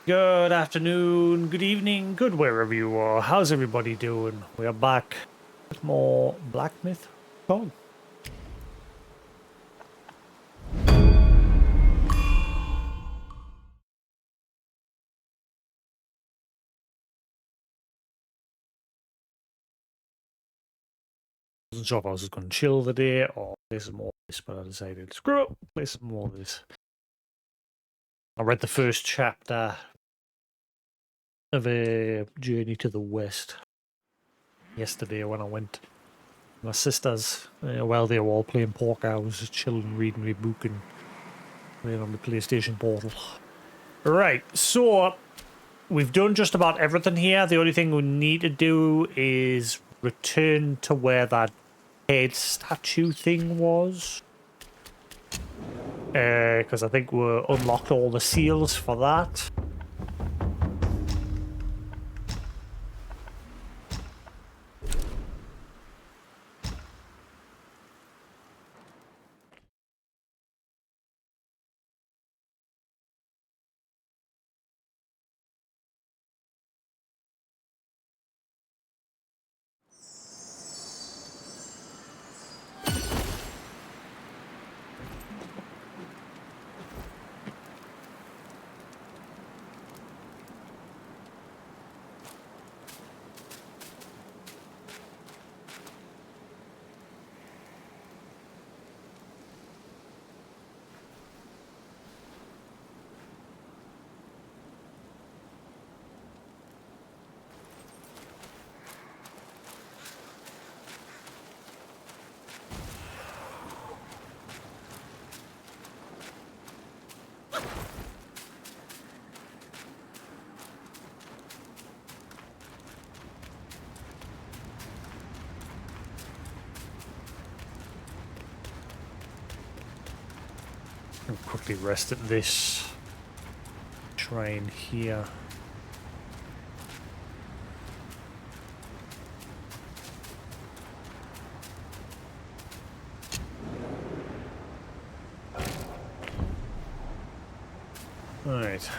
Good afternoon, good evening, good wherever you are. How's everybody doing? We are back with more Black Myth Wukong. I wasn't sure if I was just going to chill the day or play some more of this, but I decided, screw it, play some more of this. I read the first chapter of A Journey to the West yesterday when I went. My sisters, while they were all playing poker, I was just chilling, reading my book and playing on the PlayStation Portal. Right, so we've done just about everything here. The only thing we need to do is return to where that head statue thing was. Because I think we unlocked all the seals for that. And quickly rest at this shrine here. Alright.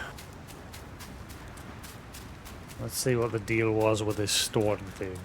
Let's see what the deal was with this storm thing.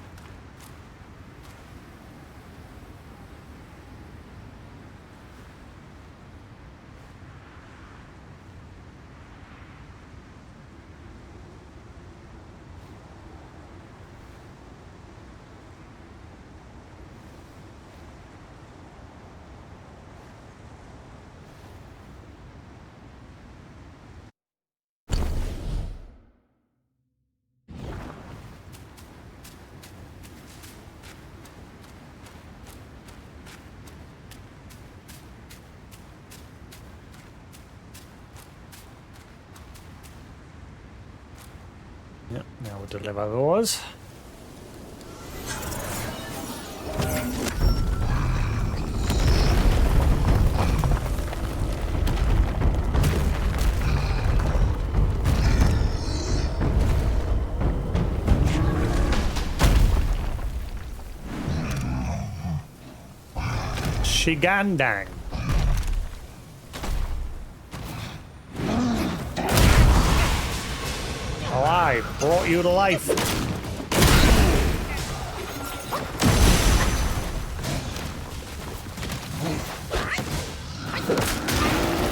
Yep, now we'll deliver those. Shigandang. I brought you to life.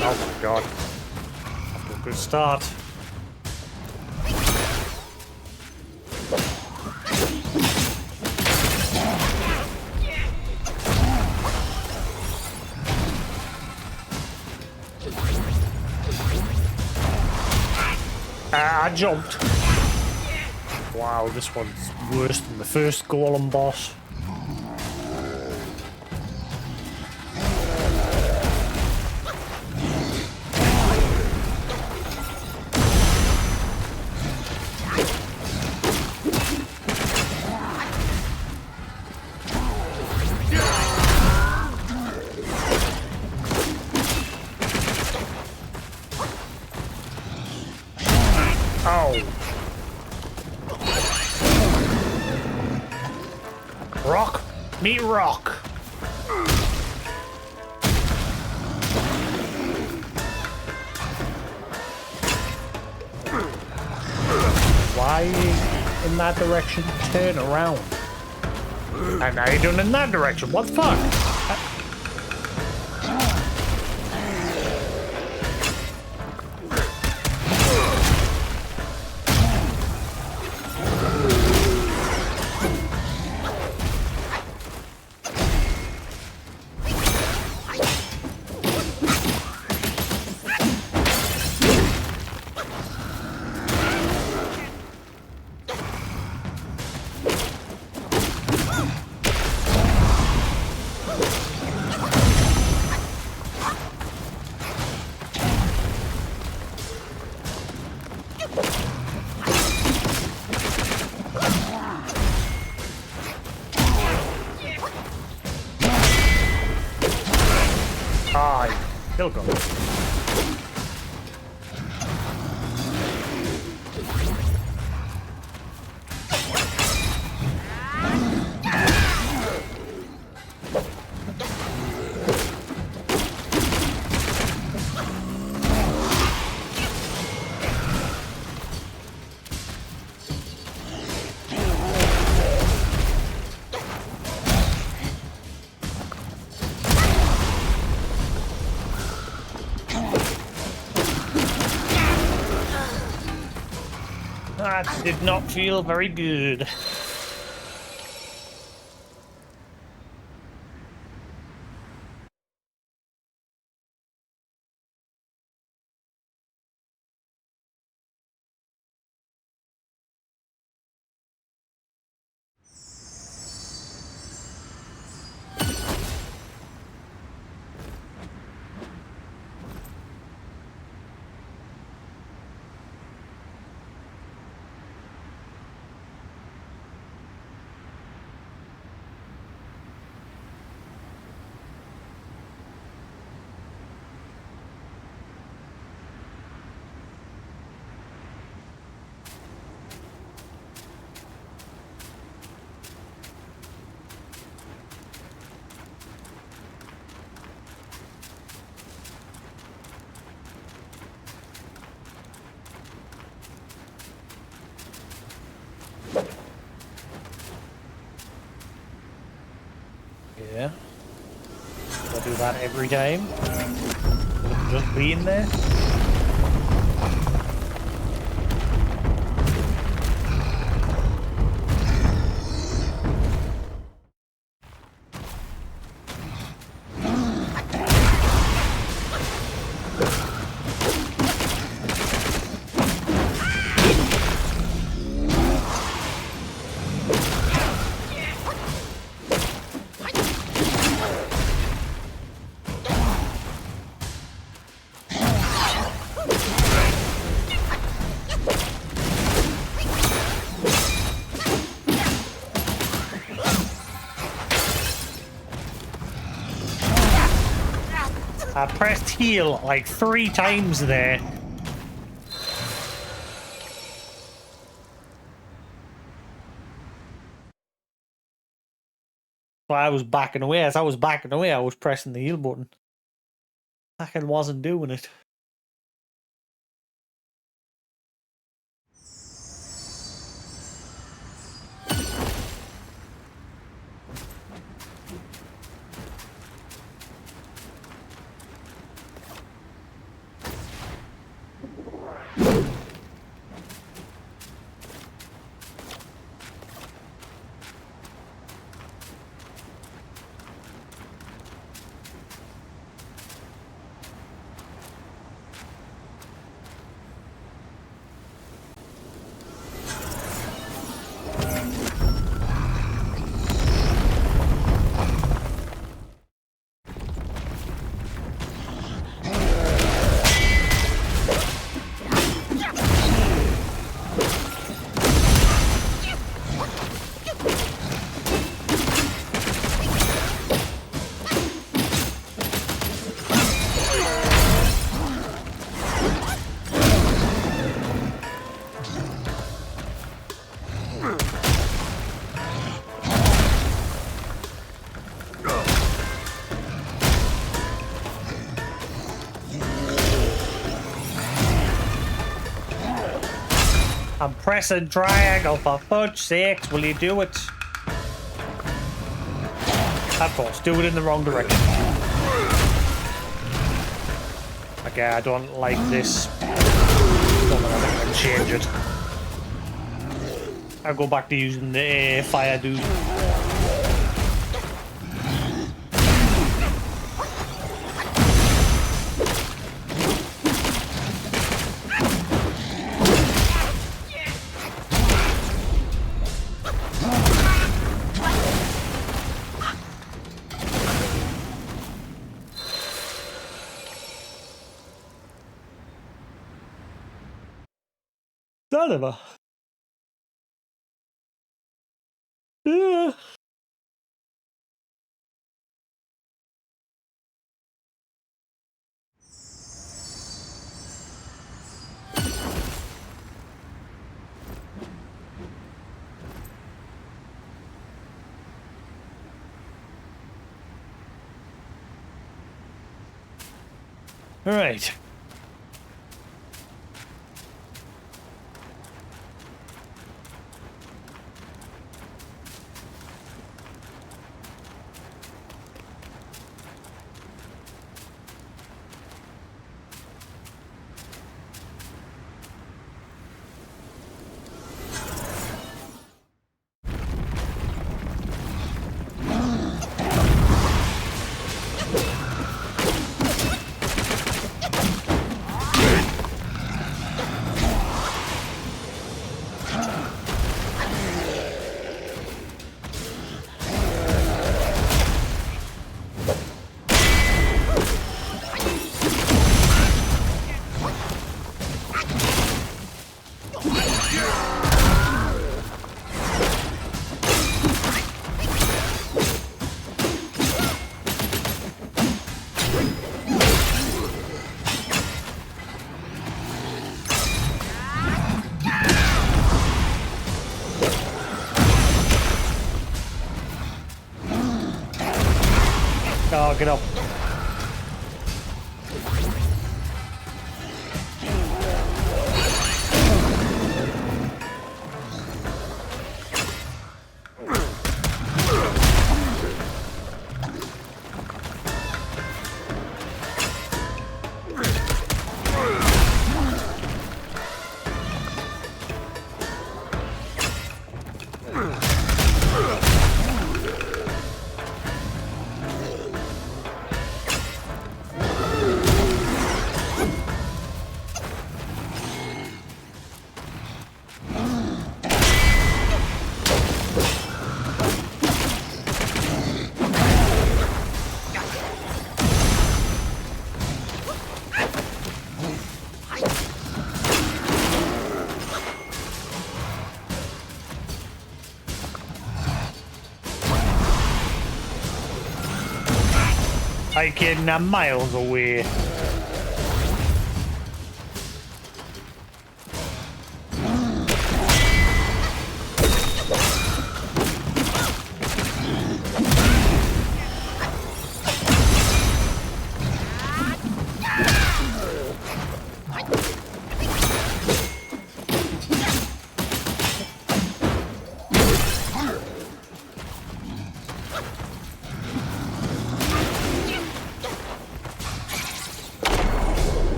Oh my god. After a good start. I jumped. Wow, this one's worse than the first golem boss. Oh. Rock, meet rock. Why in that direction? Turn around. And now you're doing in that direction. What the fuck? Still go. That did not feel very good. Yeah. I do that every time. Just being there. I pressed heal like 3 times there. So I was backing away. As I was backing away, I was pressing the heal button. Fucking wasn't doing it. I'm pressing triangle, for fudge's sakes, will you do it? Of course, do it in the wrong direction. Okay, I don't like this. Don't know if I can change it. I'll go back to using the fire dude. Son of a... Yeah. All right. Oh, get up. I can miles away.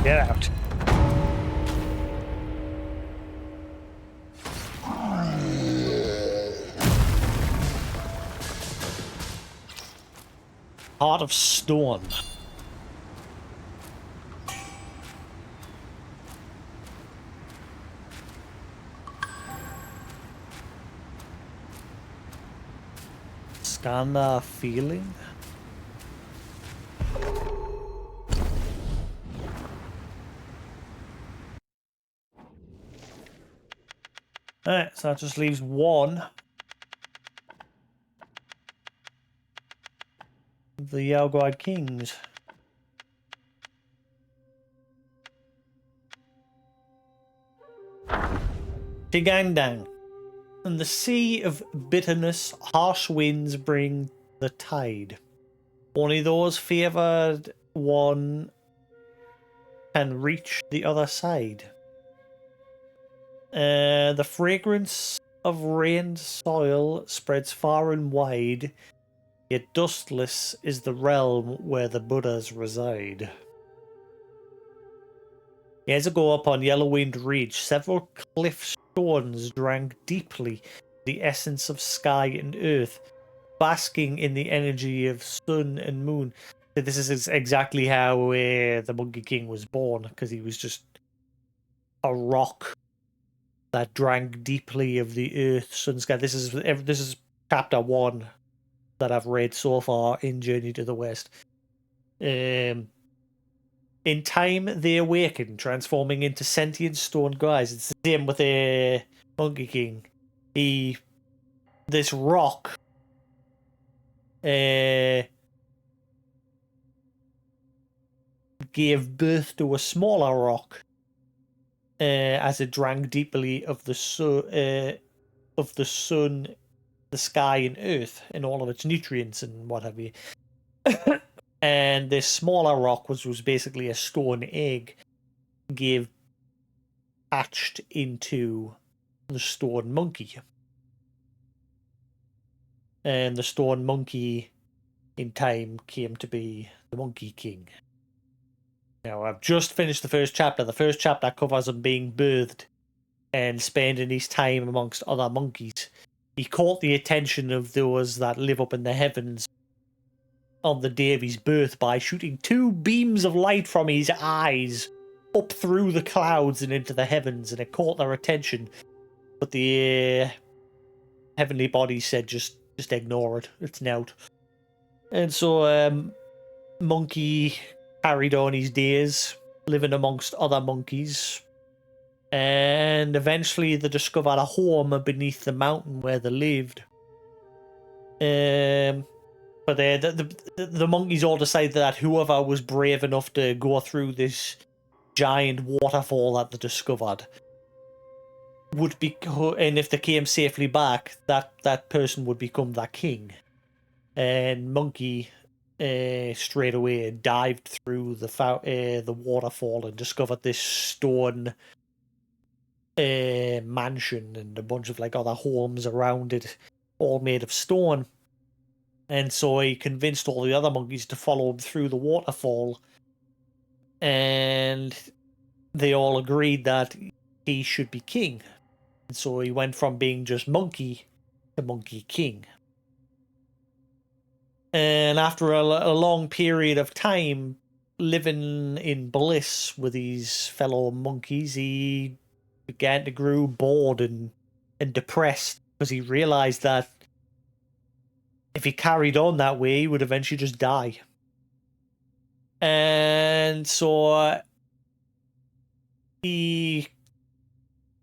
Get out. Heart of Stone. Scan the feeling. Alright, so that just leaves one. The Yao Kings. Tigandang. And the sea of bitterness, harsh winds bring the tide. Only those favored one can reach the other side. The fragrance of rained soil spreads far and wide, yet dustless is the realm where the Buddhas reside. Years ago upon Yellowwind Ridge, several cliff stones drank deeply the essence of sky and earth, basking in the energy of sun and moon. This is exactly how the Monkey King was born, because he was just a rock that drank deeply of the earth, sun, sky. This is chapter 1 that I've read so far in Journey to the West. In time, they awaken, transforming into sentient stone guys. It's the same with the Monkey King. This rock, gave birth to a smaller rock, as it drank deeply of the sun, the sky, and earth, and all of its nutrients and what have you. And this smaller rock was basically a stone egg, hatched into the stone monkey. And the stone monkey, in time, came to be the Monkey King. Now, I've just finished the first chapter. The first chapter covers him being birthed and spending his time amongst other monkeys. He caught the attention of those that live up in the heavens on the day of his birth by shooting 2 beams of light from his eyes up through the clouds and into the heavens, and it caught their attention. But the heavenly bodies said, just ignore it. It's out. And so Monkey carried on his days, living amongst other monkeys. And eventually they discovered a home beneath the mountain where they lived. But the monkeys all decided that whoever was brave enough to go through this giant waterfall that they discovered would be, and if they came safely back, that person would become their king. And Monkey straight away dived through the waterfall and discovered this stone mansion and a bunch of like other homes around it, all made of stone. And so he convinced all the other monkeys to follow him through the waterfall, and they all agreed that he should be king. And so he went from being just monkey to Monkey King. And after a long period of time living in bliss with his fellow monkeys, he began to grow bored and depressed, because he realized that if he carried on that way, he would eventually just die. And so he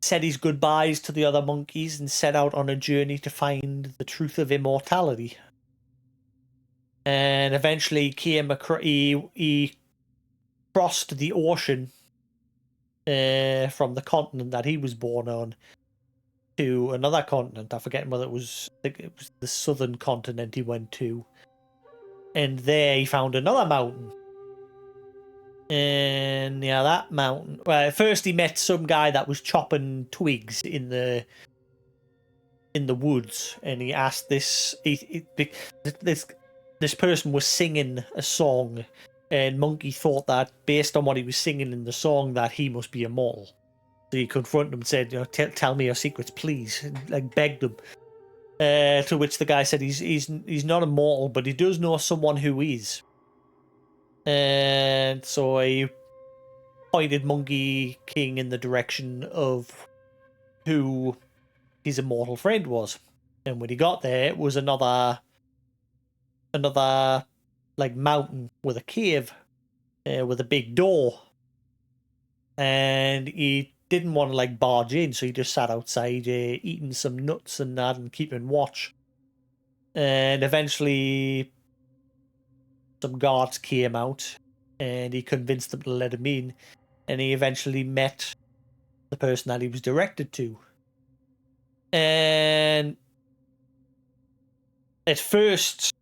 said his goodbyes to the other monkeys and set out on a journey to find the truth of immortality. And eventually he crossed the ocean from the continent that he was born on to another continent. I forget whether it was the southern continent he went to. And there he found another mountain. And yeah, that mountain. Well, first he met some guy that was chopping twigs in the woods, and he asked this person was singing a song, and Monkey thought that based on what he was singing in the song that he must be immortal. So he confronted him and said, tell me your secrets, please. And, like, begged him. To which the guy said he's not immortal, but he does know someone who is. And so he pointed Monkey King in the direction of who his immortal friend was. And when he got there, it was another another like mountain with a cave with a big door, and he didn't want to like barge in, so he just sat outside eating some nuts and that and keeping watch. And eventually some guards came out and he convinced them to let him in, and he eventually met the person that he was directed to. And at first,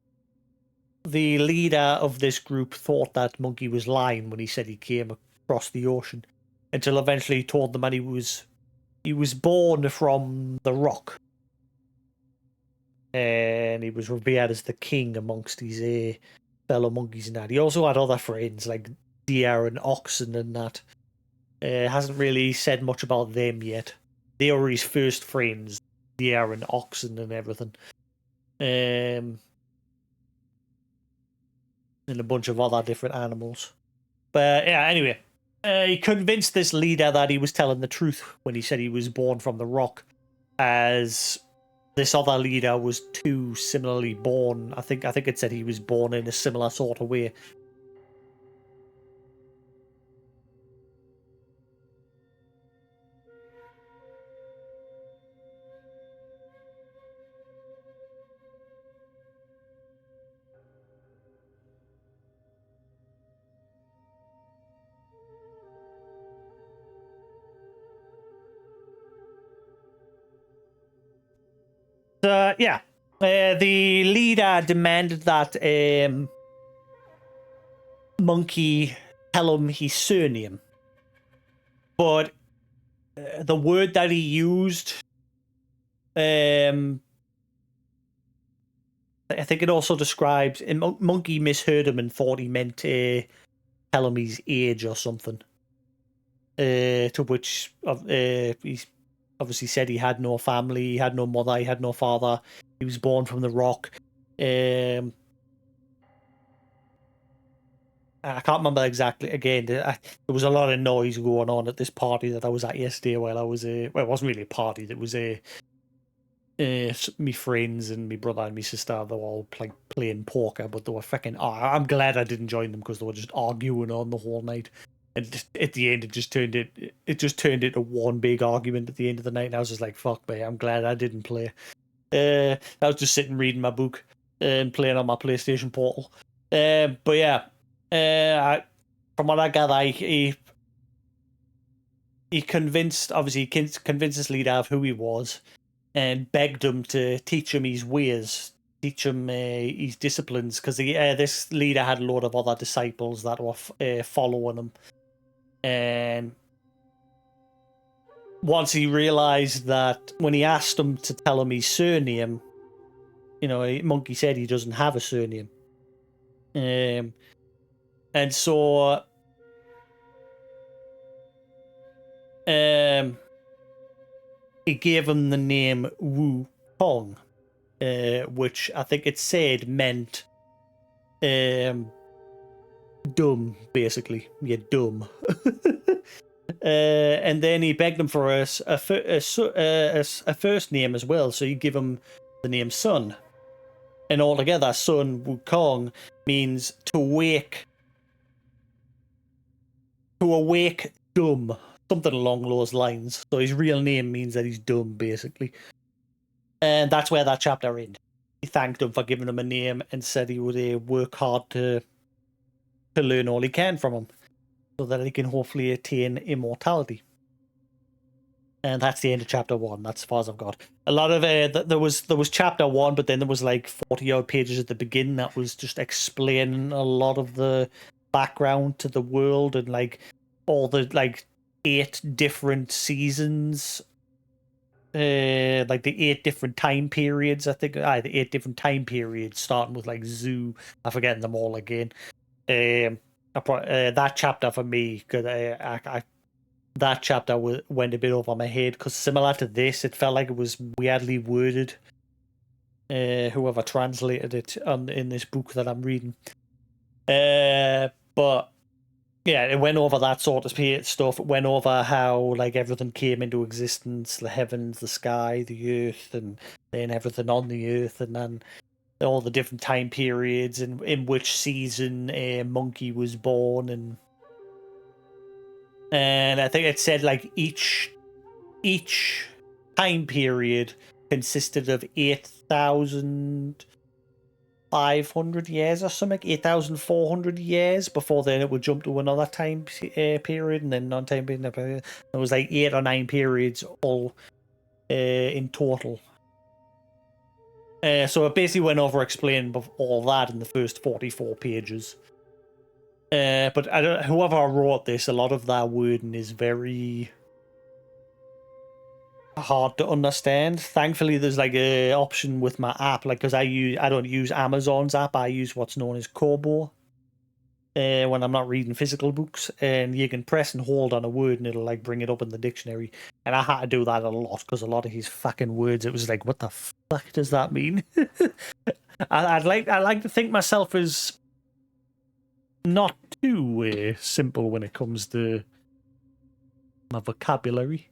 the leader of this group thought that Monkey was lying when he said he came across the ocean, until eventually he told them that he was born from the rock, and he was revered as the king amongst his fellow monkeys and that. He also had other friends like deer and oxen and that. Hasn't really said much about them yet. They were his first friends, deer and oxen and everything. And a bunch of other different animals. But yeah, anyway, he convinced this leader that he was telling the truth when he said he was born from the rock, as this other leader was too similarly born. I think it said he was born in a similar sort of way. Yeah. The leader demanded that Monkey tell him his surname. But the word that he used, I think it also describes... Monkey misheard him and thought he meant tell him his age or something. To which he's obviously said he had no family, he had no mother, he had no father, he was born from the rock. I can't remember exactly. Again, there was a lot of noise going on at this party that I was at yesterday while I was well, it wasn't really a party, it was me friends and my brother and my sister. They were all like playing poker, but they were freaking... I'm glad I didn't join them, because they were just arguing on the whole night. And just, at the end, it just turned into one big argument at the end of the night. And I was just like, "Fuck me! I'm glad I didn't play." I was just sitting reading my book and playing on my PlayStation Portal. But yeah, from what I gather, he convinced this leader of who he was, and begged him to teach him his ways, teach him his disciplines, because this leader had a lot of other disciples that were following him. And once he realized that, when he asked him to tell him his surname, Monkey said he doesn't have a surname. And so he gave him the name Wukong, which I think it said meant dumb, basically. Yeah, dumb. And then he begged him for a first name as well, so he gave him the name Sun. And altogether, Sun Wukong means to awake dumb, something along those lines. So his real name means that he's dumb, basically. And that's where that chapter ended. He thanked him for giving him a name and said he would work hard to learn all he can from him, so that he can hopefully attain immortality. And that's the end of chapter 1. That's as far as I've got. A lot of there was chapter 1, but then there was like 40 odd pages at the beginning that was just explaining a lot of the background to the world, and like all the like 8 different seasons, like the 8 different time periods. I think the 8 different time periods, starting with like Zoo. I'm forgetting them all again. That chapter for me, because that chapter went a bit over my head, because similar to this, it felt like it was weirdly worded. Whoever translated it in this book that I'm reading. But yeah, it went over that sort of stuff. It went over how like everything came into existence: the heavens, the sky, the earth, and then everything on the earth, and then all the different time periods and in which season Monkey was born, and I think it said like each time period consisted of 8,500 years or something, 8,400 years before then it would jump to another time period and then non-time period. It was like 8 or 9 periods all in total. So it basically went over explaining all that in the first 44 pages. But whoever wrote this, a lot of that wording is very hard to understand. Thankfully, there's like a option with my app, like because I don't use Amazon's app. I use what's known as Kobo when I'm not reading physical books, and you can press and hold on a word and it'll like bring it up in the dictionary. And I had to do that a lot because a lot of his fucking words, it was like, what the fuck does that mean? I like to think myself as not too simple when it comes to my vocabulary,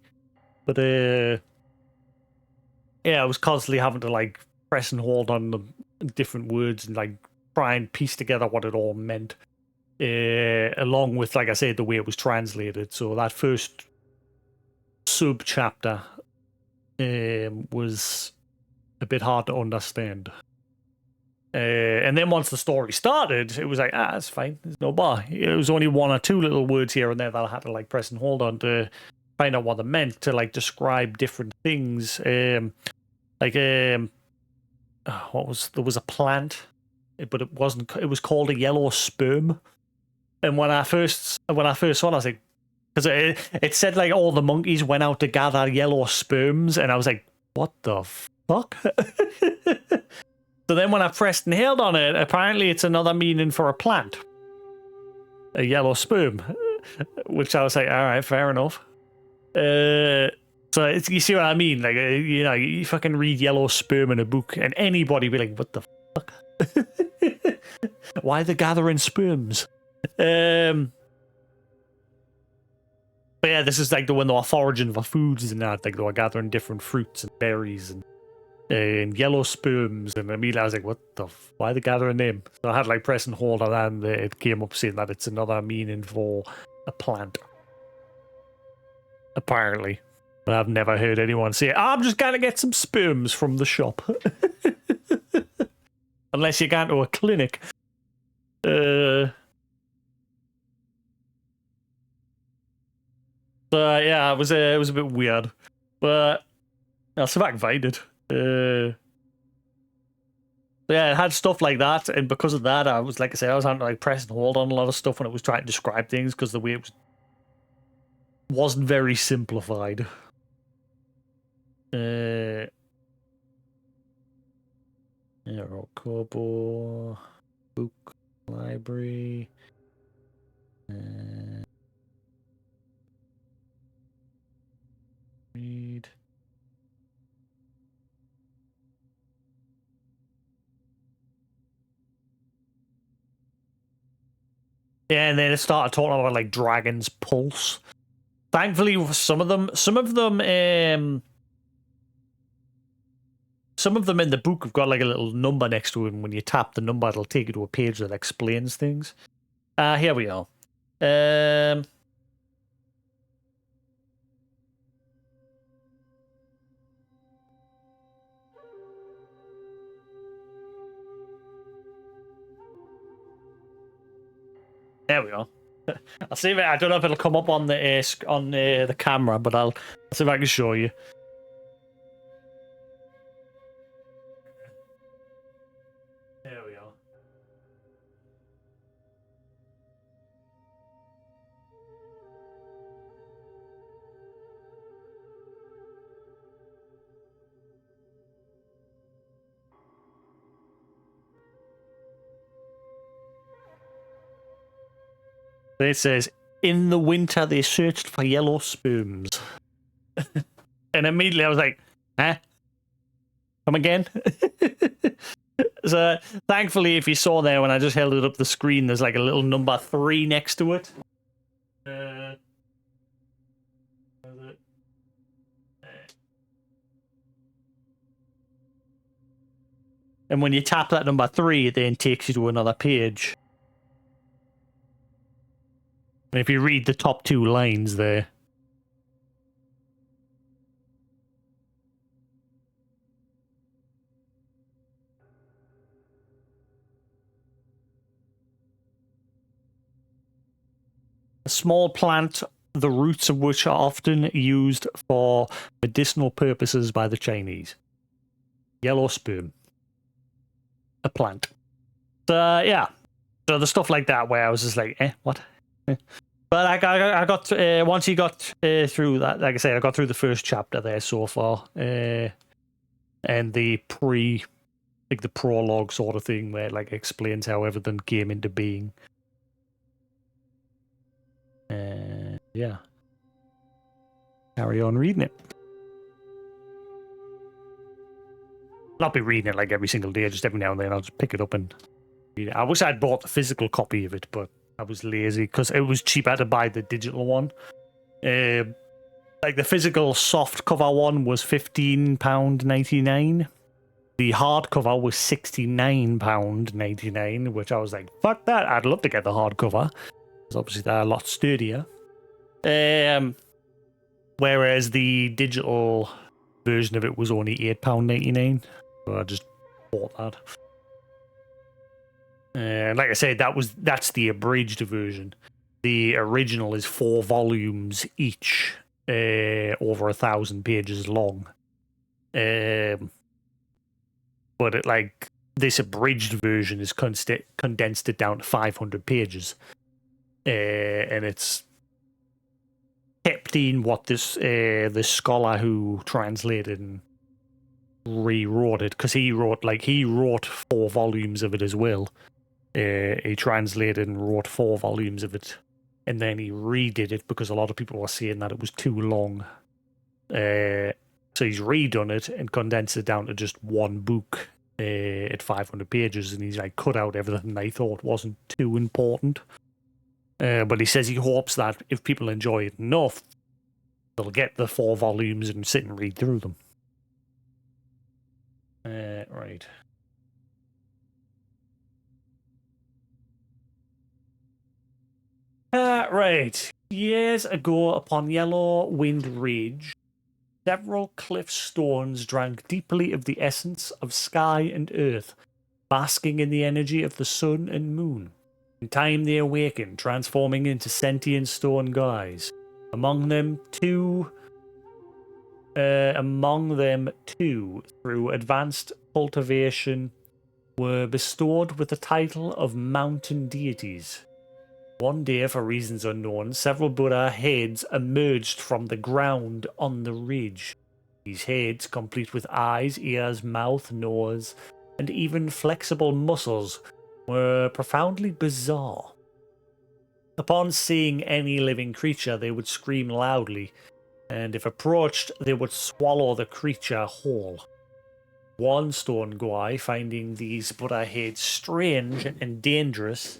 but yeah, I was constantly having to like press and hold on the different words and like try and piece together what it all meant, along with, like I said, the way it was translated. So that first sub chapter was a bit hard to understand. And then once the story started, it was like, that's fine. There's no bar. It was only 1 or 2 little words here and there that I had to like press and hold on to find out what they meant, to like describe different things. There was a plant, but it wasn't. It was called a yellow sperm. And when I first saw it, I was like, because it said like all the monkeys went out to gather yellow sperms, and I was like, what the fuck? So then when I pressed and held on it, apparently it's another meaning for a plant. A yellow sperm. Which I was like, all right, fair enough. So you see what I mean? Like, you fucking read yellow sperm in a book and anybody be like, what the fuck? Why are they gathering sperms? But yeah, this is like the when they were foraging for foods and that. Like they were gathering different fruits and berries and yellow sperms, and immediately I was like, what the why are they gathering them? So I had like press and hold on that, and it came up saying that it's another meaning for a plant, apparently. But I've never heard anyone say, I'm just gonna get some sperms from the shop. Unless you're going to a clinic. So yeah, it was a bit weird. But I'll see if I can find it. Yeah, it had stuff like that, and because of that, I was like I said, I was having to like press and hold on a lot of stuff when it was trying to describe things because the way it wasn't very simplified. Yeah, Kobo book library. Read. Yeah, and then it started talking about like Dragon's Pulse. Thankfully, some of them in the book have got like a little number next to it, and when you tap the number, it'll take you to a page that explains things. Here we are. There we are. I'll see if I don't know if it'll come up on the camera, but I'll see if I can show you. There we are. It says, in the winter they searched for yellow sperms. And immediately I was like, huh? Come again? So thankfully, if you saw there when I just held it up the screen, there's like a little number 3 next to it. And when you tap that number 3, it then takes you to another page. And if you read the top 2 lines there, a small plant, the roots of which are often used for medicinal purposes by the Chinese. Yellow sperm. A plant. So, yeah. So the stuff like that where I was just like, what? But I got once you got through that, like I say, I got through the first chapter there so far. And the the prologue sort of thing where it like explains how everything came into being. Yeah. Carry on reading it. I'll not be reading it like every single day, just every now and then I'll just pick it up and read it. I wish I'd bought the physical copy of it, but I was lazy because it was cheaper to buy the digital one. Like the physical soft cover one was £15.99. The hardcover was £69.99, which I was like, fuck that, I'd love to get the hardcover. Because obviously they're a lot sturdier. Whereas the digital version of it was only £8.99. So I just bought that. And like I said, that's the abridged version. The original is 4 volumes each, over 1,000 pages long. But it like this abridged version is condensed it down to 500 pages, and it's kept in what this the scholar who translated and rewrote it, because he wrote 4 volumes of it as well. He translated and wrote 4 volumes of it, and then he redid it because a lot of people were saying that it was too long. So he's redone it and condensed it down to just one book at 500 pages, and he's like cut out everything they thought wasn't too important. But he says he hopes that if people enjoy it enough, they'll get the 4 volumes and sit and read through them. Right. Right. Years ago, upon Yellow Wind Ridge, several cliff stones drank deeply of the essence of sky and earth, basking in the energy of the sun and moon. In time they awakened, transforming into sentient stone guys. Among them two, through advanced cultivation, were bestowed with the title of mountain deities. One day, for reasons unknown, several Buddha heads emerged from the ground on the ridge. These heads, complete with eyes, ears, mouth, nose, and even flexible muscles, were profoundly bizarre. Upon seeing any living creature, they would scream loudly, and if approached, they would swallow the creature whole. One stone guy, finding these Buddha heads strange and dangerous,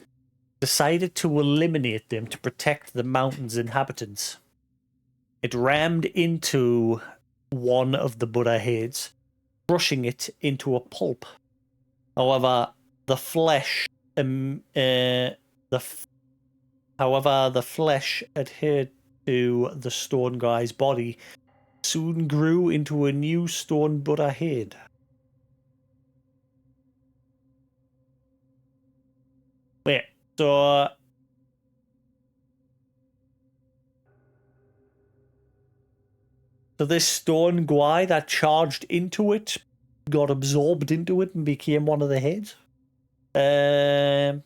decided to eliminate them to protect the mountain's inhabitants. It rammed into one of the Buddha heads, crushing it into a pulp. However, the flesh adhered to the stone guy's body soon grew into a new stone Buddha head. Wait, so this stone guy that charged into it got absorbed into it and became one of the heads? Why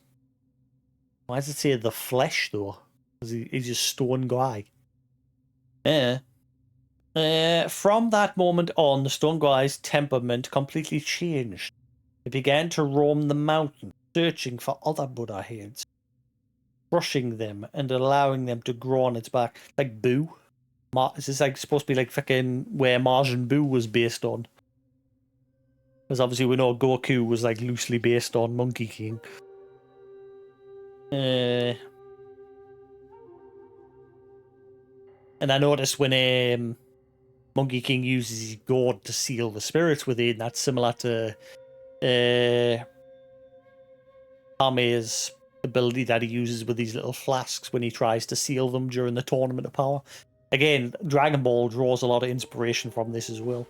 does it say the flesh though? Because he's a stone guy. Yeah. From that moment on, the stone guy's temperament completely changed. He began to roam the mountain, searching for other Buddha heads, crushing them and allowing them to grow on its back. Like Boo. Is this like supposed to be like fucking where Majin Buu was based on? Because obviously we know Goku was like loosely based on Monkey King. And I noticed when Monkey King uses his gourd to seal the spirits within, that's similar to Army's ability that he uses with these little flasks when he tries to seal them during the Tournament of Power. Again, Dragon Ball draws a lot of inspiration from this as well.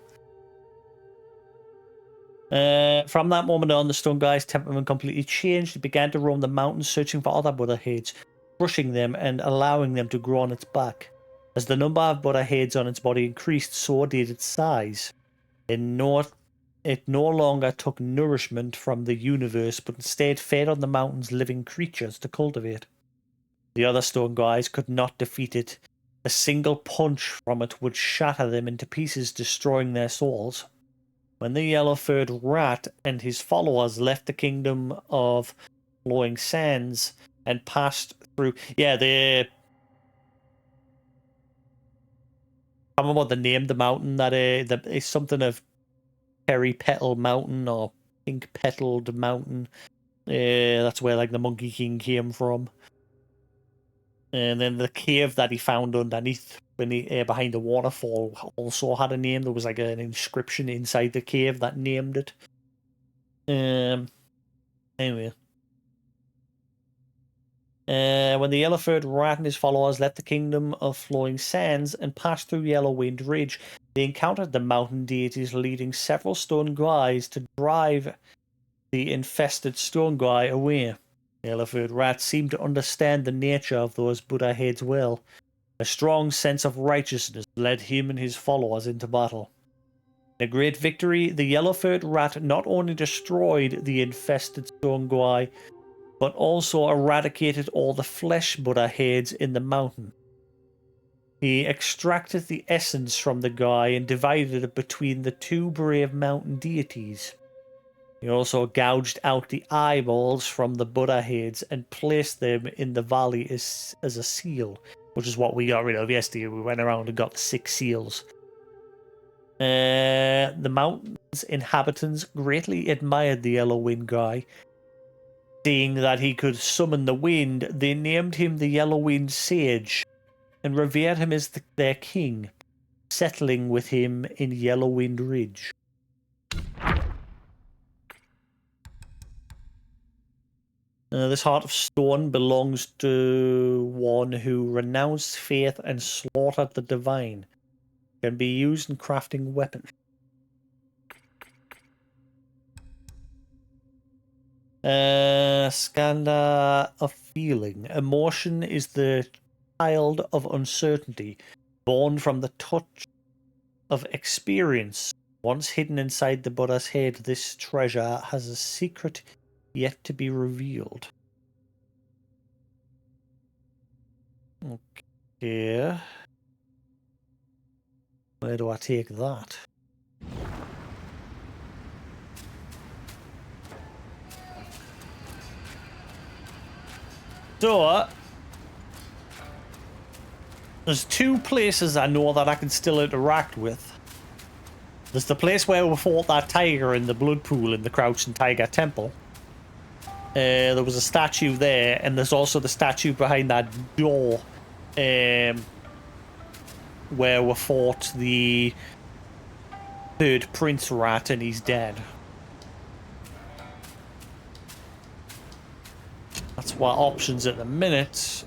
From that moment on, the Stone Guy's temperament completely changed. He began to roam the mountains searching for other Buddha heads, crushing them and allowing them to grow on its back. As the number of Buddha heads on its body increased, so did its size. It no longer took nourishment from the universe, but instead fed on the mountain's living creatures to cultivate. The other Stone Guys could not defeat it. A single punch from it would shatter them into pieces, destroying their souls. When the yellow-furred rat and his followers left the kingdom of Flowing Sands and passed through... Yeah, I can't remember what the name of the mountain that is something of Cherry Petal Mountain or Pink Petaled Mountain. That's where like the Monkey King came from. And then the cave that he found underneath behind the waterfall also had a name. There was like an inscription inside the cave that named it. Anyway. When the yellow-furred rat and his followers left the kingdom of Flowing Sands and passed through Yellowwind Ridge, they encountered the mountain deities leading several stone guys to drive the infested stone guy away. The yellow-furred rat seemed to understand the nature of those Buddha heads well. A strong sense of righteousness led him and his followers into battle. In a great victory, the yellow-furred rat not only destroyed the infested stone guy, but also eradicated all the flesh Buddha heads in the mountain. He extracted the essence from the guy and divided it between the two brave mountain deities. He also gouged out the eyeballs from the Buddha heads and placed them in the valley as a seal, which is what we got rid of yesterday. We went around and got 6 seals. The mountain's inhabitants greatly admired the yellow wind guy. Seeing that he could summon the wind, they named him the Yellow Wind Sage and revered him as their king, settling with him in Yellowwind Ridge. This Heart of Stone belongs to one who renounced faith and slaughtered the divine. Can be used in crafting weapons. Skanda of Feeling. Emotion is the child of uncertainty, born from the touch of experience. Once hidden inside the Buddha's head, this treasure has a secret yet to be revealed. Okay. Where do I take that? So, there's 2 places I know that I can still interact with. There's the place where we fought that tiger in the blood pool in the Crouching Tiger Temple. There was a statue there, and there's also the statue behind that door where we fought the 3rd Prince Rat and he's dead. That's what options at the minute.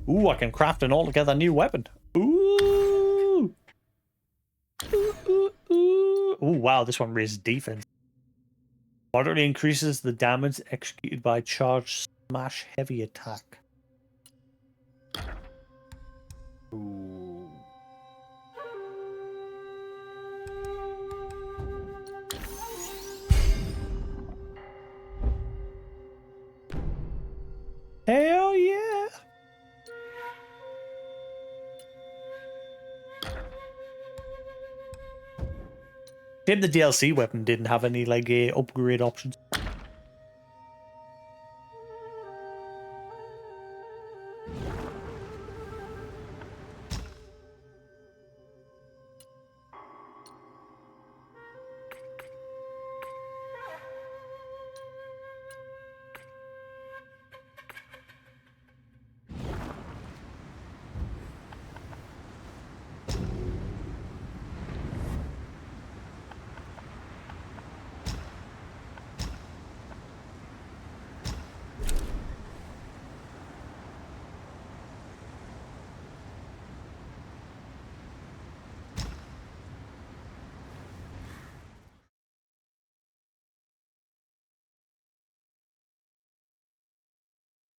Ooh, I can craft an altogether new weapon. Ooh! Ooh, wow, this one raises defense. Moderately increases the damage executed by charged smash heavy attack. Ooh. Hell yeah! Shame the DLC weapon didn't have any like upgrade options.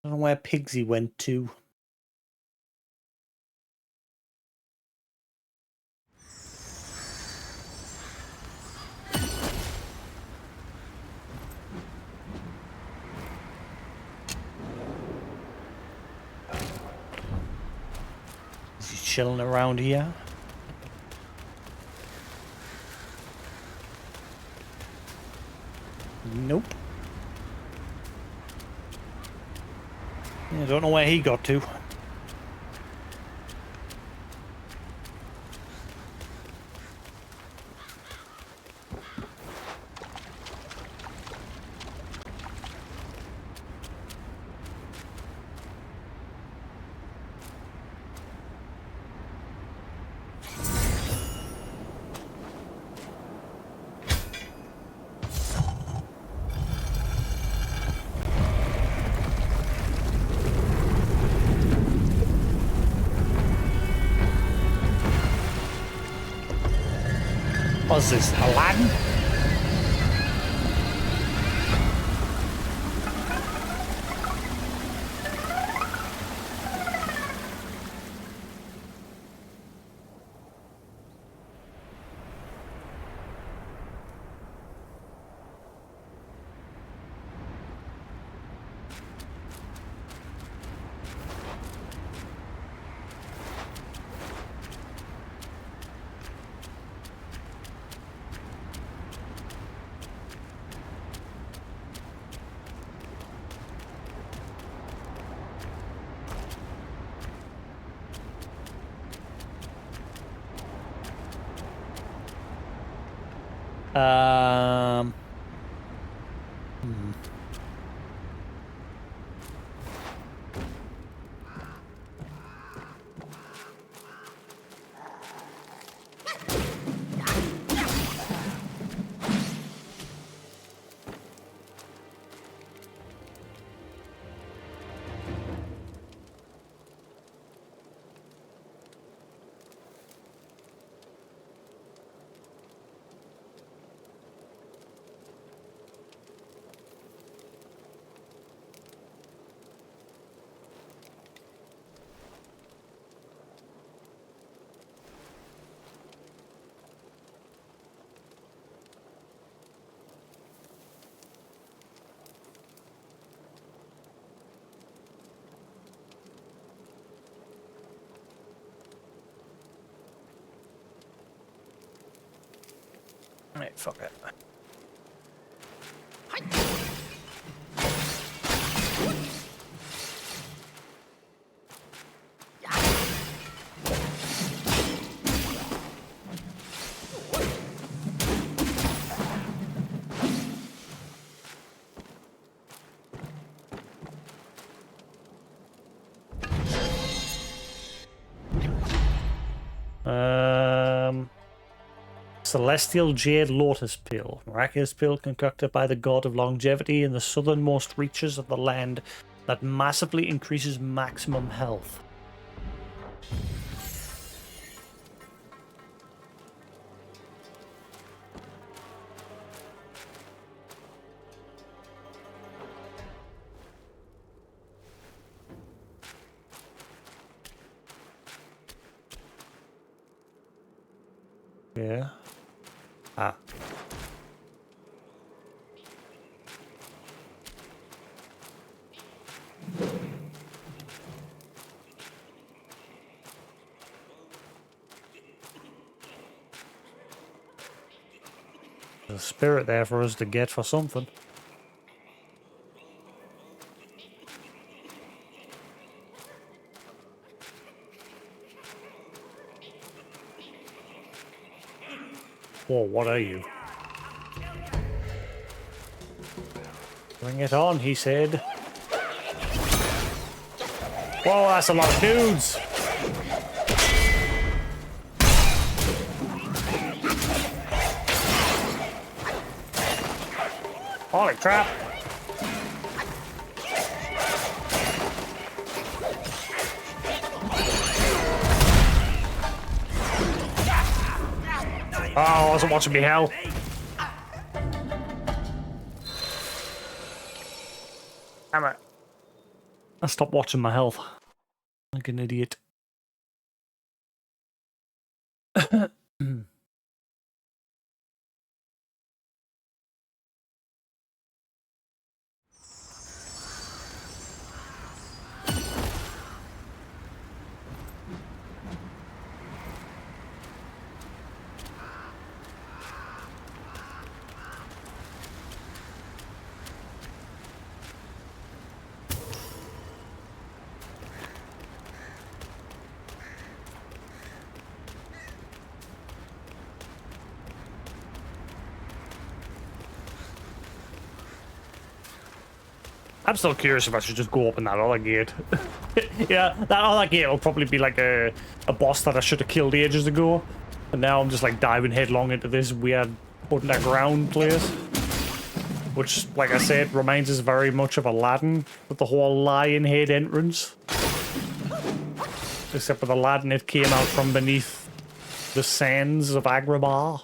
don't know where Pigsy went to. Is he chilling around here? Nope. I don't know where he got to. What's this, Aladdin? Hmm. Right, fuck it. Celestial Jade Lotus Pill. Miraculous pill concocted by the god of longevity in the southernmost reaches of the land that massively increases maximum health. Yeah. Ah. There's a spirit there for us to get for something. Whoa, what are you? Bring it on, he said. Whoa, that's a lot of dudes. Holy crap. Oh, I wasn't watching me hell. Damn it. I stopped watching my health. Like an idiot. I'm still curious if I should just go open that other gate. Yeah, that other gate will probably be like a boss that I should have killed ages ago. And now I'm just like diving headlong into this weird underground place. Which, like I said, reminds us very much of Aladdin with the whole lion head entrance. Except with Aladdin, it came out from beneath the sands of Agrabah.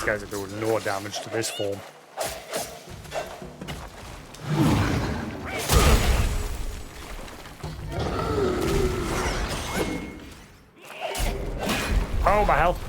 Guys are doing no damage to this form. Oh, my health.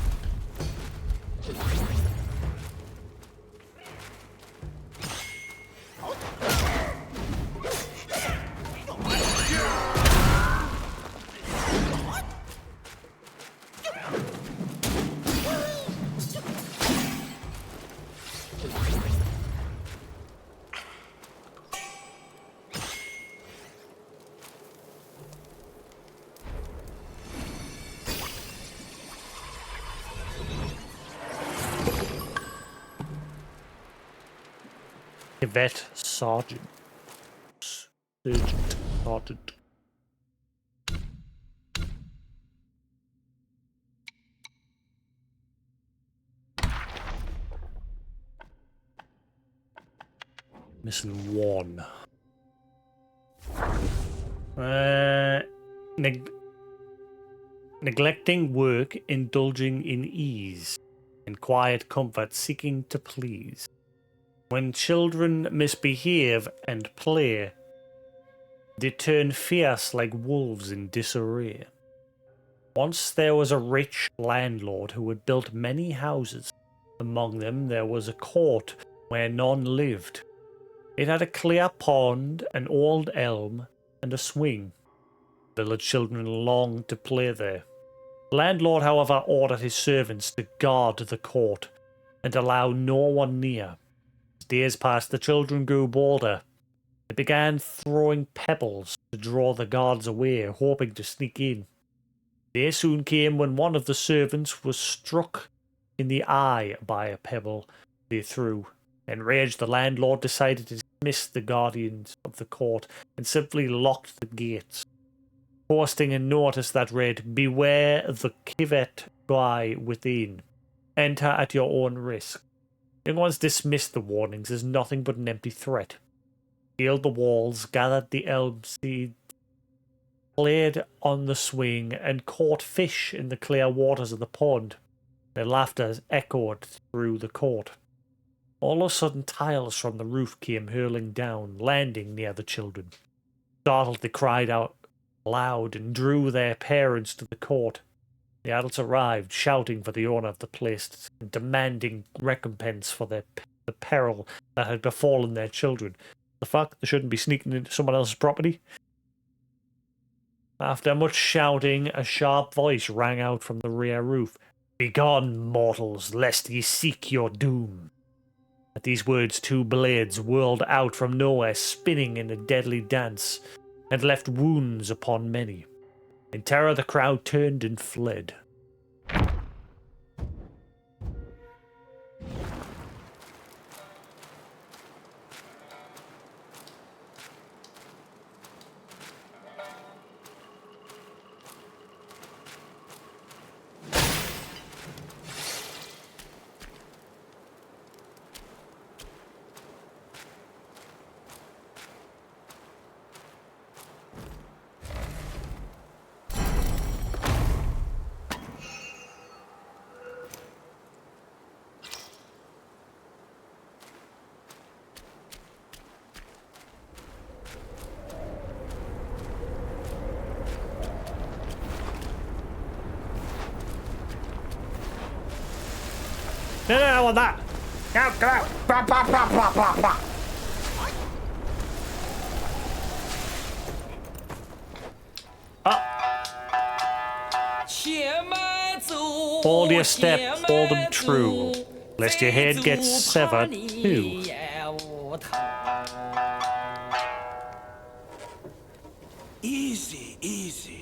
Vet Sergeant. Sergeant. Missing one. Neglecting work, indulging in ease, in quiet comfort, seeking to please. When children misbehave and play, they turn fierce like wolves in disarray. Once there was a rich landlord who had built many houses. Among them there was a court where none lived. It had a clear pond, an old elm, and a swing. Village children longed to play there. The landlord, however, ordered his servants to guard the court and allow no one near. As days passed, the children grew bolder. They began throwing pebbles to draw the guards away, hoping to sneak in. The day soon came when one of the servants was struck in the eye by a pebble they threw. Enraged, the landlord decided to dismiss the guardians of the court and simply locked the gates, posting a notice that read, "Beware the civet guy within. Enter at your own risk. Young ones dismissed the warnings as nothing but an empty threat. Scaled the walls, gathered the elm seed, played on the swing, and caught fish in the clear waters of the pond. Their laughter echoed through the court. All of a sudden, tiles from the roof came hurling down, landing near the children. Startled, they cried out loud and drew their parents to the court. The adults arrived, shouting for the owner of the place and demanding recompense for the peril that had befallen their children. The fuck? They shouldn't be sneaking into someone else's property? After much shouting, a sharp voice rang out from the rear roof. Begone, mortals, lest ye seek your doom. At these words, two blades whirled out from nowhere, spinning in a deadly dance, and left wounds upon many. In terror, the crowd turned and fled. No, I want that. Go, go. Bah, bah, bah, bah, bah, bah. Hold your step, hold them true, lest your head gets severed too. Easy, easy.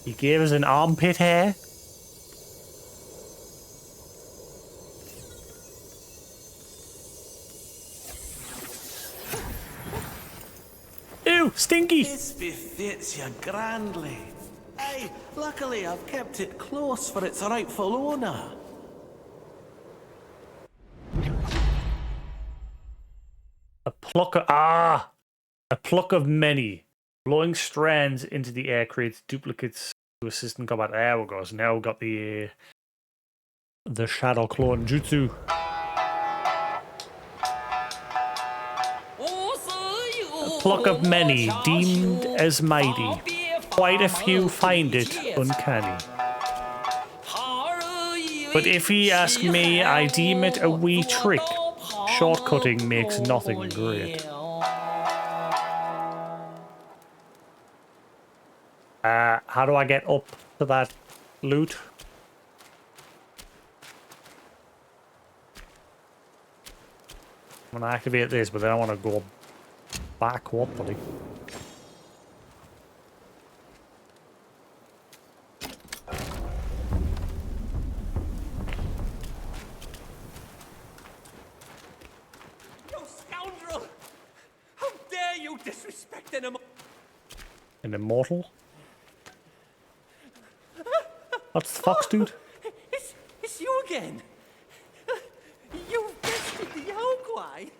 He gave us an armpit hair. Ew, stinky! This befits you grandly. Aye, luckily I've kept it close for its rightful owner. A pluck of many. Blowing strands into the air creates duplicates to assist in combat. There we go. So now we've got the shadow clone jutsu. A pluck of many, deemed as mighty. Quite a few find it uncanny. But if ye ask me, I deem it a wee trick. Shortcutting makes nothing great. How do I get up to that loot? I'm gonna activate this, but then I want to go back up, buddy. You scoundrel! How dare you disrespect an An immortal? What's the fox, dude? It's you again! You've bested the Yaoguai!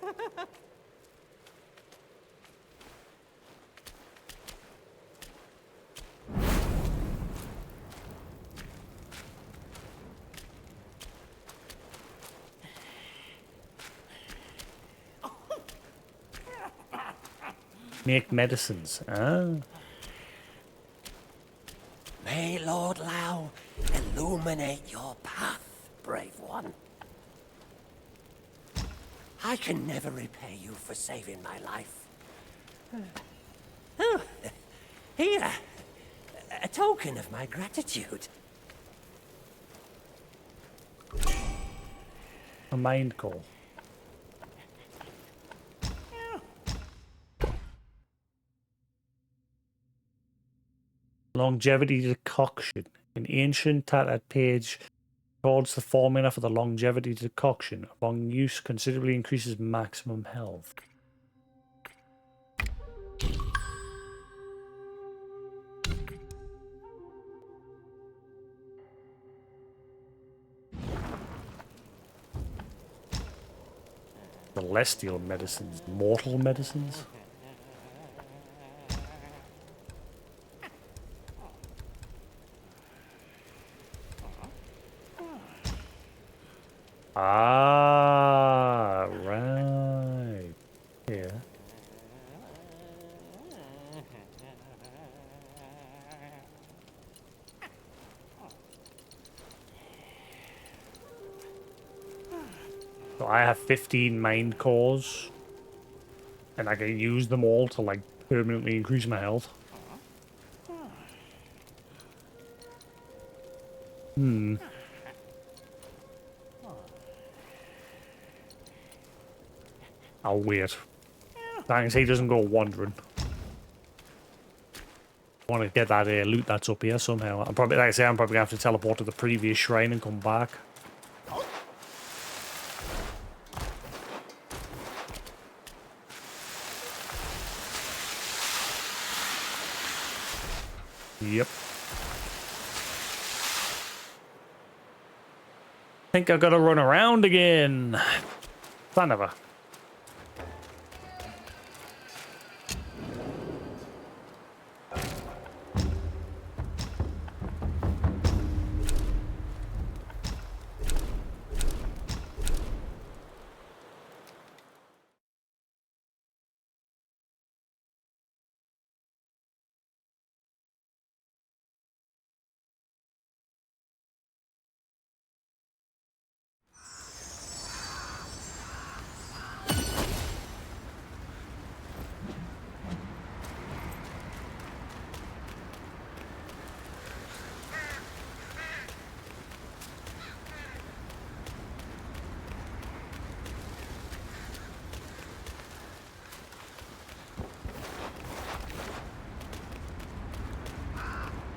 Make medicines. Ah. May Lord Lao illuminate your path, brave one. I can never repay you for saving my life. Oh, here, a token of my gratitude. A mind call. Longevity decoction. An ancient tattered page Records the formula for the longevity decoction. Upon use, considerably increases maximum health. Celestial medicines, mortal medicines. Ah, right. Yeah. So I have 15 mind cores, and I can use them all to like permanently increase my health. I'll wait. Thanks, he doesn't go wandering. I want to get that loot that's up here somehow. I'm probably, like I say, I'm probably gonna have to teleport to the previous shrine and come back. Yep. Think I've got to run around again. Son of a.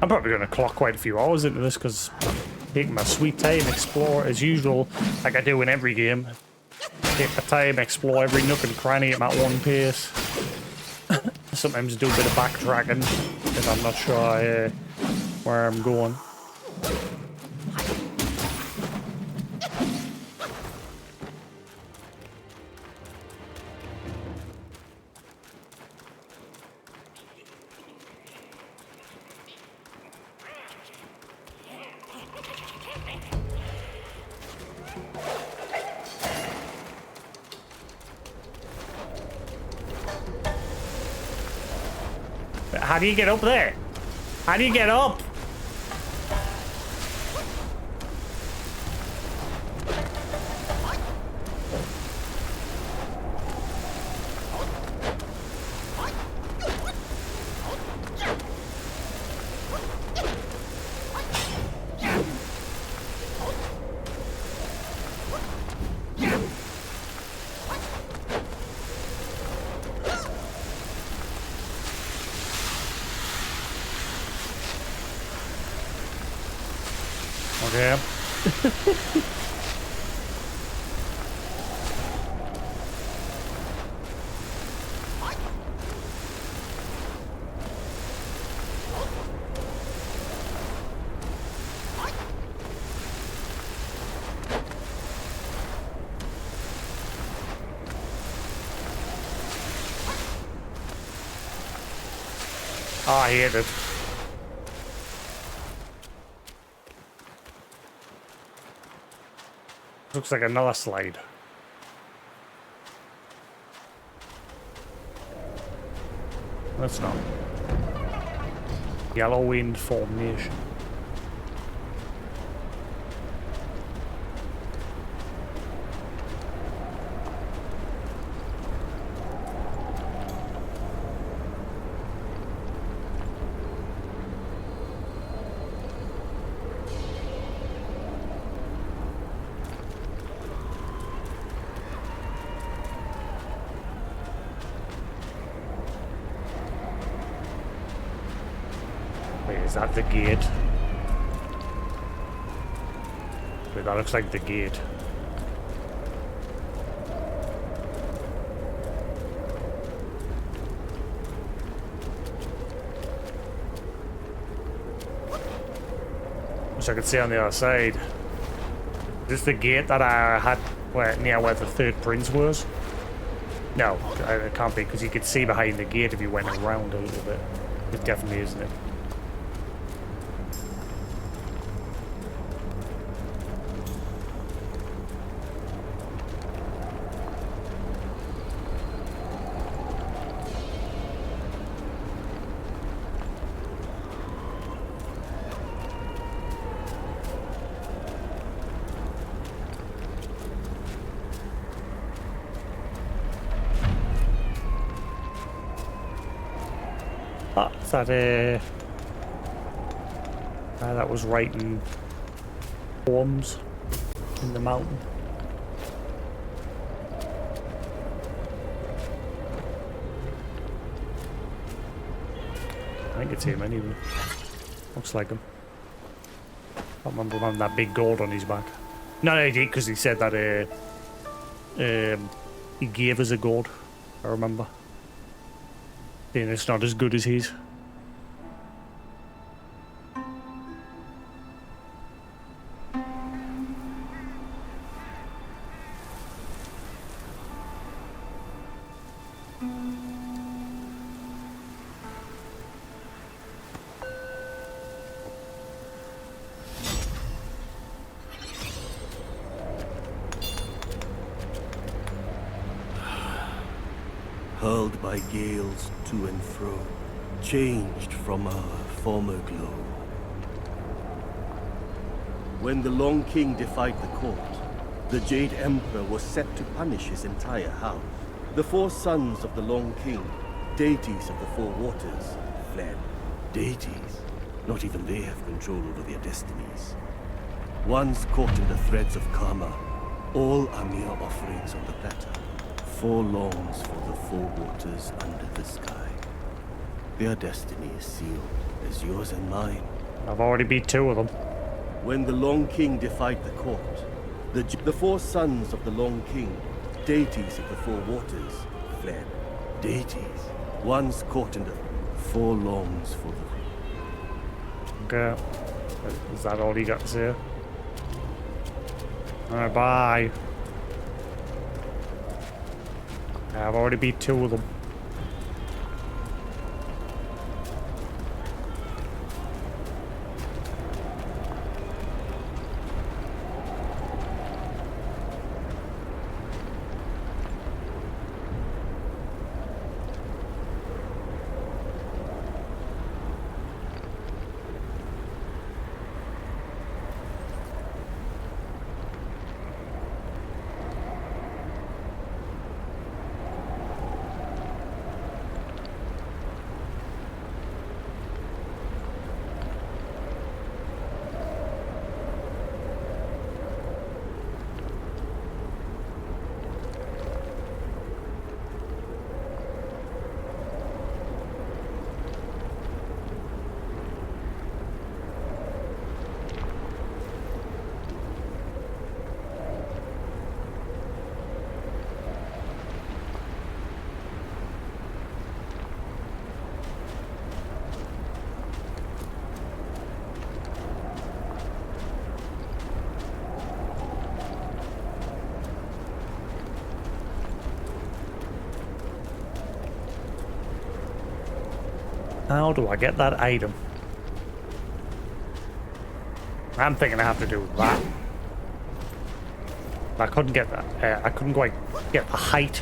I'm probably going to clock quite a few hours into this because taking my sweet time, explore as usual, like I do in every game. Take my time, explore every nook and cranny at my own pace. Sometimes do a bit of backtracking if I'm not sure where I'm going. How do you get up there? How do you get up? Okay. Oh, I hate it. Looks like another slide. That's not. Yellow wind formation. Is that the gate? bit. That looks like the gate. Which I could see on the other side. Is this the gate that I had near where the third prince was? No, it can't be, because you could see behind the gate if you went around a little bit. It definitely isn't it. Is that that was writing poems in the mountain. I think it's him anyway. Looks like him. I can't remember him having that big gold on his back. No, he did, because he said that he gave us a gold. I remember. Saying it's not as good as his. Hurled by gales to and fro, changed from our former glow. When the Long King defied the court, the Jade Emperor was set to punish his entire house. The four sons of the Long King, deities of the four waters, fled. Deities? Not even they have control over their destinies. Once caught in the threads of karma, all are mere offerings on the platter. Four longs for the four waters under the sky. Their destiny is sealed, as yours and mine. I've already beat two of them. When the Long King defied the court, the four sons of the Long King, deities of the four waters, fled. Deities, once caught in the four longs for the... Okay. Is that all you got to say? Alright, bye. I've already beat two of them. How do I get that item? I'm thinking I have to do that. I couldn't get that. I couldn't quite get the height.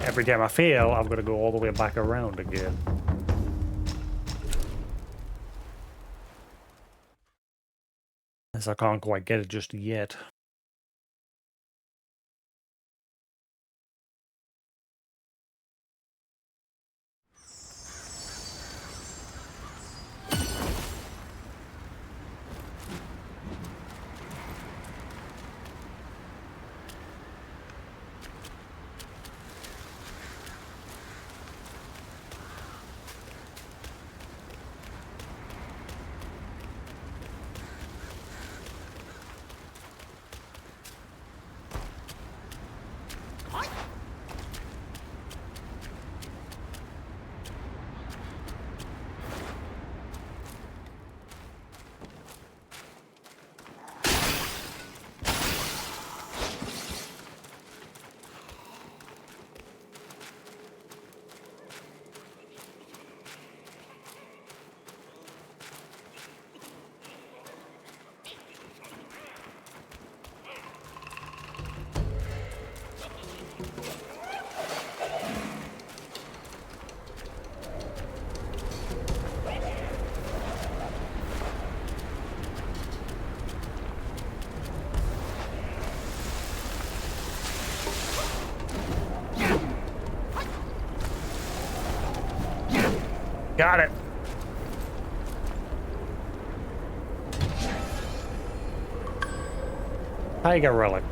Every time I fail, I'm gonna go all the way back around again. As I can't quite get it just yet. Got it. Tiger relic.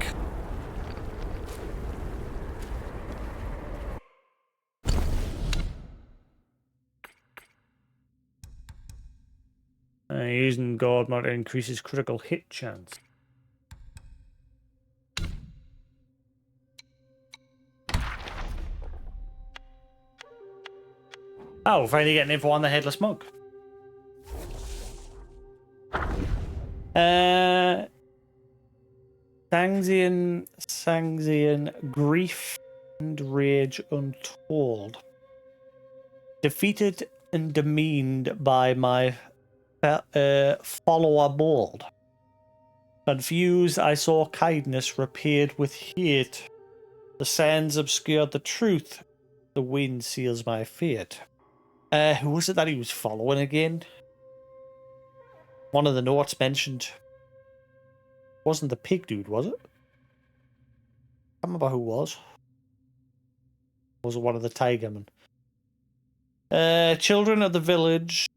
Using God mod increases critical hit chance. Oh, finally getting info on the Headless Monk. Sangzian, Grief and Rage Untold. Defeated and demeaned by my follower bold. Confused, I saw kindness repaired with hate. The sands obscured the truth. The wind seals my fate. Who was it that he was following again? One of the notes mentioned. Wasn't the pig dude, was it? I can't remember who it was. Was it one of the tiger men? Children of the village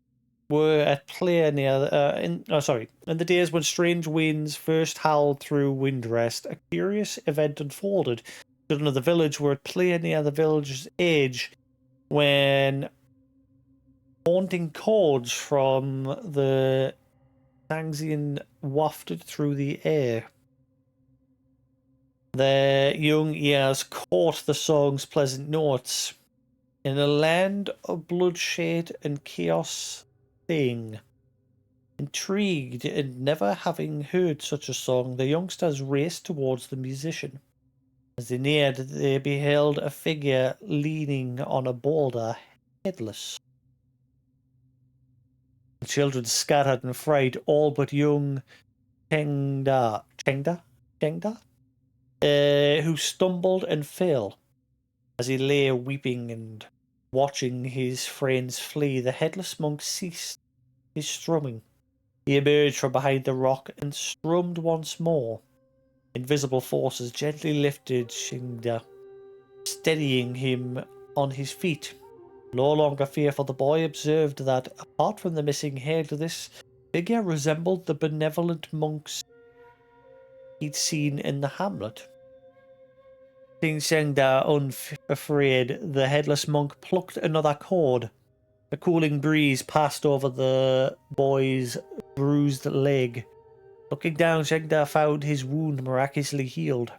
were at play near in the days when strange winds first howled through Windrest, a curious event unfolded. Children of the village were at play near the village's edge when haunting chords from the Sangzian wafted through the air. Their young ears caught the song's pleasant notes. In a land of bloodshed and chaos thing. Intrigued and never having heard such a song, the youngsters raced towards the musician. As they neared, they beheld a figure leaning on a boulder, headless. The children scattered in fright, all but young Chengda, who stumbled and fell. As he lay weeping and watching his friends flee, the headless monk ceased his strumming. He emerged from behind the rock and strummed once more. Invisible forces gently lifted Chengda, steadying him on his feet. No longer fearful, the boy observed that, apart from the missing head, this figure resembled the benevolent monks he'd seen in the hamlet. Seeing Chengda unafraid, the headless monk plucked another cord. A cooling breeze passed over the boy's bruised leg. Looking down, Chengda found his wound miraculously healed.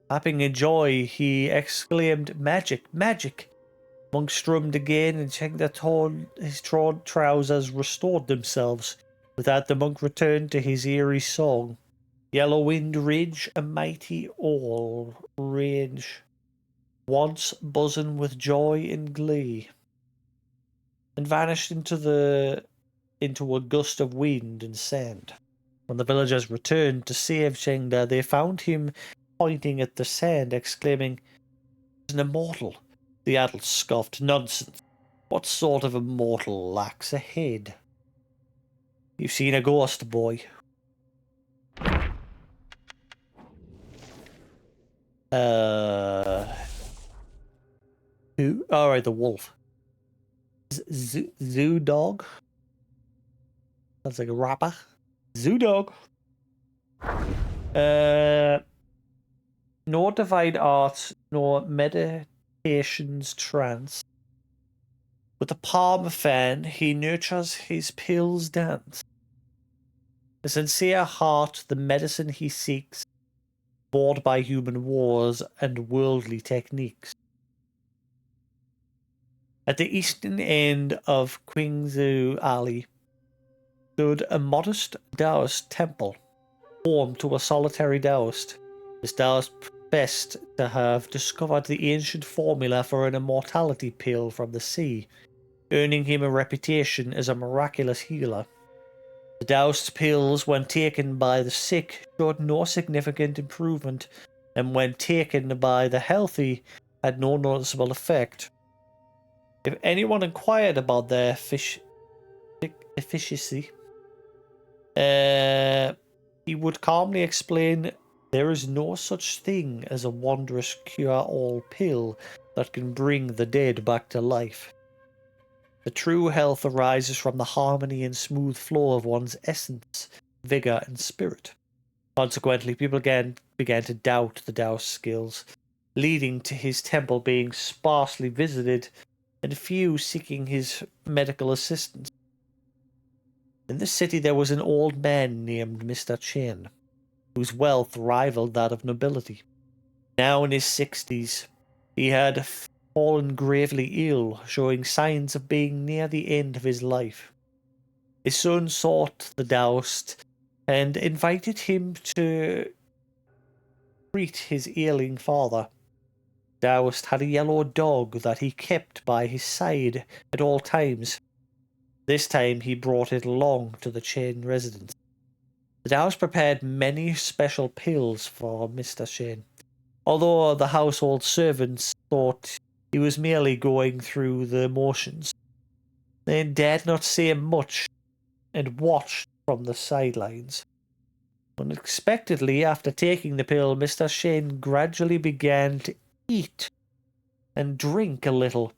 Clapping in joy, he exclaimed, "Magic! Magic!" Monk strummed again, and Chengda torn his torn trousers restored themselves. With that, the monk returned to his eerie song. Yellow Wind Ridge, a mighty all range, once buzzing with joy and glee, and vanished into a gust of wind and sand. When the villagers returned to save Chengda, they found him pointing at the sand, exclaiming, "He's an immortal." The adults scoffed, "Nonsense. What sort of immortal lacks a head?" "You've seen a ghost, boy." Who? Alright, the wolf. Zoo dog? Sounds like a rapper. Zoo dog. Nor divine arts, nor meditation's trance. With a palm fan, he nurtures his pills dance. A sincere heart, the medicine he seeks, bored by human wars and worldly techniques. At the eastern end of Qingzhou Alley stood a modest Taoist temple, home to a solitary Taoist. This Taoist professed to have discovered the ancient formula for an immortality pill from the sea, earning him a reputation as a miraculous healer. The Taoist's pills, when taken by the sick, showed no significant improvement, and when taken by the healthy, had no noticeable effect. If anyone inquired about their efficacy, he would calmly explain, "There is no such thing as a wondrous cure-all pill that can bring the dead back to life." The true health arises from the harmony and smooth flow of one's essence, vigor, and spirit. Consequently, people again began to doubt the Taoist's skills, leading to his temple being sparsely visited and few seeking his medical assistance. In the city there was an old man named Mr. Chen, whose wealth rivaled that of nobility. Now in his 60s, he had fallen gravely ill, showing signs of being near the end of his life. His son sought the Taoist and invited him to treat his ailing father. Taoist had a yellow dog that he kept by his side at all times. This time he brought it along to the Chen residence. The Taoist prepared many special pills for Mr. Chen, although the household servants thought he was merely going through the motions. They dared not say much and watched from the sidelines. Unexpectedly, after taking the pill, Mr. Chen gradually began to eat and drink a little,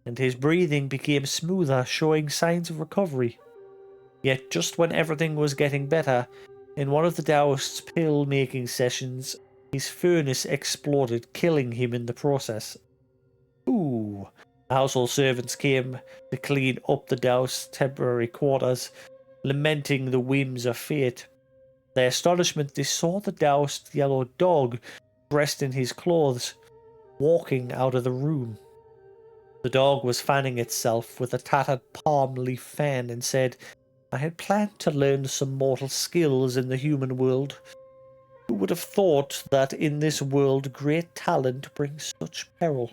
and his breathing became smoother, showing signs of recovery. Yet just when everything was getting better, in one of the Taoist's pill-making sessions, his furnace exploded, killing him in the process. Ooh. The household servants came to clean up the Taoist's temporary quarters, lamenting the whims of fate. Their astonishment, they saw the Taoist's yellow dog, dressed in his clothes, walking out of the room. The dog was fanning itself with a tattered palm leaf fan and said, "I had planned to learn some mortal skills in the human world. Who would have thought that in this world great talent brings such peril?"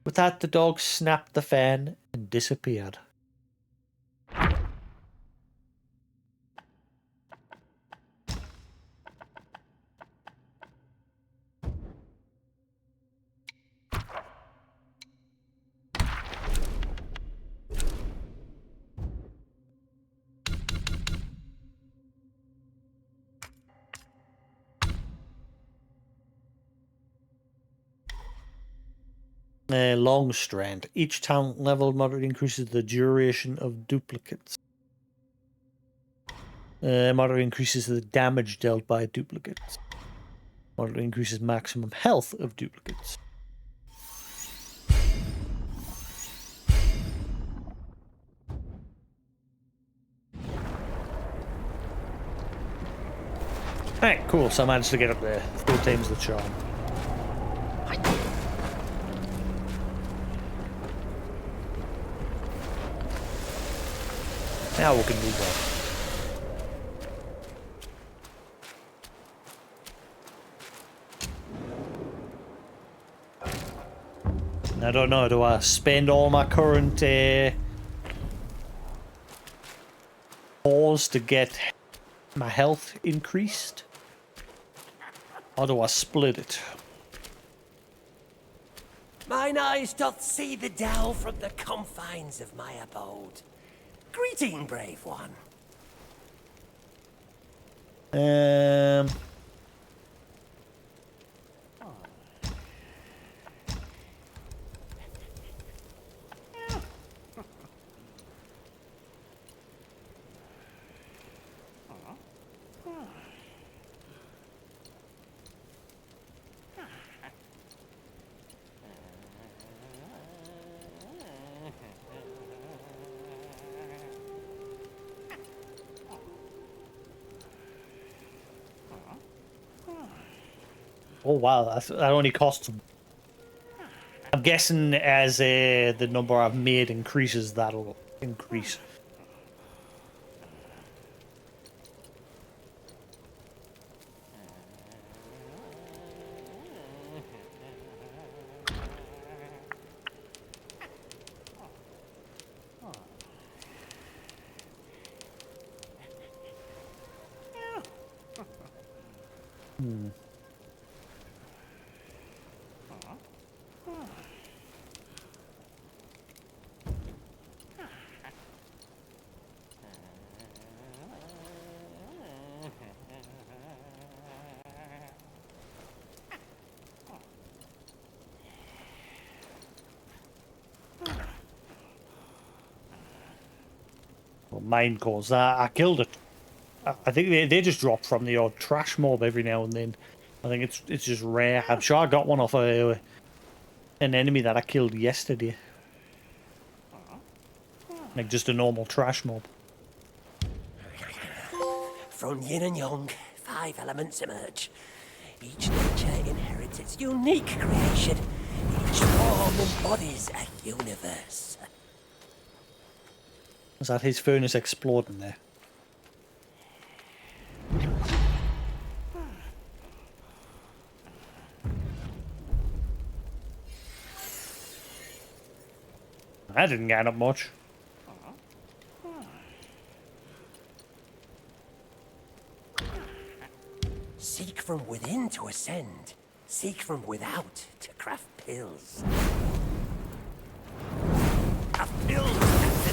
With that, the dog snapped the fan and disappeared. Long strand. Each talent level moderately increases the duration of duplicates. Moderately increases the damage dealt by duplicates. Moderately increases maximum health of duplicates. Alright, cool. So I managed to get up there. 4 times the charm. Now we can move on. I don't know, do I spend all my current ores to get my health increased? Or do I split it? Mine eyes doth see the Tao from the confines of my abode. Greeting, brave one. Oh wow, that only costs. I'm guessing as the number I've made increases, that'll increase. Well, mine caused that. I killed it. I think they just drop from the odd trash mob every now and then. I think it's just rare. I'm sure I got one off an enemy that I killed yesterday. Like just a normal trash mob. From yin and yang, 5 elements emerge. Each nature inherits its unique creation. Each form embodies a universe. Was that his furnace exploding there? I didn't get up much. Seek from within to ascend. Seek from without to craft pills. Craft pills, Captain.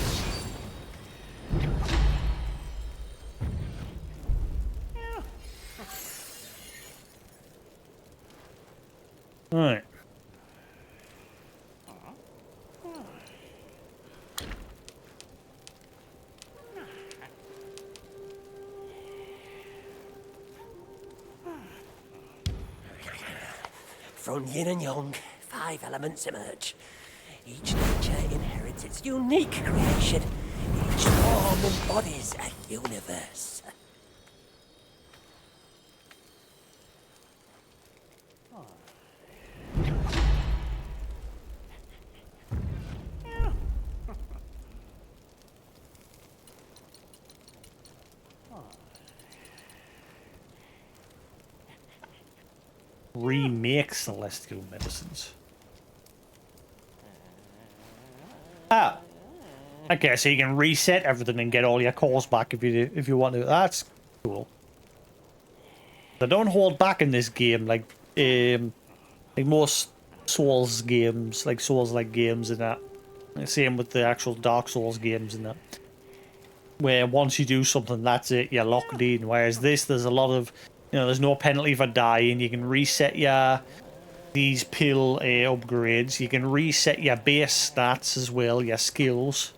Right. From yin and yang, 5 elements emerge. Each nature inherits its unique creation. Each form embodies a universe. Remake celestial medicines. Ah, okay, so you can reset everything and get all your cores back if you want to. That's cool. They don't hold back in this game like most Souls games, like Souls-like games and that. Same with the actual Dark Souls games and that. Where once you do something, that's it, you're locked in. Whereas this, there's a lot of, there's no penalty for dying. You can reset these pill upgrades. You can reset your base stats as well, your skills.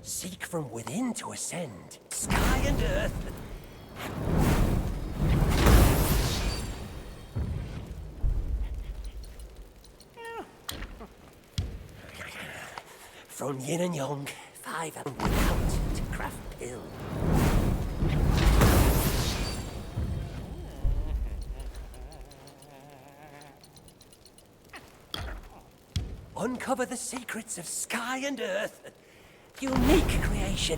Seek from within to ascend. Sky and earth. From yin and yang, 5 and without to craft pill. Uncover the secrets of sky and earth. Unique creation.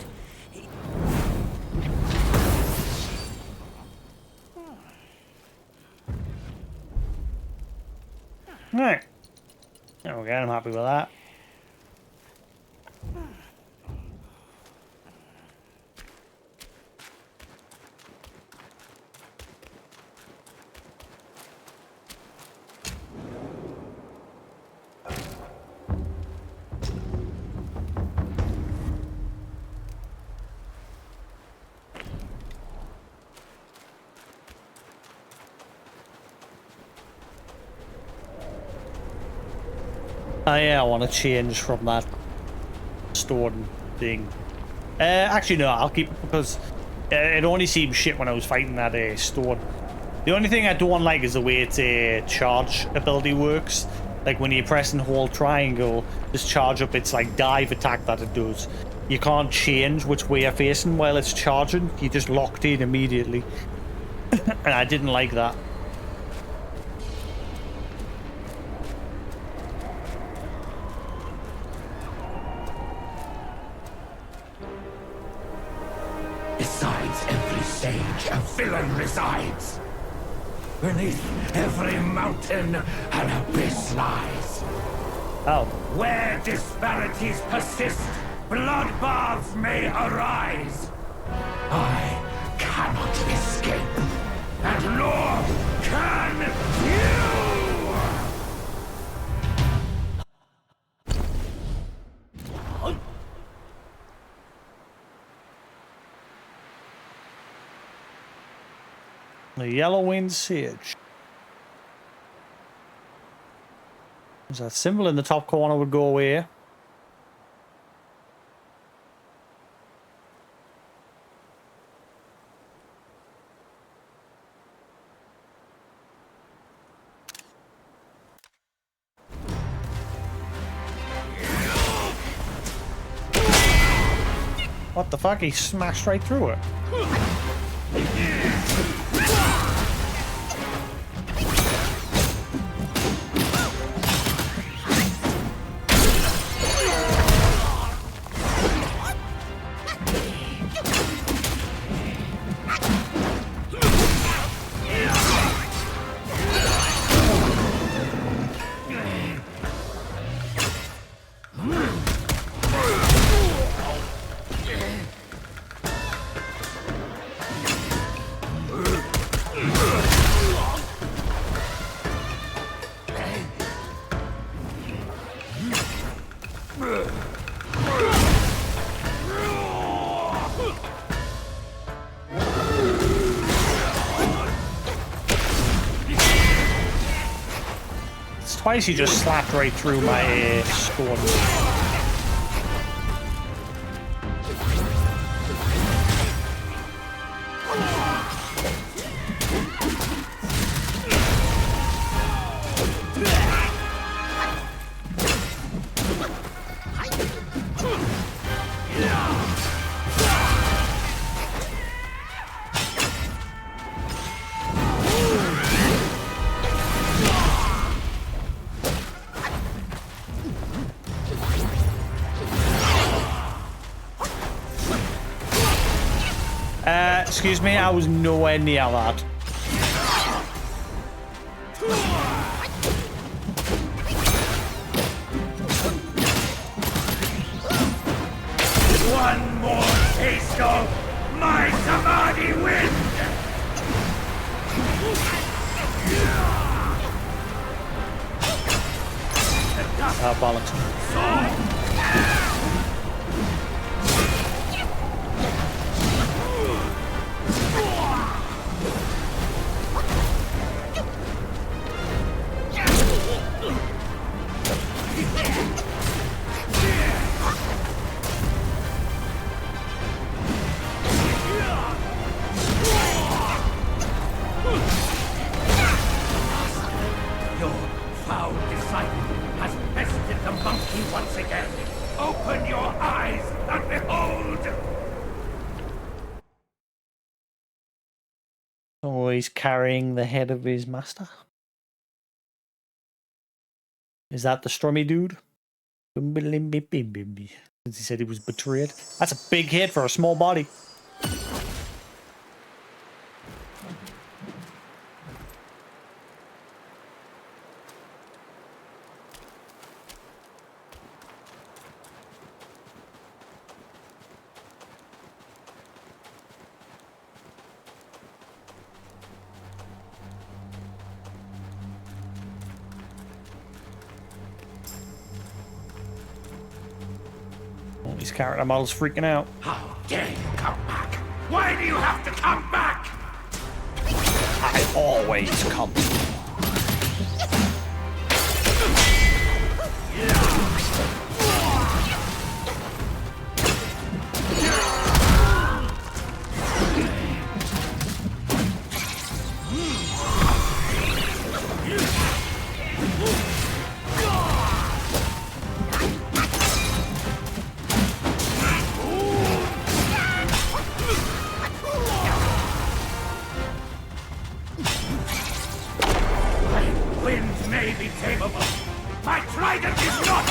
Right. Okay, I'm happy with that. Yeah, I want to change from that stone thing. Actually, no, I'll keep it because it only seemed shit when I was fighting that stone. The only thing I don't like is the way its charge ability works. Like when you press and hold triangle, this charge up its like dive attack that it does. You can't change which way you're facing while it's charging. You're just locked in immediately. And I didn't like that. Besides every sage, a villain resides. Beneath every mountain, an abyss lies. Oh. Where disparities persist, bloodbaths may arise. I cannot escape, and nor can you! The Yellow-winged Sage. There's that symbol in the top corner would go away. What the fuck? He smashed right through it. Twice he just slapped right through my sword. Excuse me, I was nowhere near that. One more taste of my Samadhi wind! Bollocks. Oh, he's carrying the head of his master. Is that the Strummy dude? Since he said he was betrayed. That's a big hit for a small body. His character model's freaking out. How dare you come back? Why do you have to come back? I always come. Winds may be tameable. My trident is not!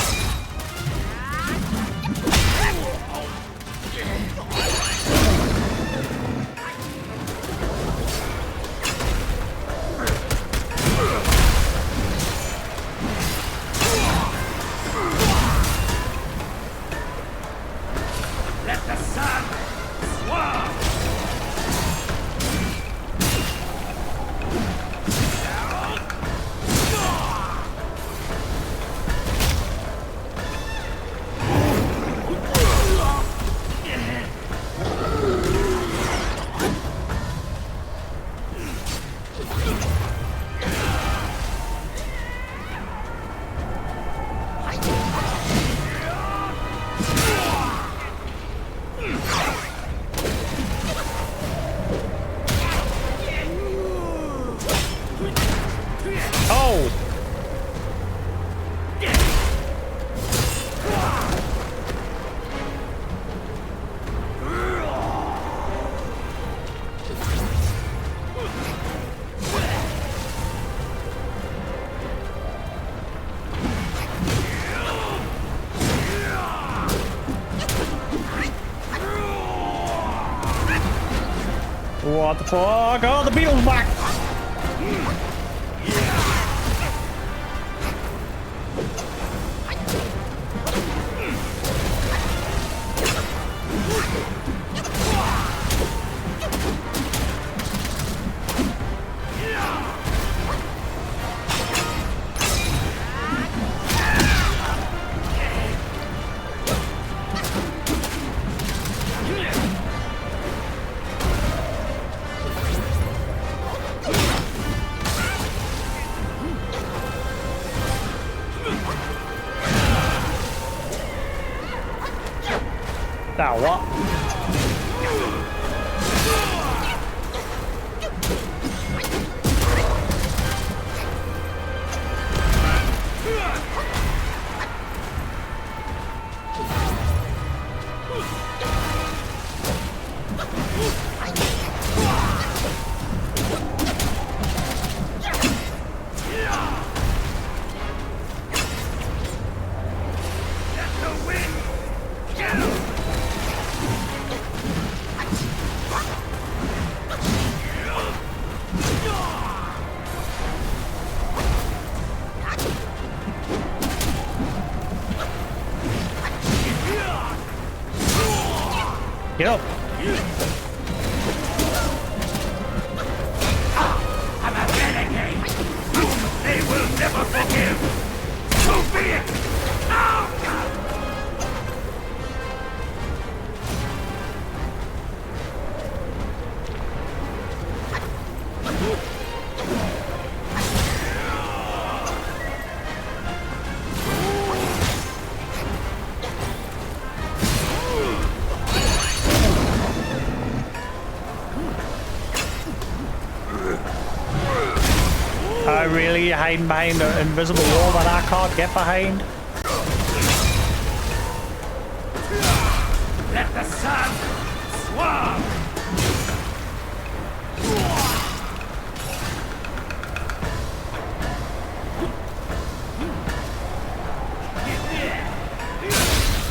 What the fuck? Oh, the beetle's back! Now what? Get up! I'm a renegade, whom they will never forgive. So be it. Now! I really hiding behind an invisible wall that I can't get behind. Let the sun swarm!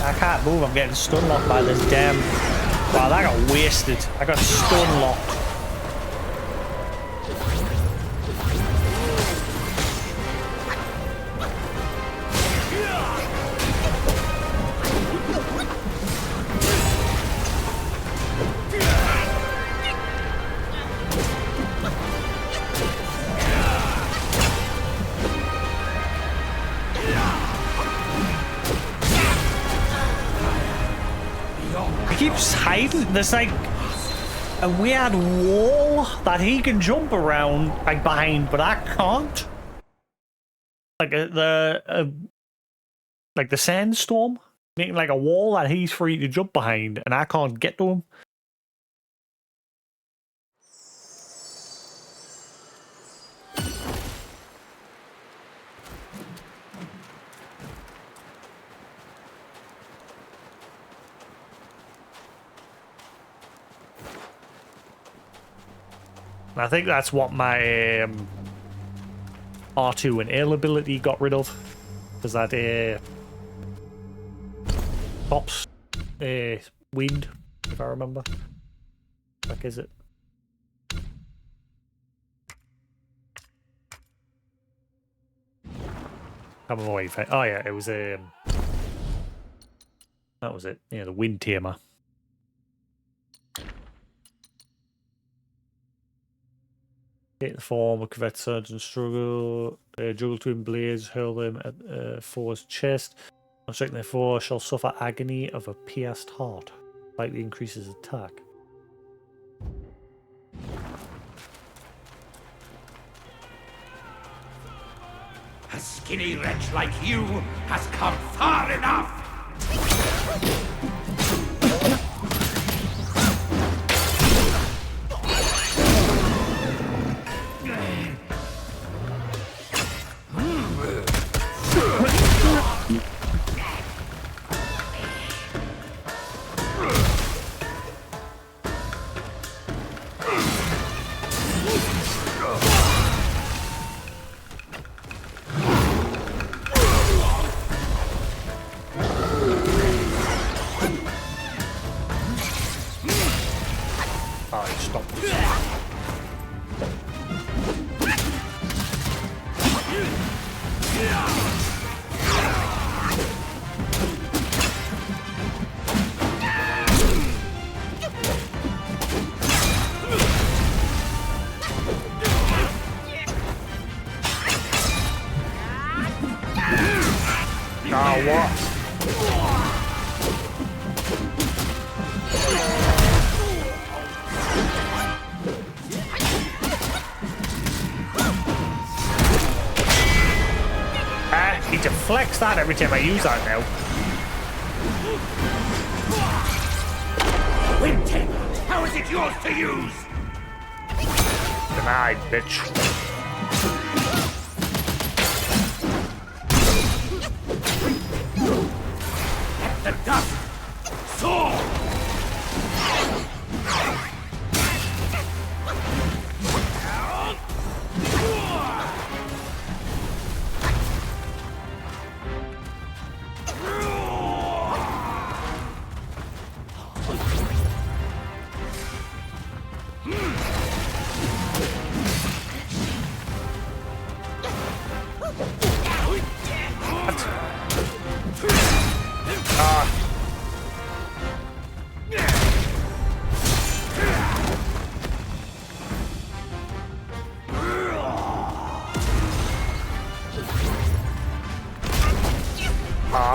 I can't move, I'm getting stun locked by this damn... Wow, that got wasted. I got stun locked. Keeps hiding. There's like a weird wall that he can jump around like behind, but I can't. Like like the sandstorm, making like a wall that he's free to jump behind, and I can't get to him. I think that's what my R2 and air ability got rid of. Because that stops wind, if I remember. Like, is it? Come away. Oh yeah, it was that was it. Yeah, the wind tamer. Take the form of Cavett Surge and struggle. Juggle twin blades, hurl them at foe's chest. On striking their foe shall suffer agony of a pierced heart. Slightly increases attack. A skinny wretch like you has come far enough! deflects that every time I use that now. Windtail, how is it yours to use? Denied, bitch. Let the dust soar!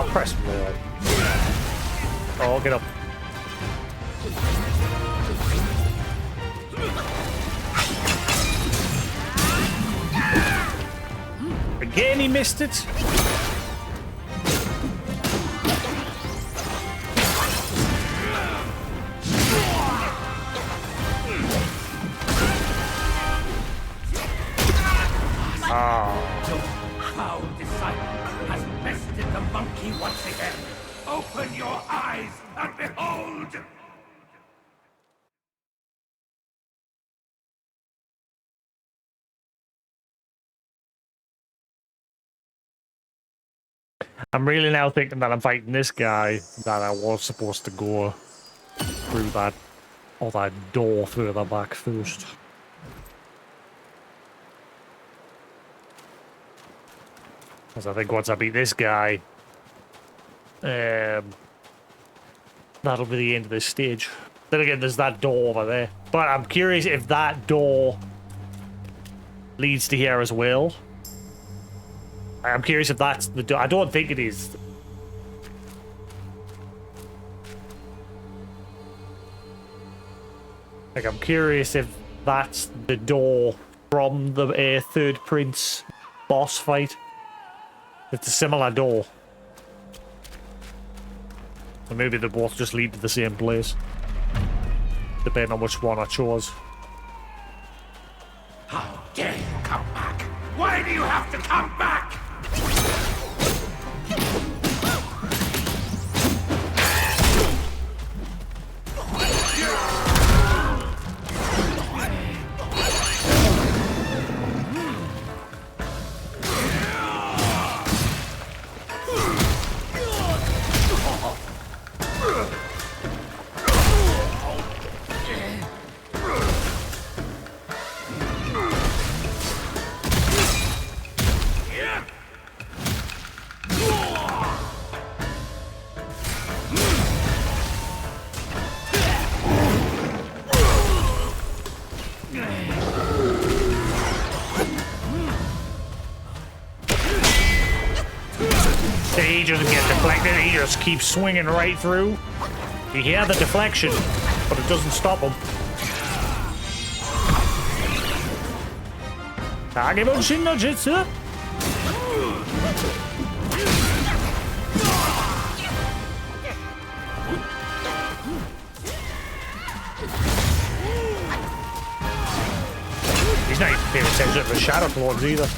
Press more. Oh, get up. Again, he missed it. Foul disciple has bested the monkey once again. Open your eyes and behold! I'm really now thinking that I'm fighting this guy that I was supposed to go through that other door further back first. Because I think once I beat this guy, that'll be the end of this stage. Then again, there's that door over there. But I'm curious if that door leads to here as well. I'm curious if that's the door. I don't think it is. Like, I'm curious if that's the door from the third prince boss fight. It's a similar door. Or maybe they both just lead to the same place. Depending on which one I chose. How dare you come back? Why do you have to come back? He doesn't get deflected, he just keeps swinging right through. You hear the deflection, but it doesn't stop him. Kagebonshin no Jutsu. He's not even paying attention to the Shadow Clones either.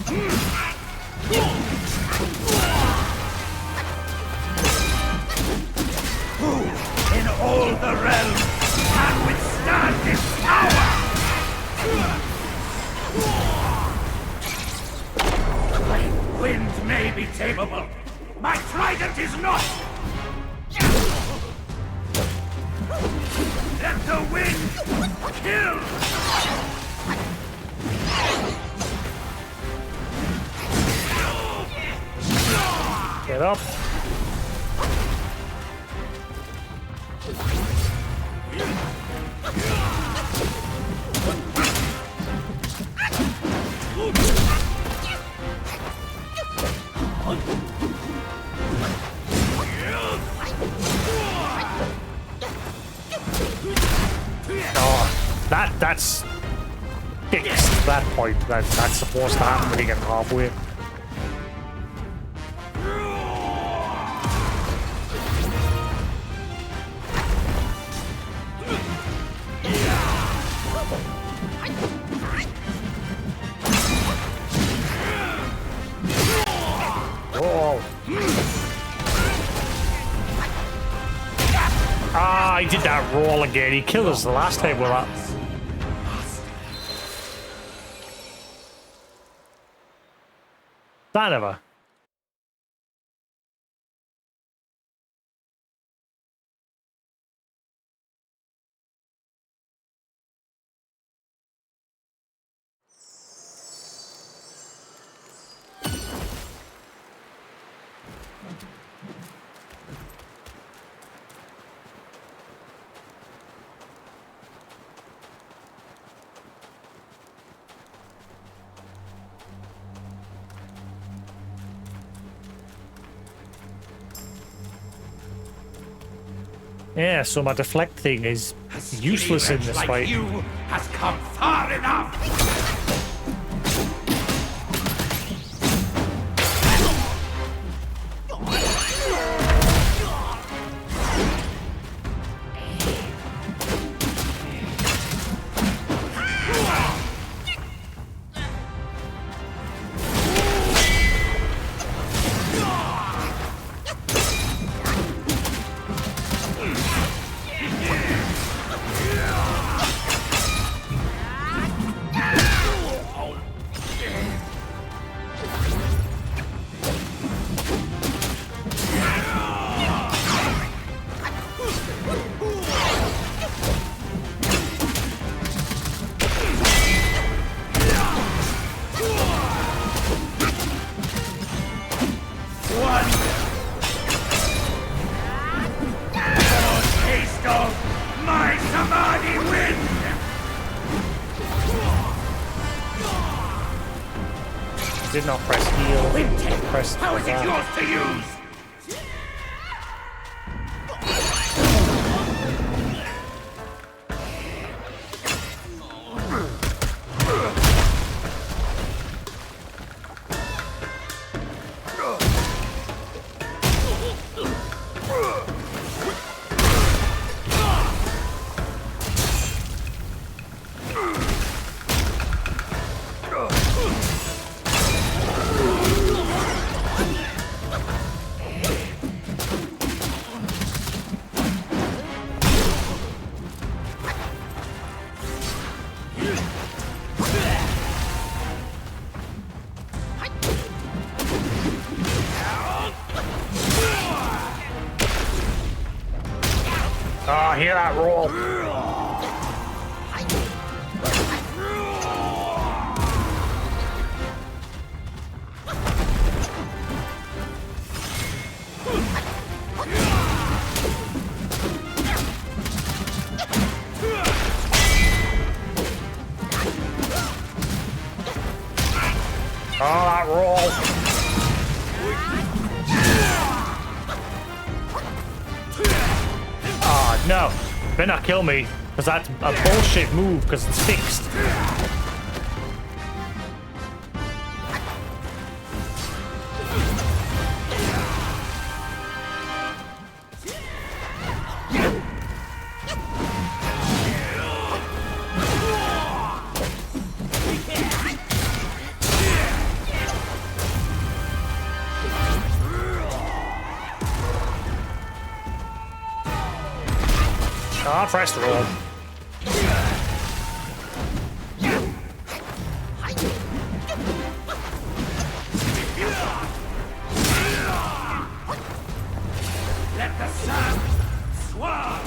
In all the realms can withstand his power! My wind may be tameable. My trident is not! Let the wind kill! Get up. Oh, that's fixed that point. That's supposed to happen when you get halfway. Ah, he did that roll again. He killed us the last time with that. That ever. Yeah, so my deflect thing is useless in this like fight. You has come far enough. Did not press heal. Press How is it that. yours to use? Ah, hear that roll. Oh, that roll. Oh, no. Better not kill me, because that's a bullshit move, because it's fixed. Ah, press roll. Let the sun swirl.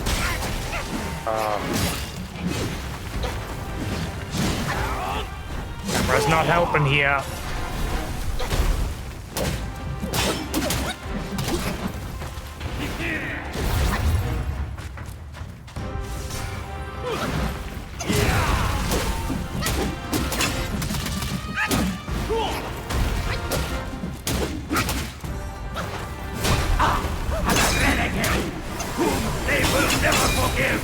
Camera's not helping here. They will never forgive.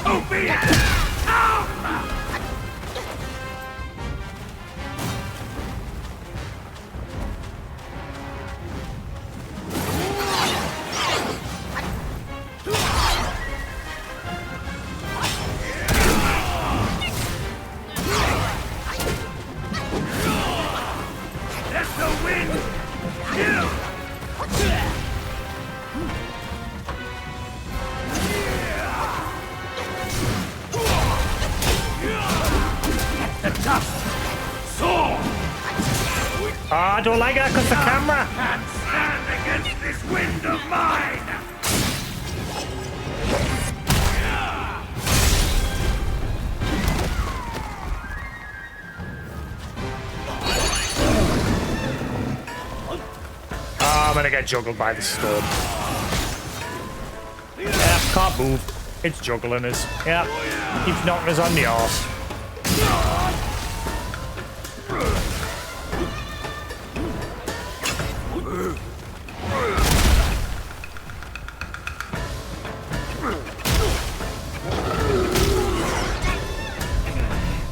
So be it. Let the wind kill. I don't like that because the camera. And stand against this wind of mine! I'm gonna get juggled by the storm. Yeah, can't move. It's juggling us. Yeah, keeps knocking us on the arse.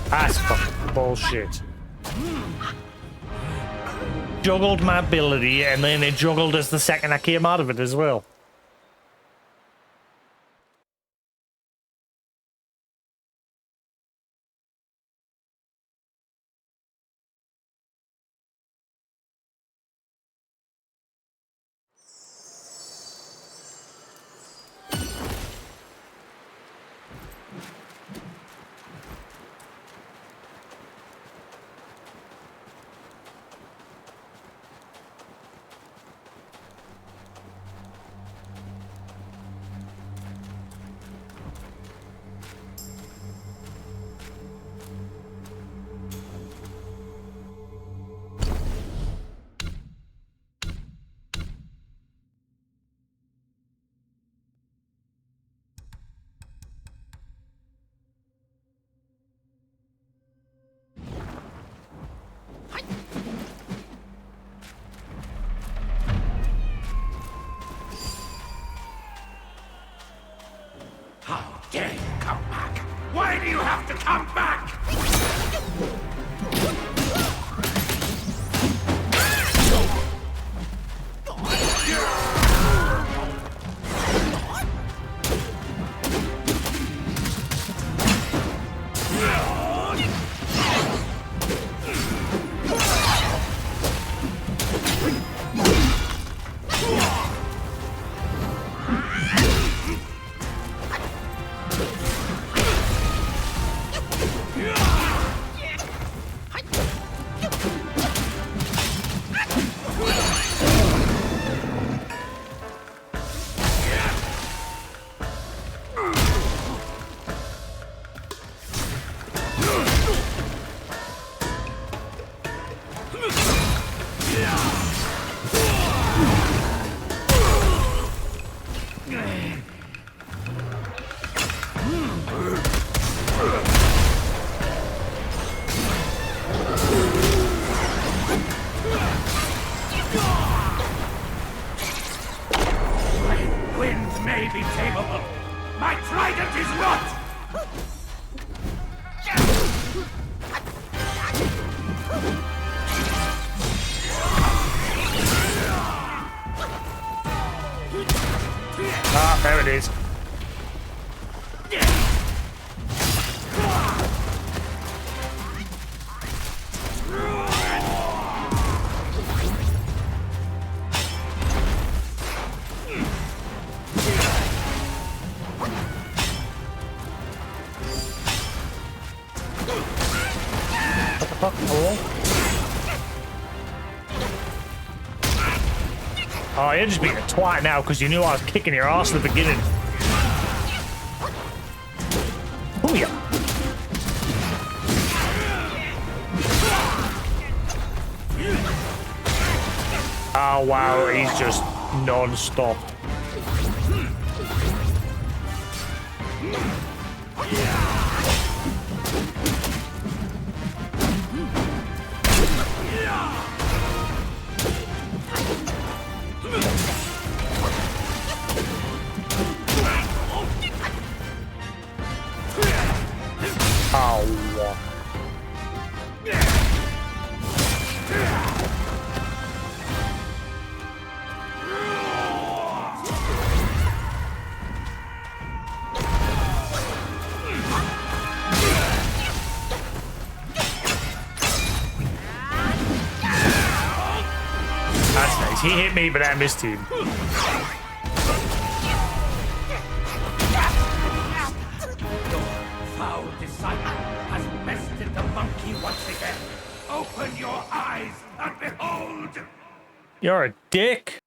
That's fucking bullshit. Juggled my ability, and then it juggled us the second I came out of it as well. How dare you come back? Why do you have to come back? Winds may be tameable. My trident is not! Ah, there it is. What the fuck? Hello? Oh, you're just being a twat now because you knew I was kicking your ass at the beginning. Booyah! Oh wow, he's just non-stop. That's nice. He hit me, but I missed him. Foul disciple has bested the monkey once again. Open your eyes and behold! You're a dick.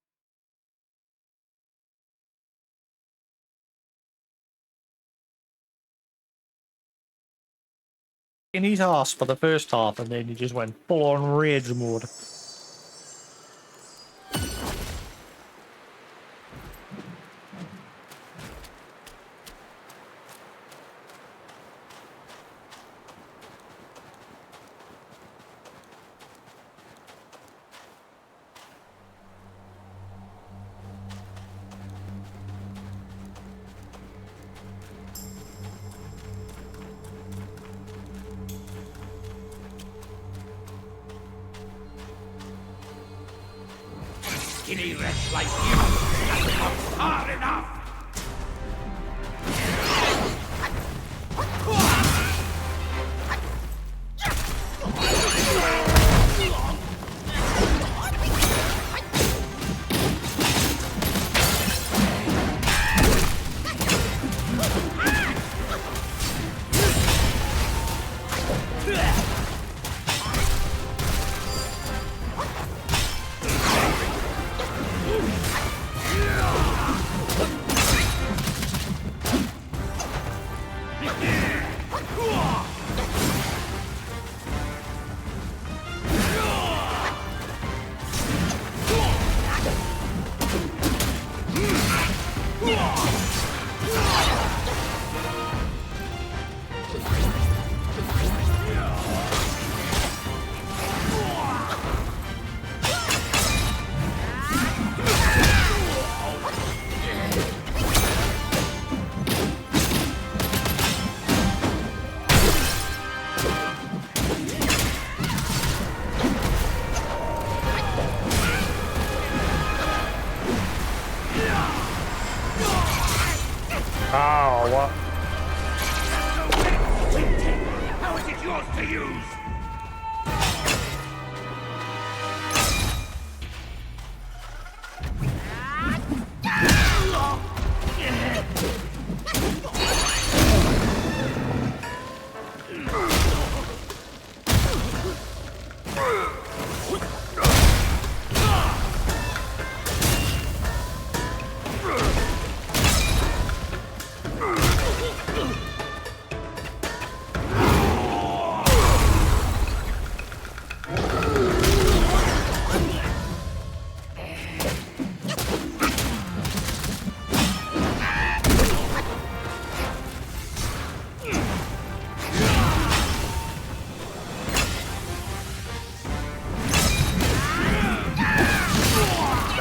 In his ass for the first half, and then he just went full on rage mode. Skinny wretch like you doesn't come far enough! Oh, what? How is it yours to use?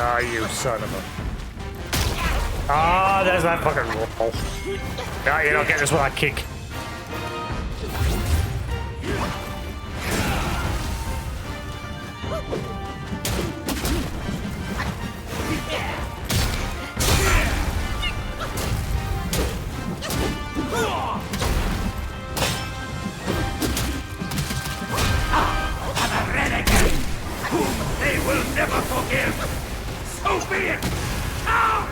Ah, you son of a... Ah, there's that fucking roll. Ah, you don't get this with that kick. And a renegade whom they will never forgive! So be it! Come!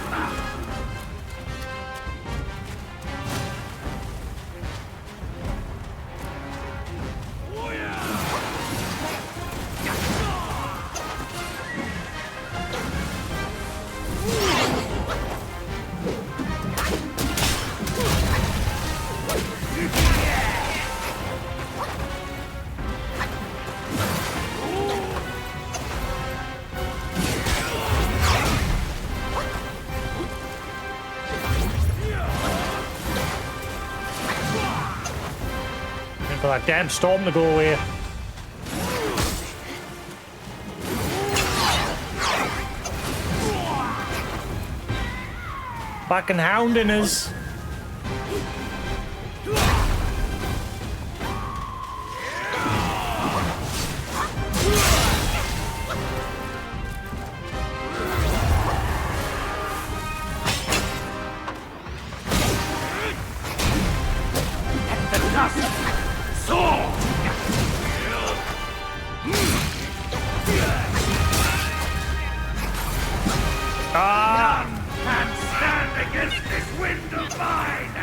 For that damn storm to go away. Fucking hounding us. None can stand against this wind of mine!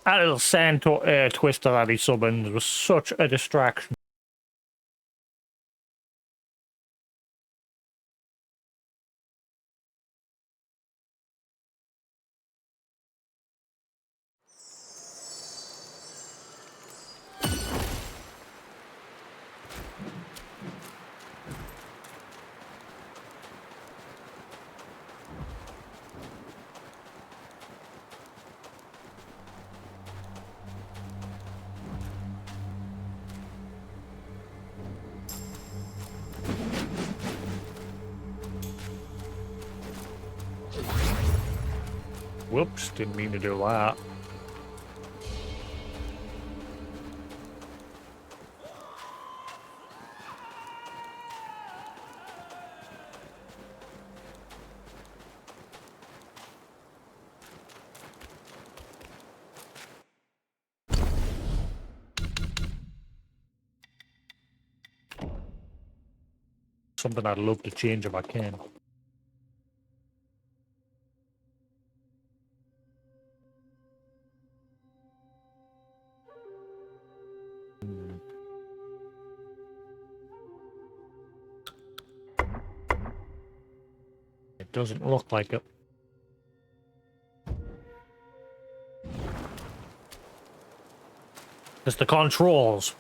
That little sand twister that he summoned was such a distraction. Whoops, didn't mean to do that. Something I'd love to change if I can. It doesn't look like it. Because the controls,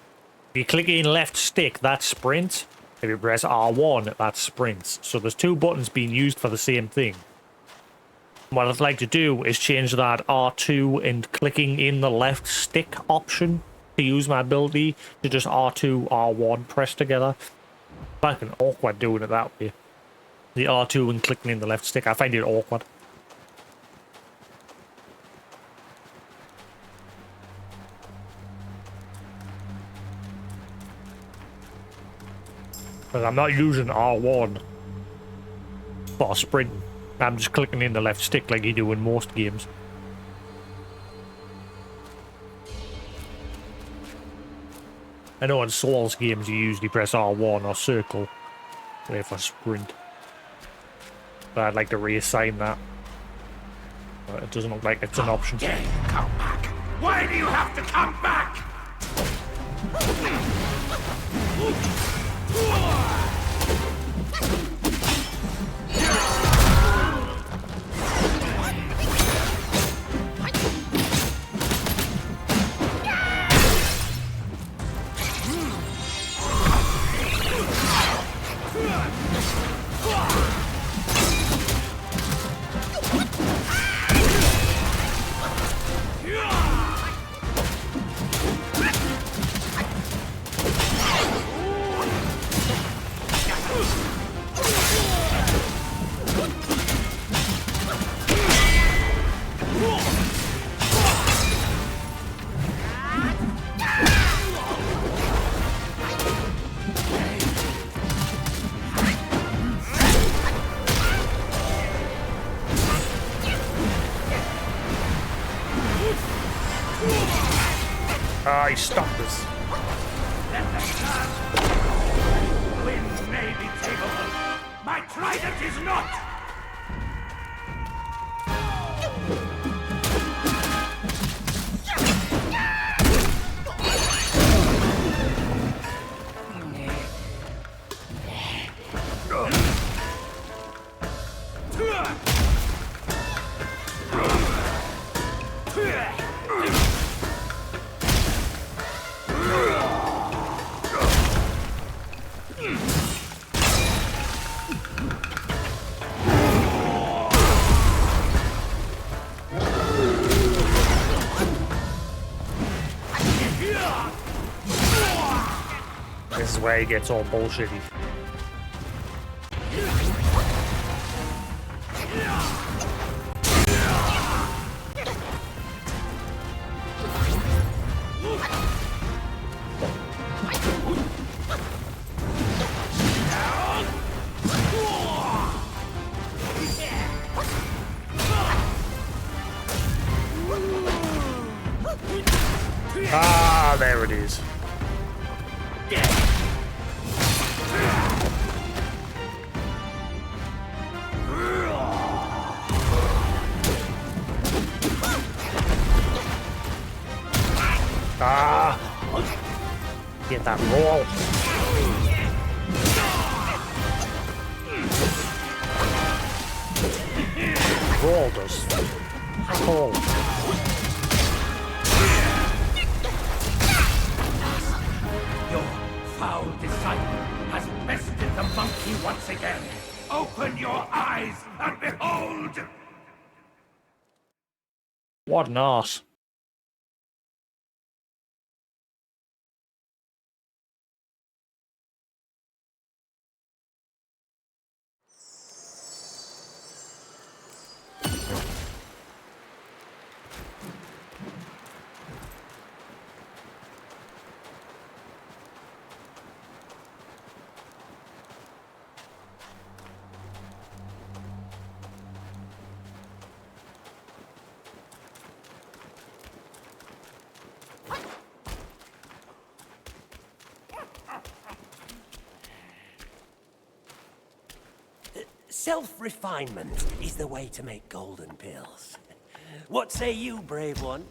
if you click in left stick, that's sprint. If you press R1, that's sprint. So there's two buttons being used for the same thing. What I'd like to do is change that R2 and clicking in the left stick option to use my ability to just R2, R1 press together. Fucking awkward doing it that way. The R2 and clicking in the left stick, I find it awkward. Because I'm not using R1 for sprint. I'm just clicking in the left stick like you do in most games. I know in Souls games you usually press R1 or circle for sprint. But I'd like to reassign that. But it doesn't look like it's an option. Dare you come back? Why do you have to come back? He stopped us. Wind may be takeable. My trident is not! This is where he gets all bullshitty. Ah, there it is. Ah! Get that roll. Roll does. Roll. Your foul disciple has bested the monkey once again. Open your eyes and behold! What an arse. Self-refinement is the way to make golden pills. What say you, brave one?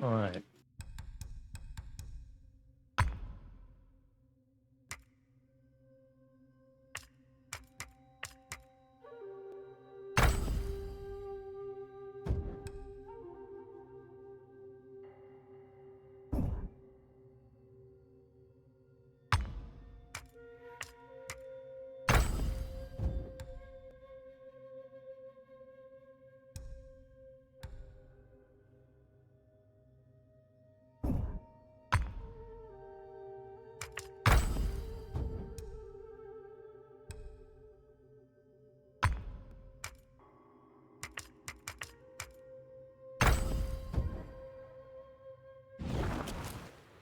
Alright.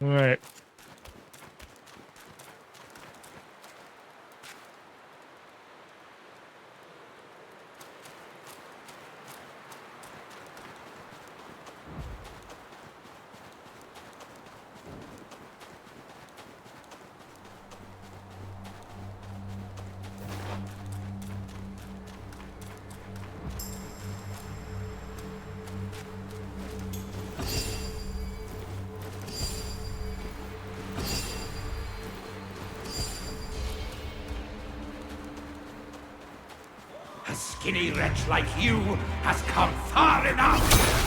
Alright. A skinny wretch like you has come far enough!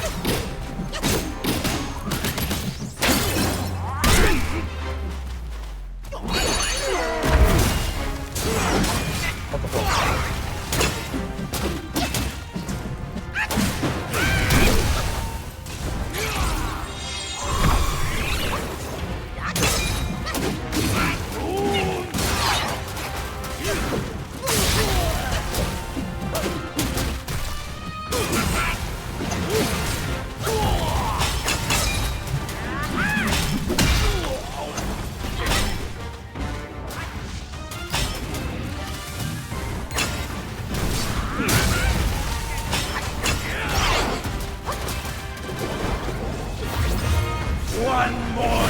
One more!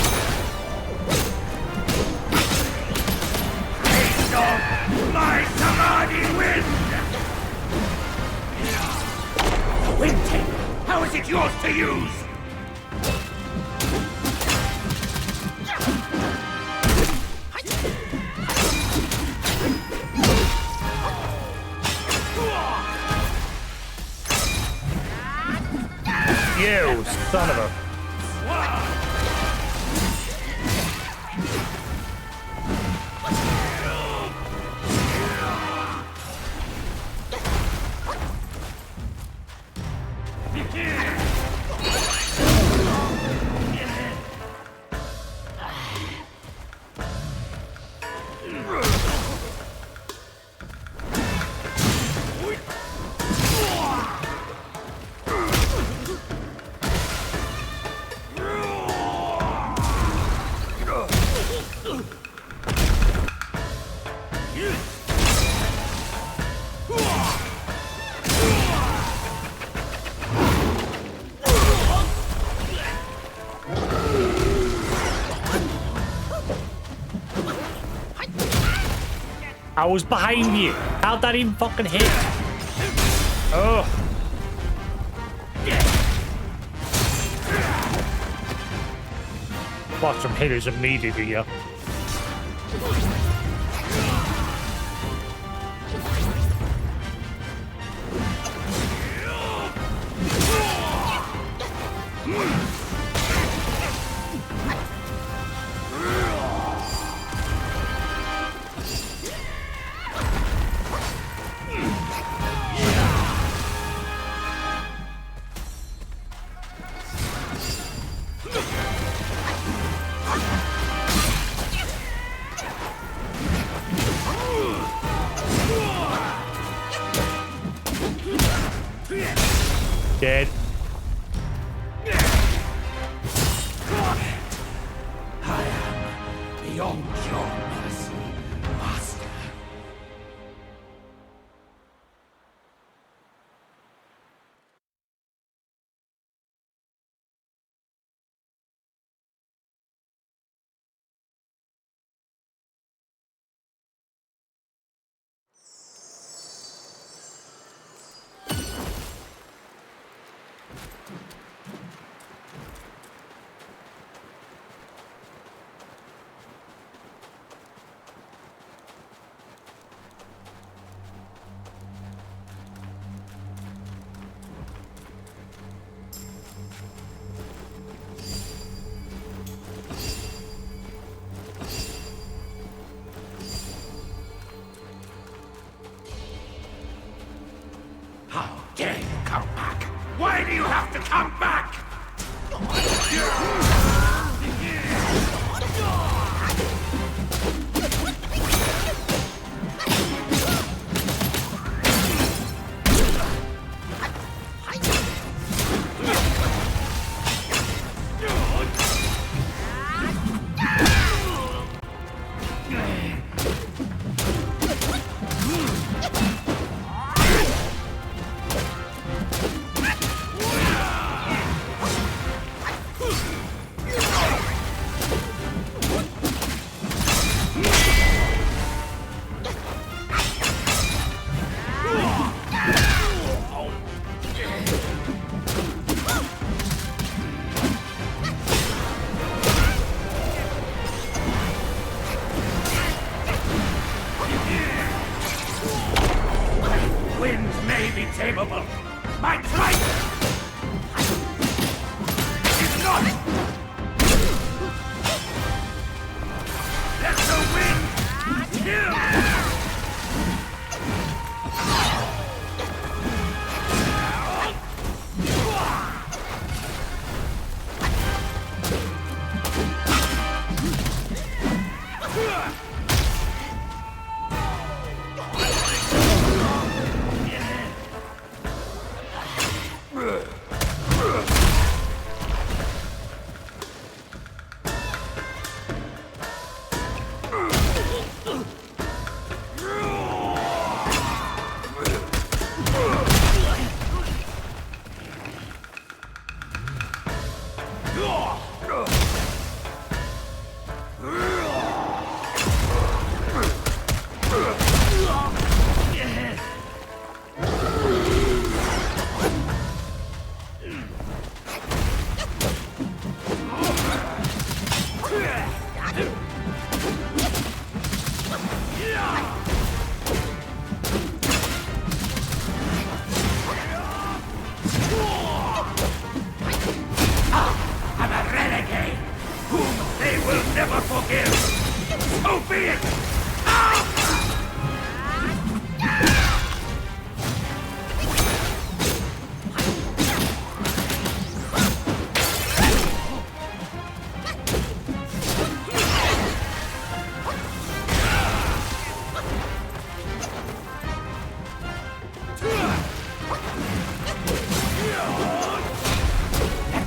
Taste of my Samadhi wind! The wind tape! How is it yours to use? You son of a... I was behind you. How'd that even fucking hit? Oh. Watch some hitters immediately, yeah. Dead. I am beyond your mercy, Master. How dare you come back? Why do you have to come back? Winds may be tameable. My Triton is not. Let the wind kill.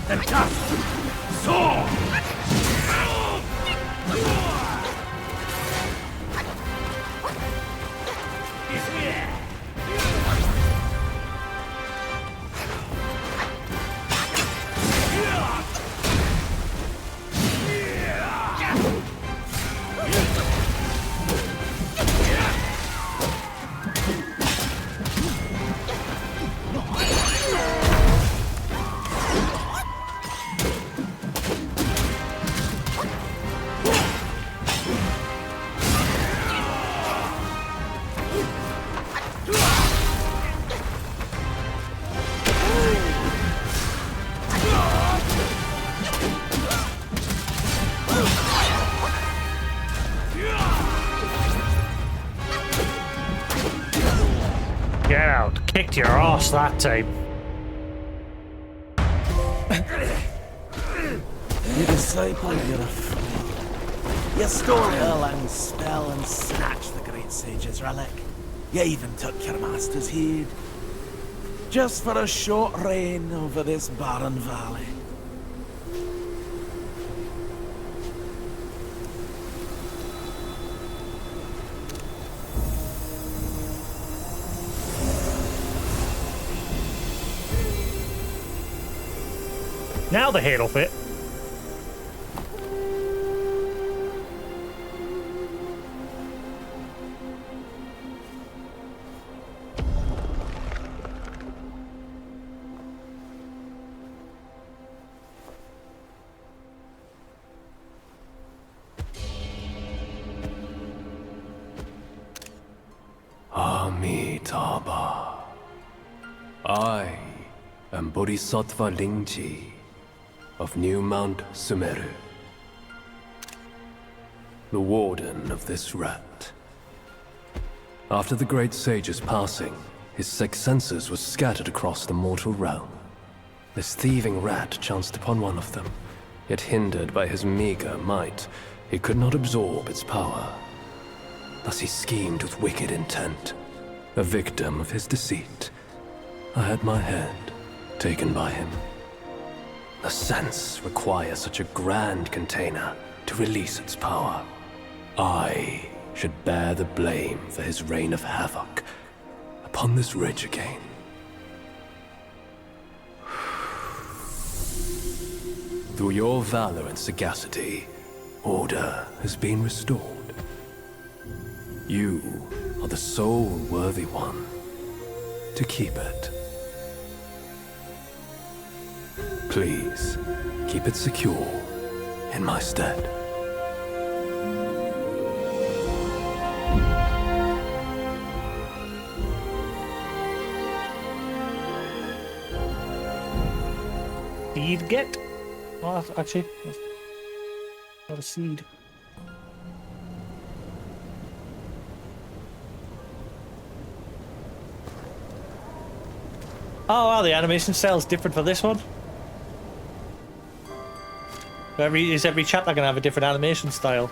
Let the dust soar! Get out. Kicked your ass that time. You disciple, you're a fool. You stole Erlang's spell and snatched the great sage's relic. You even took your master's heed. Just for a short reign over this barren valley. Now the head'll fit. Amitabha. I am Bodhisattva Lingji of New Mount Sumeru, the warden of this rat. After the great sage's passing, his sixth senses were scattered across the mortal realm. This thieving rat chanced upon one of them, yet hindered by his meager might, he could not absorb its power. Thus he schemed with wicked intent. A victim of his deceit, I had my head taken by him. The sense requires such a grand container to release its power. I should bear the blame for his reign of havoc upon this ridge again. Through your valor and sagacity, order has been restored. You are the sole worthy one to keep it. Please, keep it secure in my stead. Seed get? Oh, actually, that's not a seed. Oh wow, the animation style is different for this one. Every chapter gonna have a different animation style.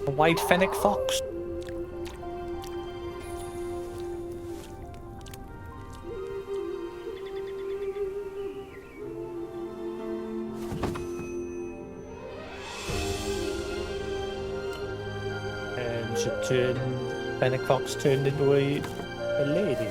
A white fennec fox. And she turned, fennec fox turned into a lady.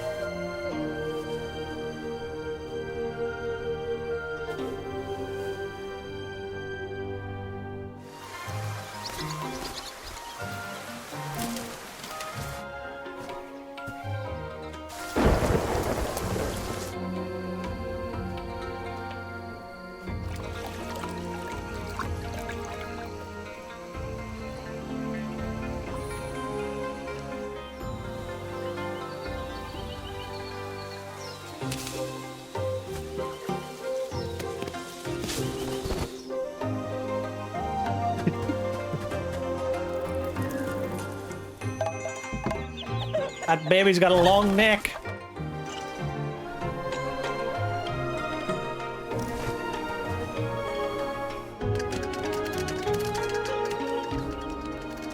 That baby's got a long neck.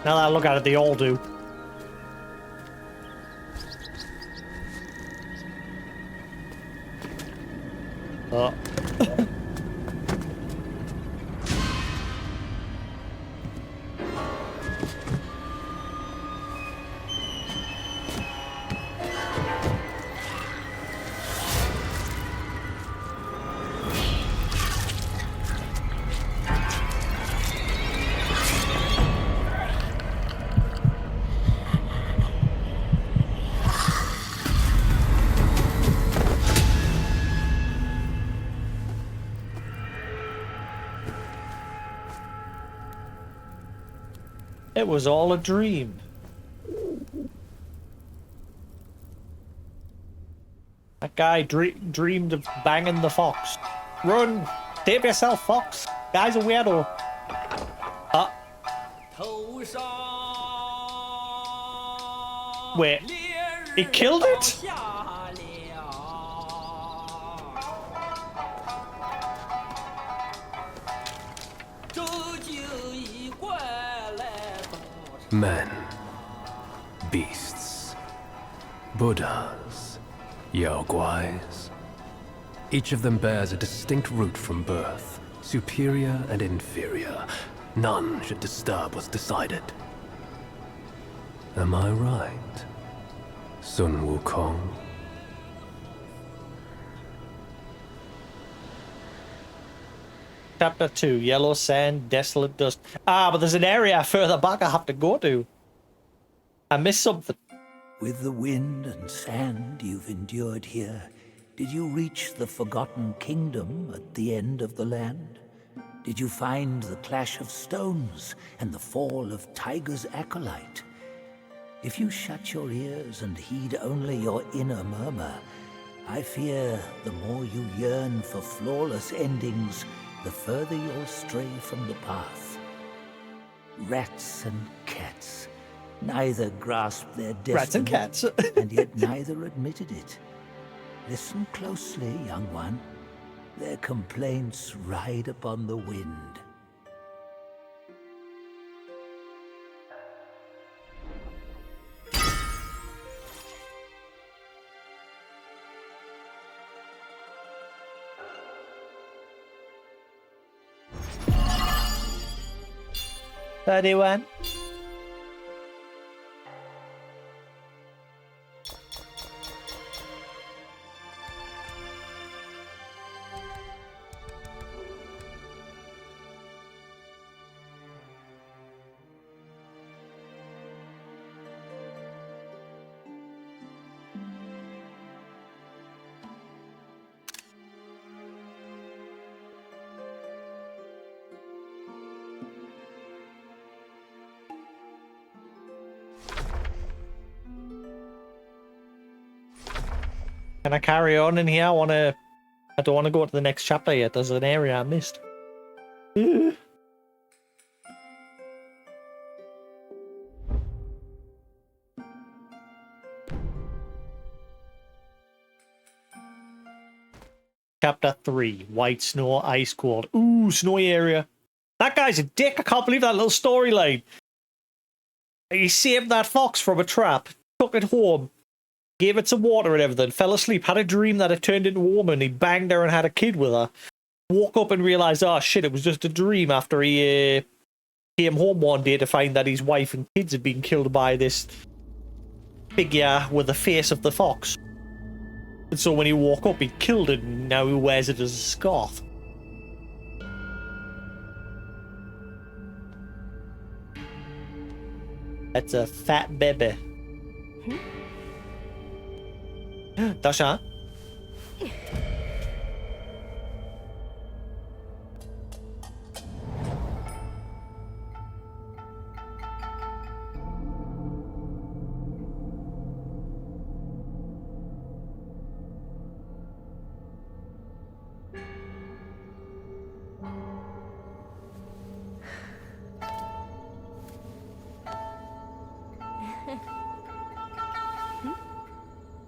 Now that I look at it, they all do. Oh. It was all a dream. That guy dreamed of banging the fox. Run! Save yourself, fox! Guy's a weirdo. Wait, he killed it? Men, beasts, Buddhas, Yaoguais. Each of them bears a distinct root from birth, superior and inferior. None should disturb what's decided. Am I right, Sun Wukong? Chapter 2, Yellow Sand, Desolate Dust. Ah, but there's an area further back I have to go to. I missed something. With the wind and sand you've endured here, did you reach the Forgotten Kingdom at the end of the land? Did you find the clash of stones and the fall of Tiger's acolyte? If you shut your ears and heed only your inner murmur, I fear the more you yearn for flawless endings, the further you'll stray from the path. Rats and cats, neither grasped their destiny, Rats and cats. and yet neither admitted it. Listen closely, young one. Their complaints ride upon the wind. Anyone? Can I carry on in here? I don't want to go to the next chapter yet. There's an area I missed. Chapter 3, White Snow, Ice Cold. Ooh, snowy area. That guy's a dick. I can't believe that little storyline. He saved that fox from a trap, took it home, gave it some water and everything, fell asleep, had a dream that it turned into a woman, he banged her and had a kid with her. Woke up and realised, oh shit, it was just a dream after he came home one day to find that his wife and kids had been killed by this figure with the face of the fox. And so when he woke up, he killed it, and now he wears it as a scarf. That's a fat baby. Dasha?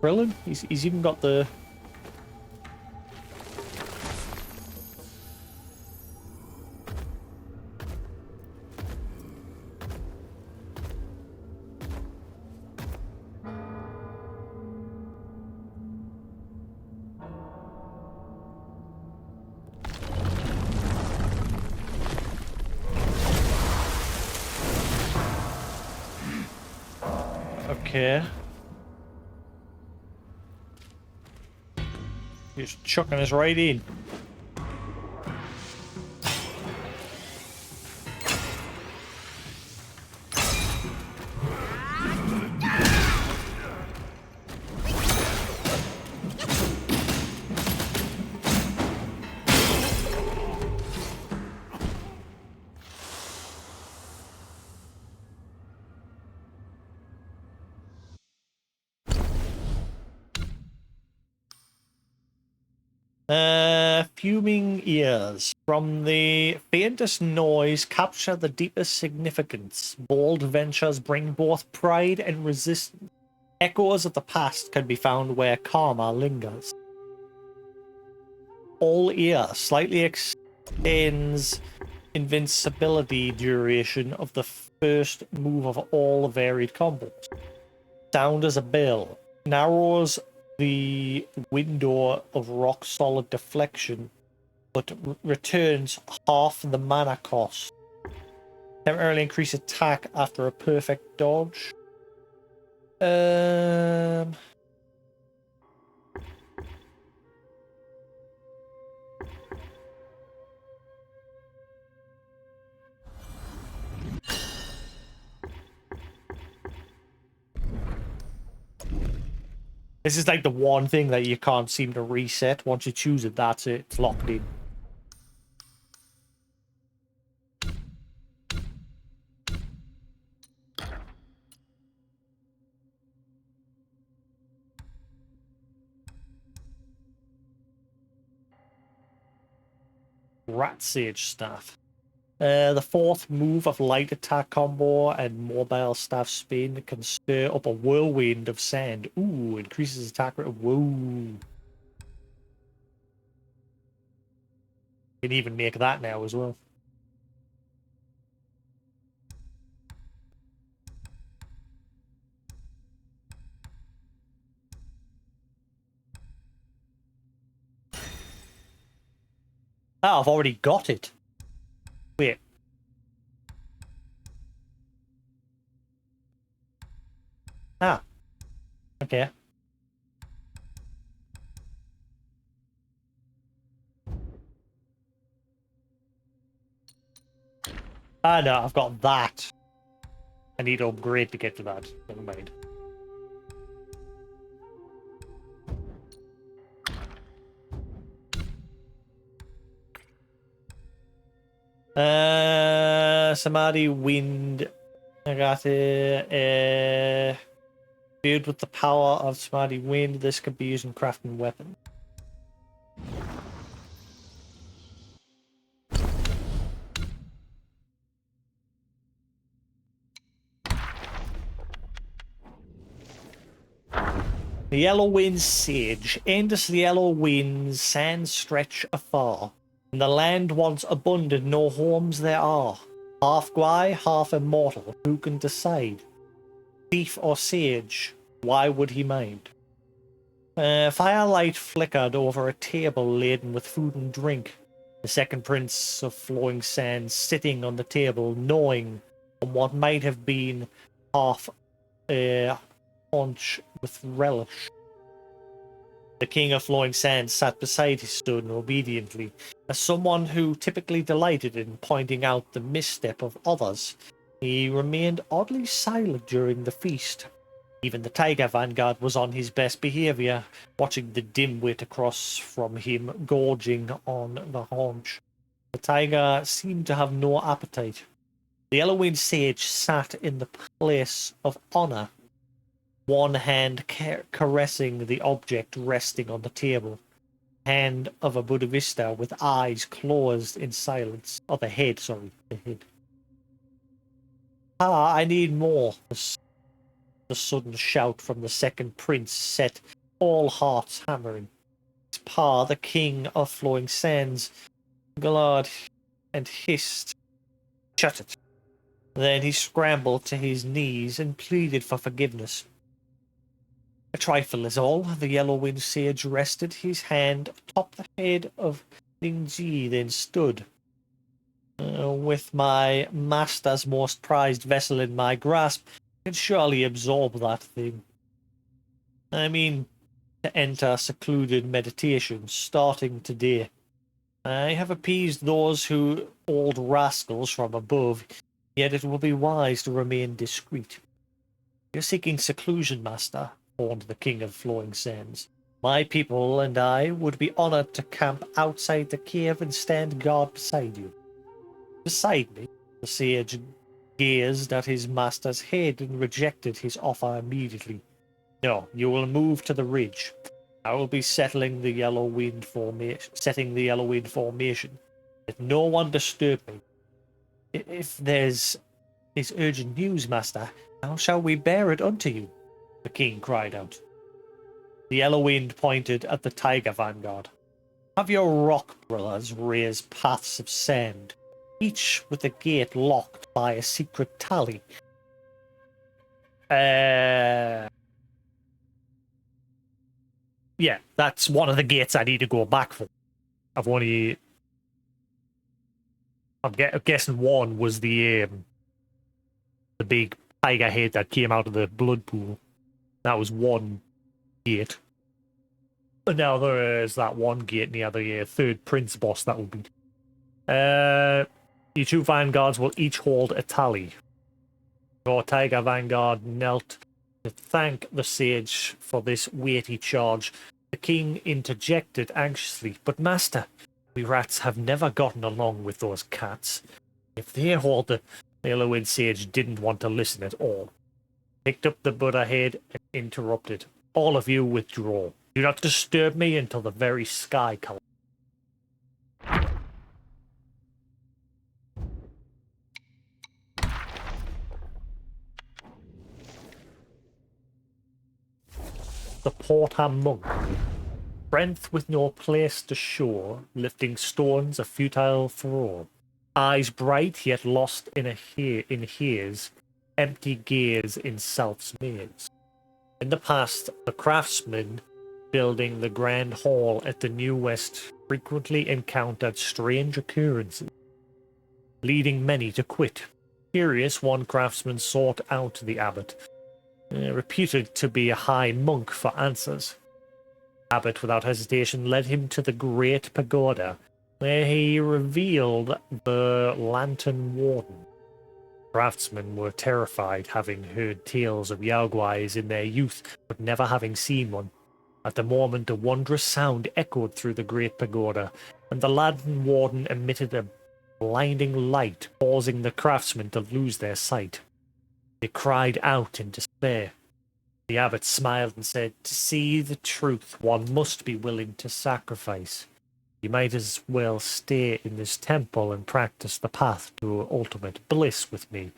Krillin. He's even got the... Okay. He's chucking us right in. Fuming ears. From the faintest noise, capture the deepest significance. Bold ventures bring both pride and resistance. Echoes of the past can be found where karma lingers. All ear slightly extends invincibility duration of the first move of all varied combos. Sound as a bell. Narrows the window of rock solid deflection, but returns half the mana cost. Temporarily increase attack after a perfect dodge. This is like the one thing that you can't seem to reset. Once you choose it, that's it. It's locked in. Rat Sage Staff. The fourth move of light attack combo and mobile staff spin can stir up a whirlwind of sand. Ooh, increases attack rate. Whoa. Can even make that now as well. Ah, I've already got it. Wait. Ah. Okay. Ah, no, I've got that. I need to upgrade to get to that. Never mind. Samadhi Wind. I got it. Build with the power of Samadhi Wind. This could be used in crafting weapons. The Yellow Wind Sage. Enters the Yellow Winds, sands stretch afar. In the land once abundant, no homes there are. Half Gwai, half immortal, who can decide? Thief or sage, why would he mind? Firelight flickered over a table laden with food and drink. The second prince of flowing sands sitting on the table, gnawing on what might have been half haunch with relish. The king of flowing sands sat beside his son obediently, as someone who typically delighted in pointing out the misstep of others. He remained oddly silent during the feast. Even the tiger vanguard was on his best behavior, watching the dimwit across from him gorging on the haunch. The tiger seemed to have no appetite. The Yellow-Winged Sage sat in the place of honor, one hand caressing the object resting on the table. Hand of a Buddhavista with eyes closed in silence. Oh, the head, sorry. The head. Ah, I need more. The sudden shout from the second prince set all hearts hammering. His pa, the king of flowing sands, glowed and hissed, "Shut it." Then he scrambled to his knees and pleaded for forgiveness. A trifle is all. The yellow-winged sage rested his hand atop the head of Lingji, then stood. With my master's most prized vessel in my grasp, I can surely absorb that thing. I mean, to enter secluded meditation, starting today. I have appeased those who old rascals from above, yet it will be wise to remain discreet. You're seeking seclusion, master, warned the king of flowing sands. My people and I would be honored to camp outside the cave and stand guard beside you. Beside me, the sage gazed at his master's head and rejected his offer immediately. No, you will move to the ridge. I will be setting the yellow wind formation. Let no one disturb me. If there's urgent news, master, how shall we bear it unto you? The king cried out. The yellow wind pointed at the tiger vanguard. Have your rock brothers raise paths of sand, each with a gate locked by a secret tally. Yeah, that's one of the gates I need to go back for. I'm guessing one was the big tiger head that came out of the blood pool. That was one gate. And now there is that one gate near the third prince boss that will be. Your two vanguards will each hold a tally. Your tiger vanguard knelt to thank the sage for this weighty charge. The king interjected anxiously, "But master, we rats have never gotten along with those cats." If they hold the yellow-winged sage didn't want to listen at all. Picked up the Buddha head and interrupted. "All of you withdraw. Do not disturb me until the very sky colors." The Portham monk. Strength with no place to show, lifting stones a futile furore. Eyes bright yet lost in his empty gaze in self's maze. In the past, the craftsmen building the grand hall at the New West frequently encountered strange occurrences, leading many to quit. Curious, one craftsman sought out the abbot, reputed to be a high monk, for answers. Abbot, without hesitation, led him to the great pagoda, where he revealed the Lantern Warden. Craftsmen were terrified, having heard tales of Yaoguais in their youth, but never having seen one. At the moment, a wondrous sound echoed through the great pagoda, and the Lantern Warden emitted a blinding light, causing the craftsmen to lose their sight. They cried out in despair. The abbot smiled and said, "To see the truth, one must be willing to sacrifice. You might as well stay in this temple and practice the path to ultimate bliss with me.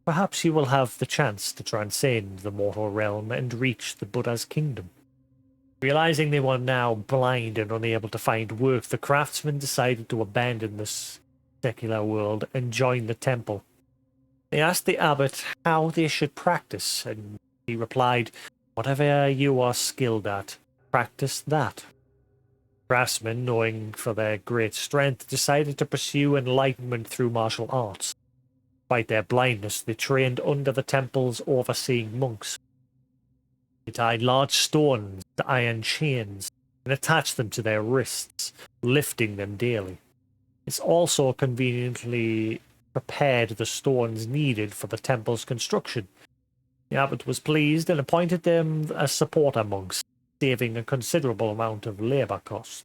Perhaps you will have the chance to transcend the mortal realm and reach the Buddha's kingdom." Realizing they were now blind and unable to find work, the craftsmen decided to abandon this secular world and join the temple. They asked the abbot how they should practice, and he replied, "Whatever you are skilled at, practice that." Craftsmen, knowing for their great strength, decided to pursue enlightenment through martial arts. Despite their blindness, they trained under the temple's overseeing monks. They tied large stones to iron chains and attached them to their wrists, lifting them daily. This also conveniently prepared the stones needed for the temple's construction. The abbot was pleased and appointed them as supporter monks, saving a considerable amount of labor costs.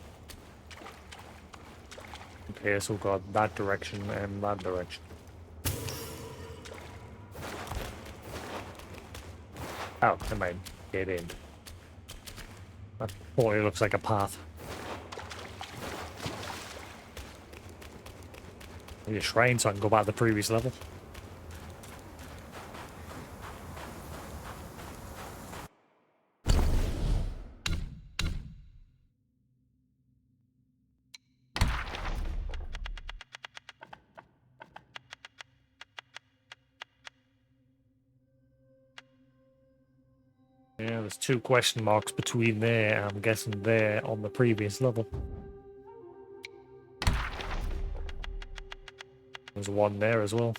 Okay, so we've got that direction and that direction. Oh, never mind. Dead end. That probably looks like a path. Maybe a shrine so I can go back to the previous level. Yeah, there's 2 question marks between there, and I'm guessing there on the previous level. There's 1 there as well.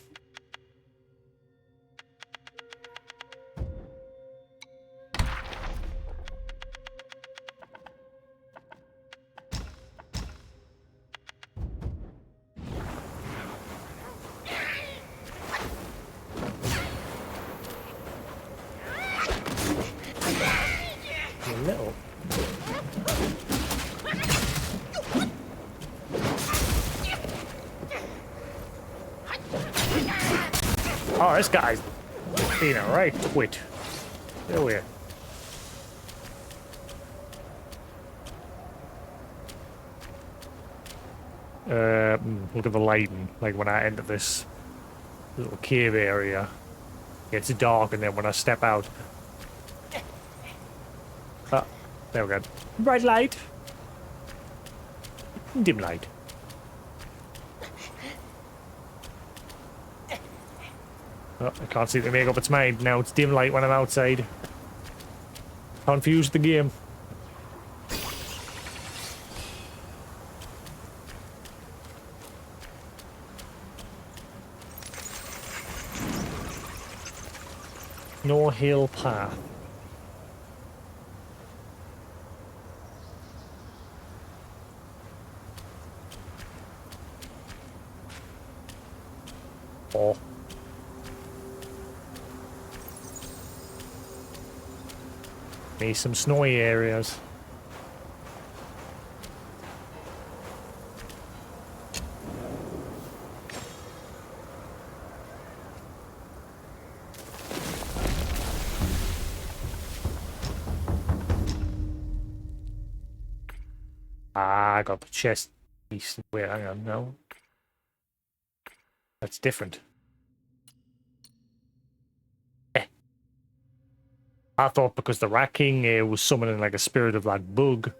A little. Oh, this guy's being a right twit. There we are. Look at the lighting. Like when I enter this little cave area, it's dark, and then when I step out, there we go. Bright light, dim light. Oh, I can't see the make up its mind. Now it's dim light when I'm outside. Confused the game. No hill path. Oh. Need some snowy areas. Ah, I got the chest piece. Wait, hang on, no. That's different. I thought because the Rat King was summoning like a spirit of that bug.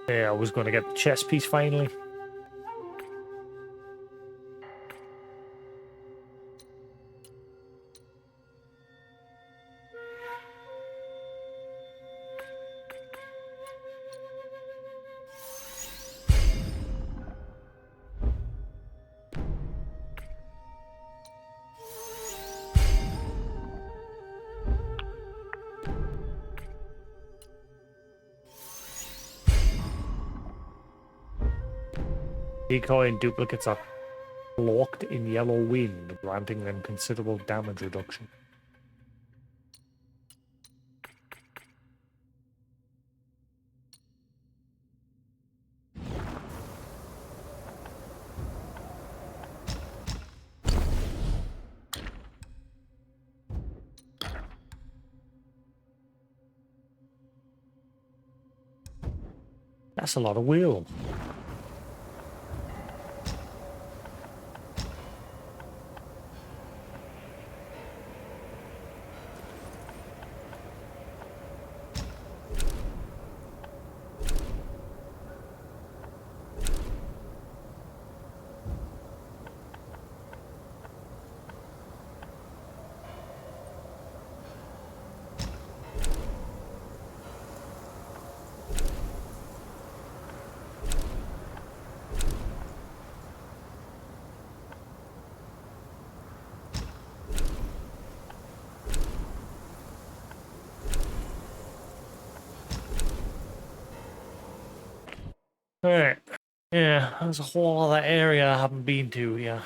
Yeah, I was going to get the chest piece finally. Decoy and duplicates are locked in yellow wind, granting them considerable damage reduction. That's a lot of wheel. Alright. Yeah, there's a whole other area I haven't been to, yeah.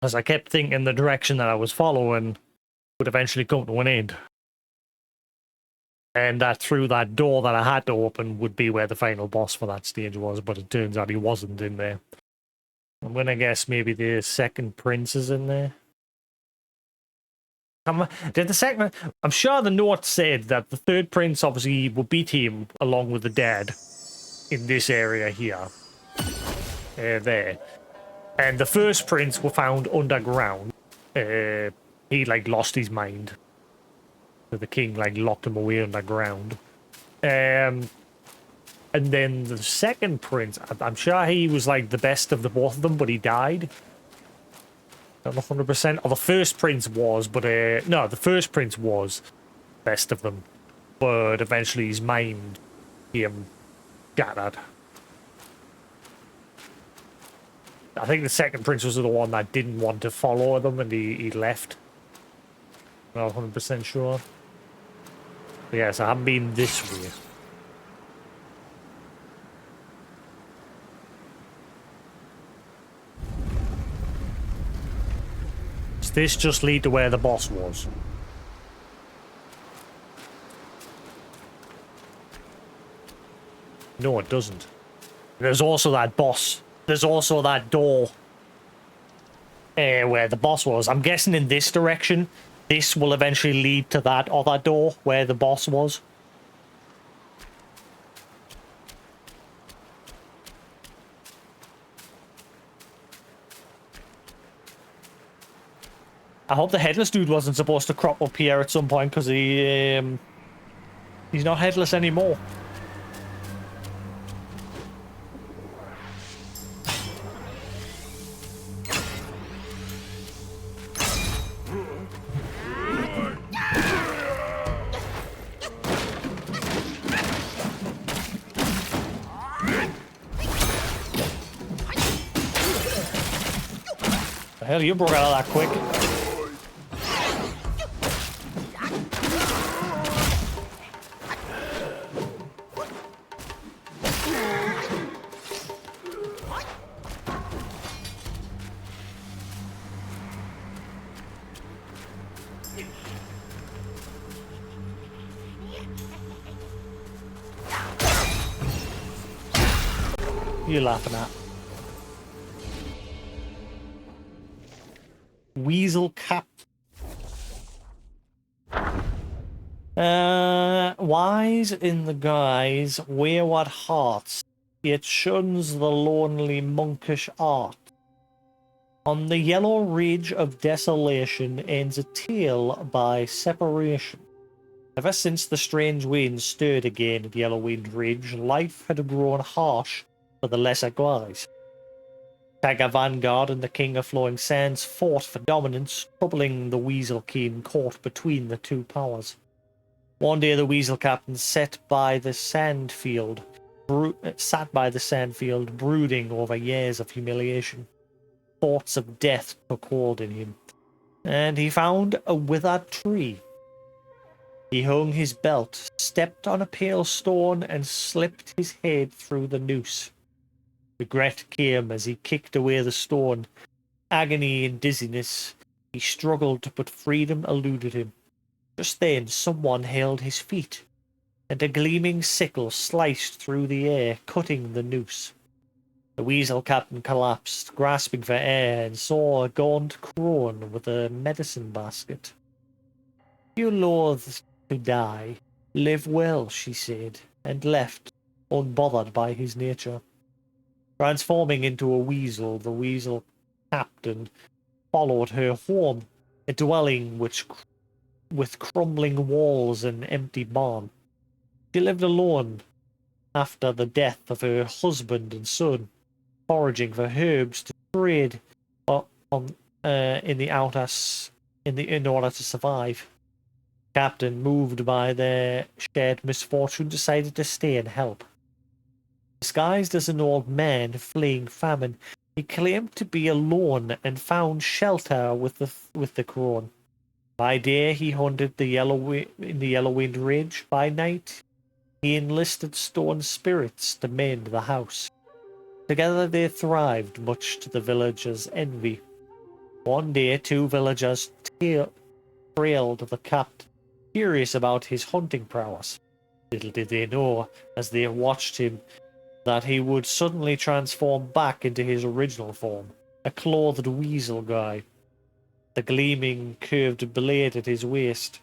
As I kept thinking the direction that I was following would eventually come to an end. And that through that door that I had to open would be where the final boss for that stage was, but it turns out he wasn't in there. I'm gonna guess maybe the second prince is in there. Did the second? I'm sure the note said that the third prince obviously will beat him along with the dead in this area here, there, and the first prince were found underground. He like lost his mind, so the king like locked him away underground. And then the second prince, I'm sure he was like the best of the both of them, but he died. Not 100%. Or the first prince was, but no, the first prince was best of them, but eventually his mind became scattered. I think the second prince was the one that didn't want to follow them, and he left. Not 100% sure. But yes, I haven't been this way. Does this just lead to where the boss was? No, it doesn't. There's also that boss. There's also that door where the boss was. I'm guessing in this direction, this will eventually lead to that other door where the boss was. I hope the headless dude wasn't supposed to crop up here at some point, because he's not headless anymore. The hell, you broke out of that quick. You laughing at? Weasel cap. Wise in the guise, wayward hearts, it shuns the lonely monkish art. On the yellow ridge of desolation ends a tale by separation. Ever since the strange winds stirred again at Yellowwind Ridge, life had grown harsh for the lesser guise. Tiger Vanguard and the King of Flowing Sands fought for dominance, troubling the Weasel King caught between the two powers. One day the Weasel Captain sat by the sandfield, brooding over years of humiliation. Thoughts of death took hold in him, and he found a withered tree. He hung his belt, stepped on a pale stone, and slipped his head through the noose. Regret came as he kicked away the stone. Agony and dizziness, he struggled, but freedom eluded him. Just then someone held his feet, and a gleaming sickle sliced through the air, cutting the noose. The Weasel Captain collapsed, grasping for air, and saw a gaunt crone with a medicine basket. "You loathe to die. Live well," she said, and left, unbothered by his nature. Transforming into a weasel, the Weasel Captain followed her home, a dwelling with crumbling walls and empty barn. She lived alone after the death of her husband and son, foraging for herbs to trade in order to survive. Captain, moved by their shared misfortune, decided to stay and help. Disguised as an old man fleeing famine, he claimed to be alone and found shelter with the crone. By day he hunted in the Yellowwind Ridge. By night he enlisted stone spirits to mend the house. Together they thrived, much to the villagers' envy. One day 2 villagers trailed the captain, curious about his hunting prowess. Little did they know, as they watched him, that he would suddenly transform back into his original form, a clothed weasel guy, the gleaming curved blade at his waist.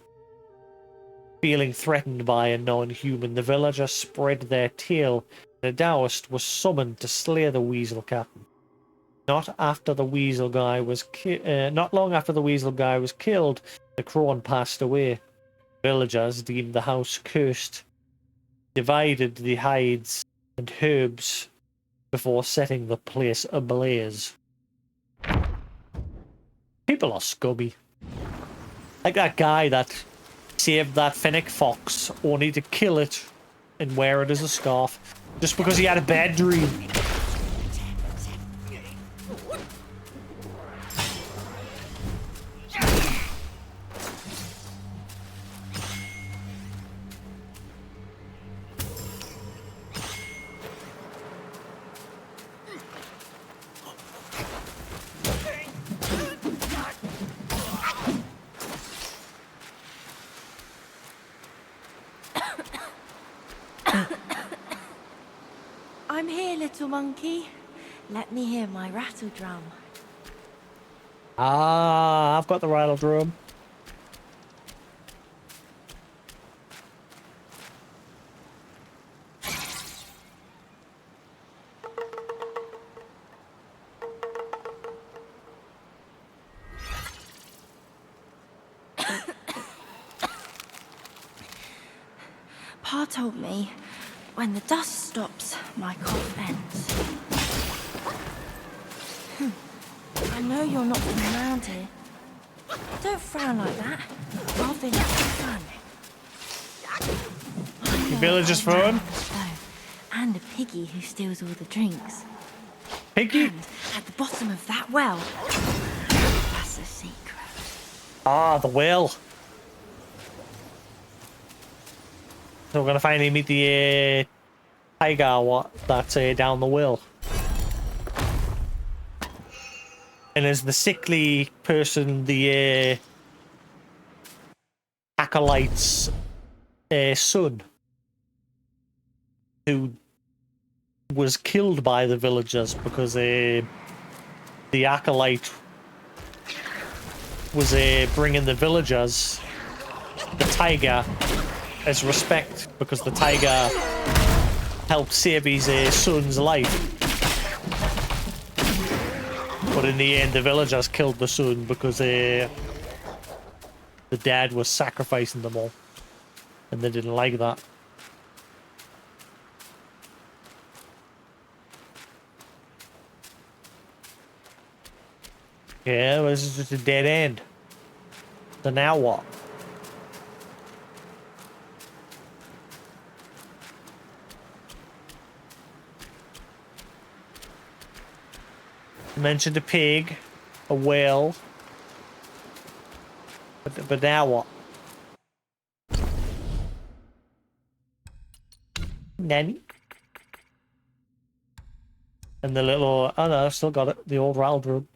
Feeling threatened by a non-human, the villagers spread their tail, and a Taoist was summoned to slay the weasel captain. Not long after the weasel guy was killed, the crone passed away. Villagers deemed the house cursed, divided the hides and herbs before setting the place ablaze. People are scummy. Like that guy that saved that fennec fox only to kill it and wear it as a scarf just because he had a bad dream. I'm here, little monkey. Let me hear my rattle drum. Ah, I've got the rattle drum. Pa told me, when the dust stops, my cough ends. I know you're not from around here. Don't frown like that. Our village is fun. Your village is fun? And a piggy who steals all the drinks. Piggy? And at the bottom of that well, that's a secret. Ah, the well. So we're gonna finally meet the tiger that's down the well. And as the sickly person, the acolyte's son, who was killed by the villagers because the acolyte was bringing the villagers the tiger as respect because the tiger helped save his son's life. But in the end, the villagers killed the son because the dad was sacrificing them all. And they didn't like that. Yeah, well, this is just a dead end. So now what? I mentioned a pig, a whale. But now what? Nanny? And the little... Oh no, I've still got it. The old rattle drum.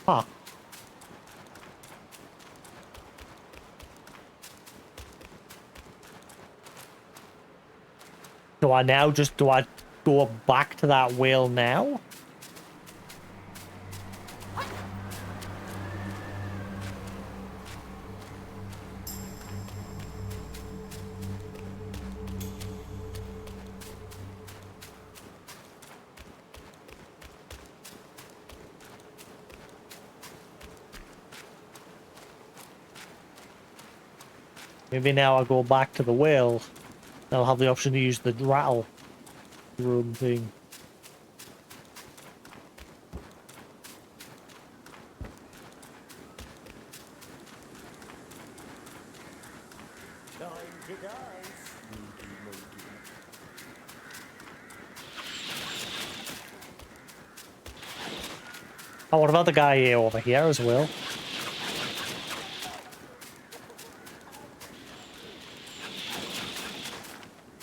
Huh. Do I go back to that whale now? Maybe now I go back to the whale. I'll have the option to use the rattle room thing. Oh, what about the guy over here as well?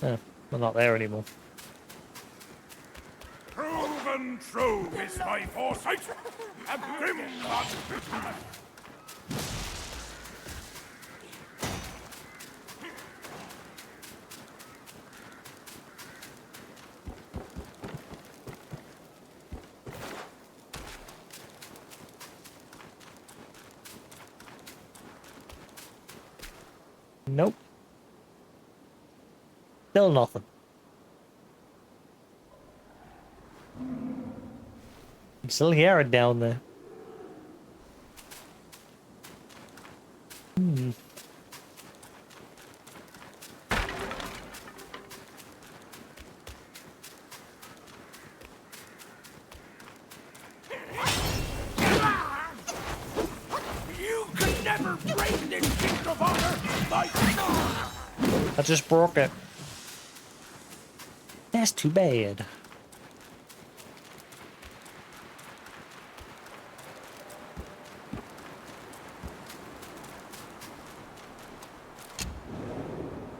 We're not there anymore. Proven true is my foresight. A grim god. Nope. Still nothing. I'm still hear it down there. You could never break this gift of honor. I just broke it. That's too bad.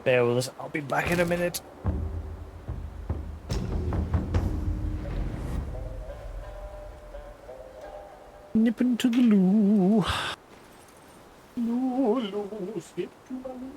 Bear with us. I'll be back in a minute. Nip into the loo. Loo, skip to my loo.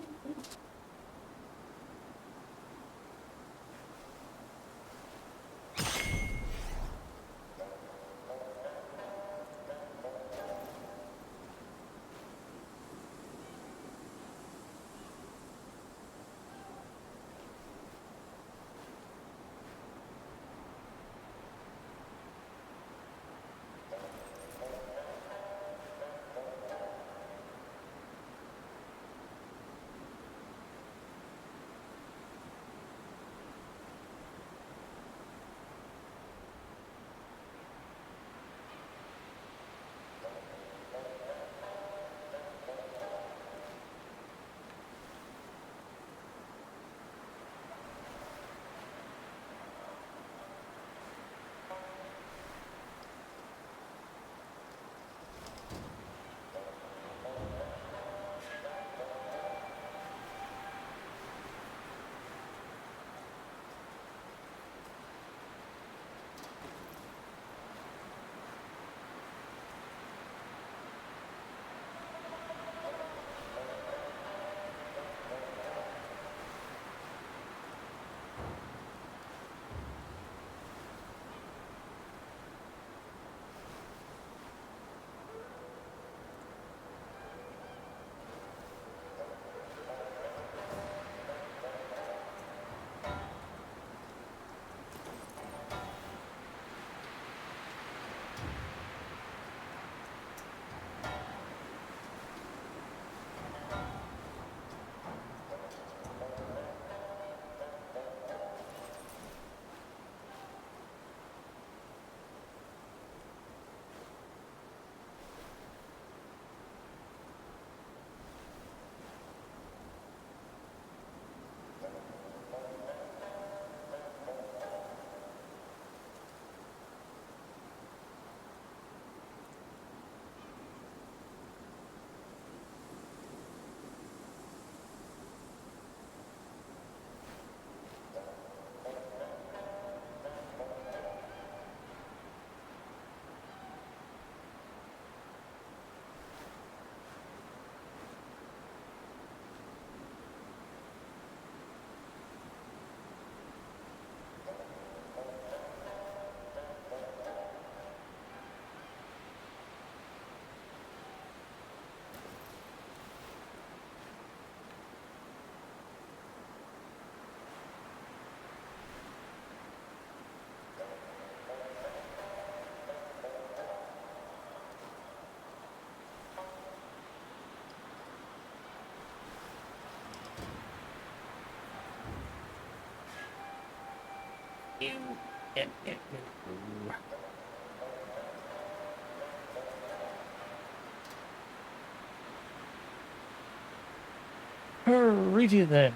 Alrighty then.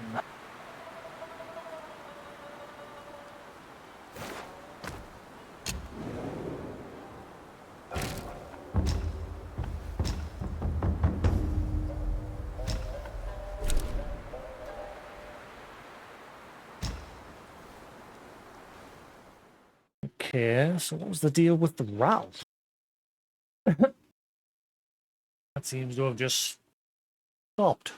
Okay, so what was the deal with the Ralph? That seems to have just stopped.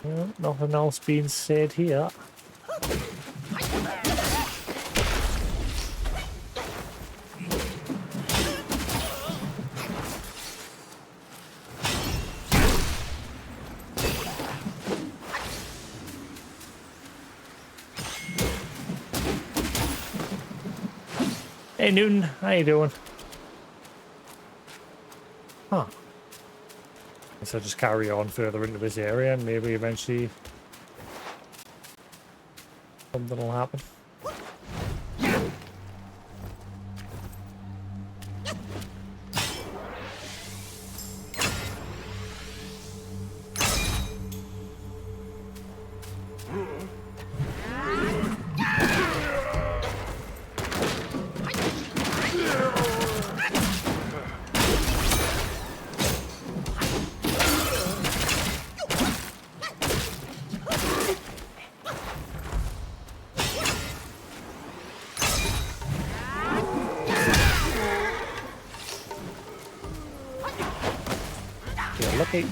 Well, nothing else being said here. Hey Newton, how you doing? Huh. Guess I'll just carry on further into this area and maybe eventually something will happen. Lucky.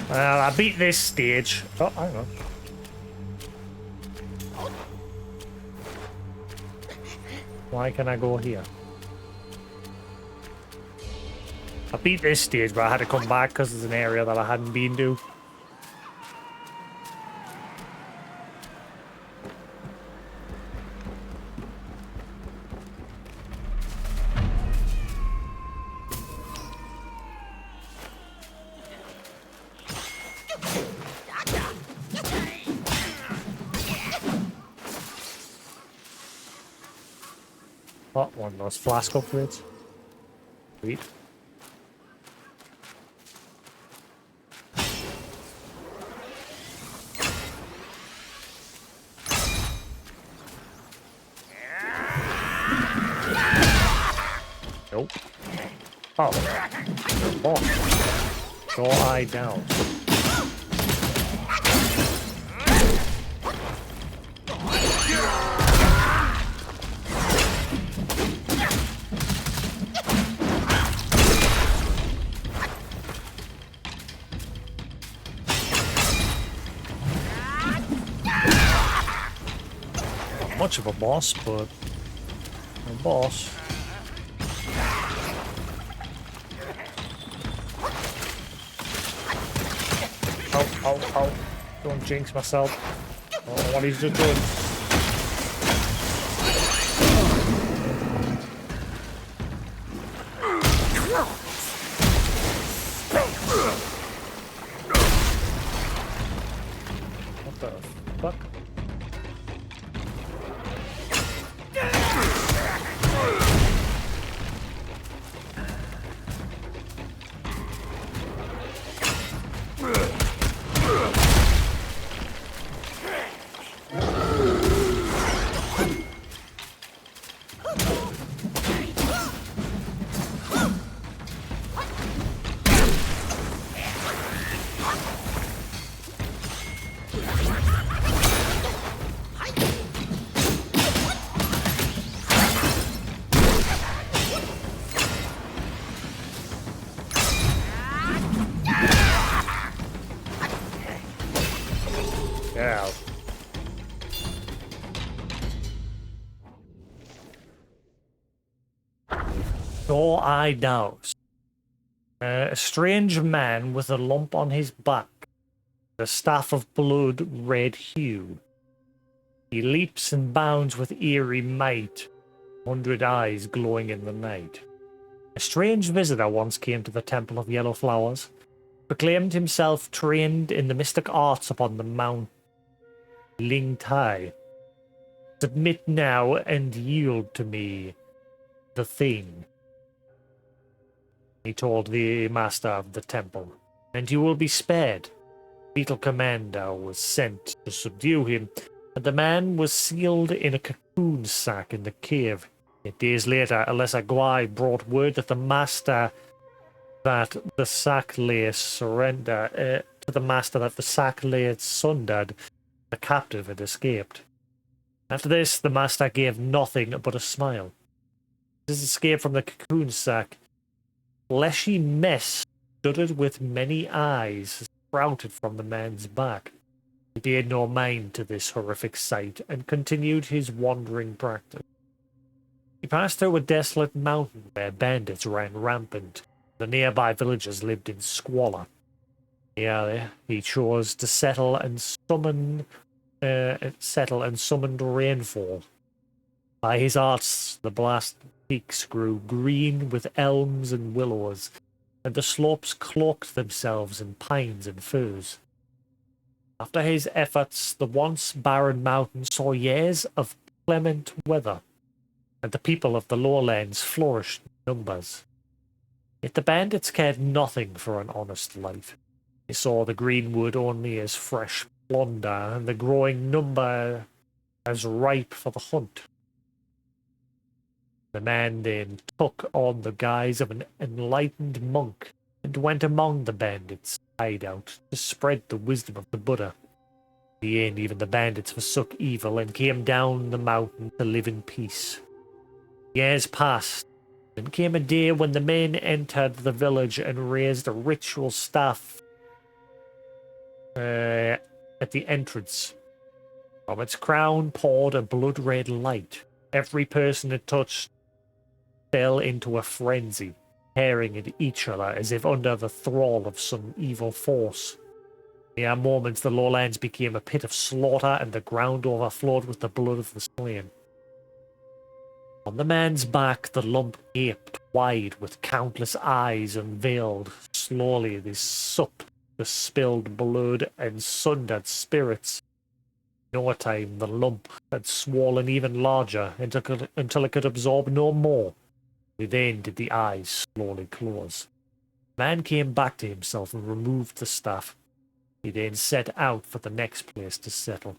Well, I beat this stage. Oh, hang on. Why can I go here? I beat this stage, but I had to come back because it's an area that I hadn't been to. Oh, one of those flask upgrades. Sweet. Nope. Oh. Oh. Go eye down. Much of a boss, but a boss. Oh, don't jinx myself. Oh, what he's just doing. What the fuck? Yeah. So I douse. A strange man with a lump on his back, a staff of blood red hue. He leaps and bounds with eerie might, 100 eyes glowing in the night. A strange visitor once came to the Temple of Yellow Flowers. proclaimed himself trained in the mystic arts upon the Mount Ling Tai. Submit now and yield to me the thing, he told the master of the temple, and you will be spared. The beetle commander was sent to subdue him, and the man was sealed in a cocoon sack in the cave. 8 days later, Alessa Guai brought word that the master that the sack lay surrender to the master that the sack lay sundered. The captive had escaped. After this, the master gave nothing but a smile. His escape from the cocoon sack, fleshy mess studded with many eyes sprouted from the man's back. He paid no mind to this horrific sight and continued his wandering practice. He passed through a desolate mountain where bandits ran rampant. The nearby villagers lived in squalor. Here he chose to settle and summoned rainfall. By his arts, the blasted peaks grew green with elms and willows, and the slopes cloaked themselves in pines and firs. After his efforts, the once barren mountain saw years of clement weather, and the people of the lowlands flourished in numbers. Yet the bandits cared nothing for an honest life. They saw the greenwood only as fresh plunder, and the growing number as ripe for the hunt. The man then took on the guise of an enlightened monk and went among the bandits' hideout to spread the wisdom of the Buddha. In the end, even the bandits forsook evil and came down the mountain to live in peace. Years passed, and came a day when the men entered the village and raised a ritual staff at the entrance. From its crown poured a blood-red light. Every person it touched fell into a frenzy, tearing at each other as if under the thrall of some evil force. In mere moments, the lowlands became a pit of slaughter, and the ground overflowed with the blood of the slain. On the man's back, the lump gaped wide, with countless eyes unveiled. Slowly, they supped the spilled blood and sundered spirits. In no time, the lump had swollen even larger until it could absorb no more. Then did the eyes slowly close. The man came back to himself and removed the staff. He then set out for the next place to settle.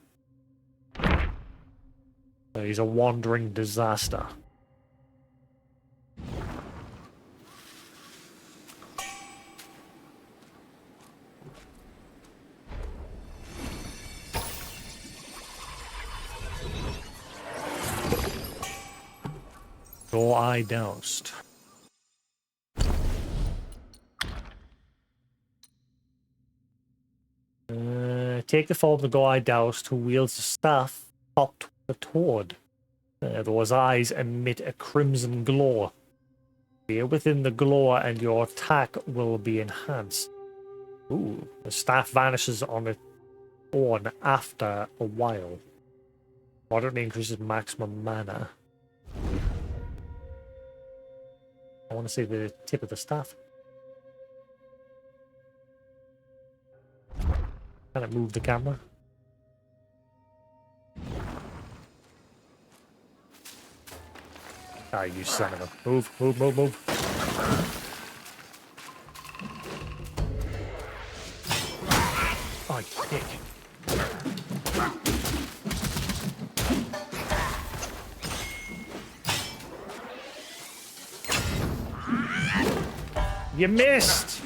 So he's a wandering disaster. Go I doused. Take the form of the go I doused, who wields a staff topped with a toad. Those eyes emit a crimson glow. Stay within the glow and your attack will be enhanced. Ooh, the staff vanishes on its own after a while. Moderately increases maximum mana. I want to see the tip of the staff. Can I move the camera? Ah, you son of a... Move, move, move, move. Oh, you dick. You missed!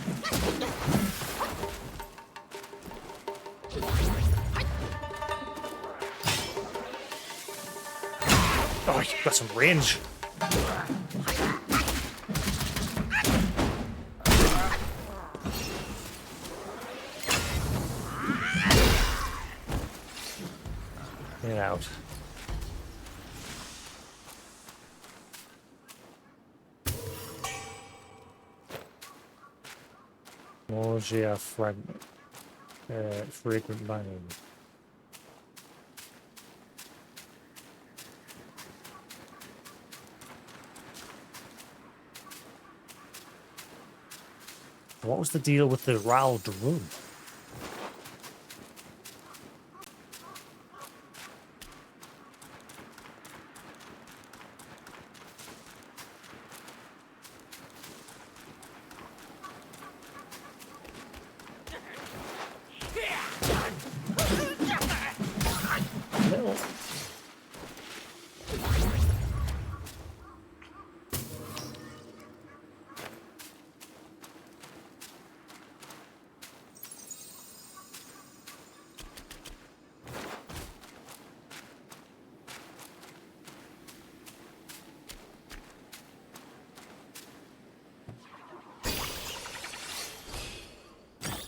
Oh, you've got some range. Get out. Nausea fragment. Frequent banging. What was the deal with the Ral Drum? No.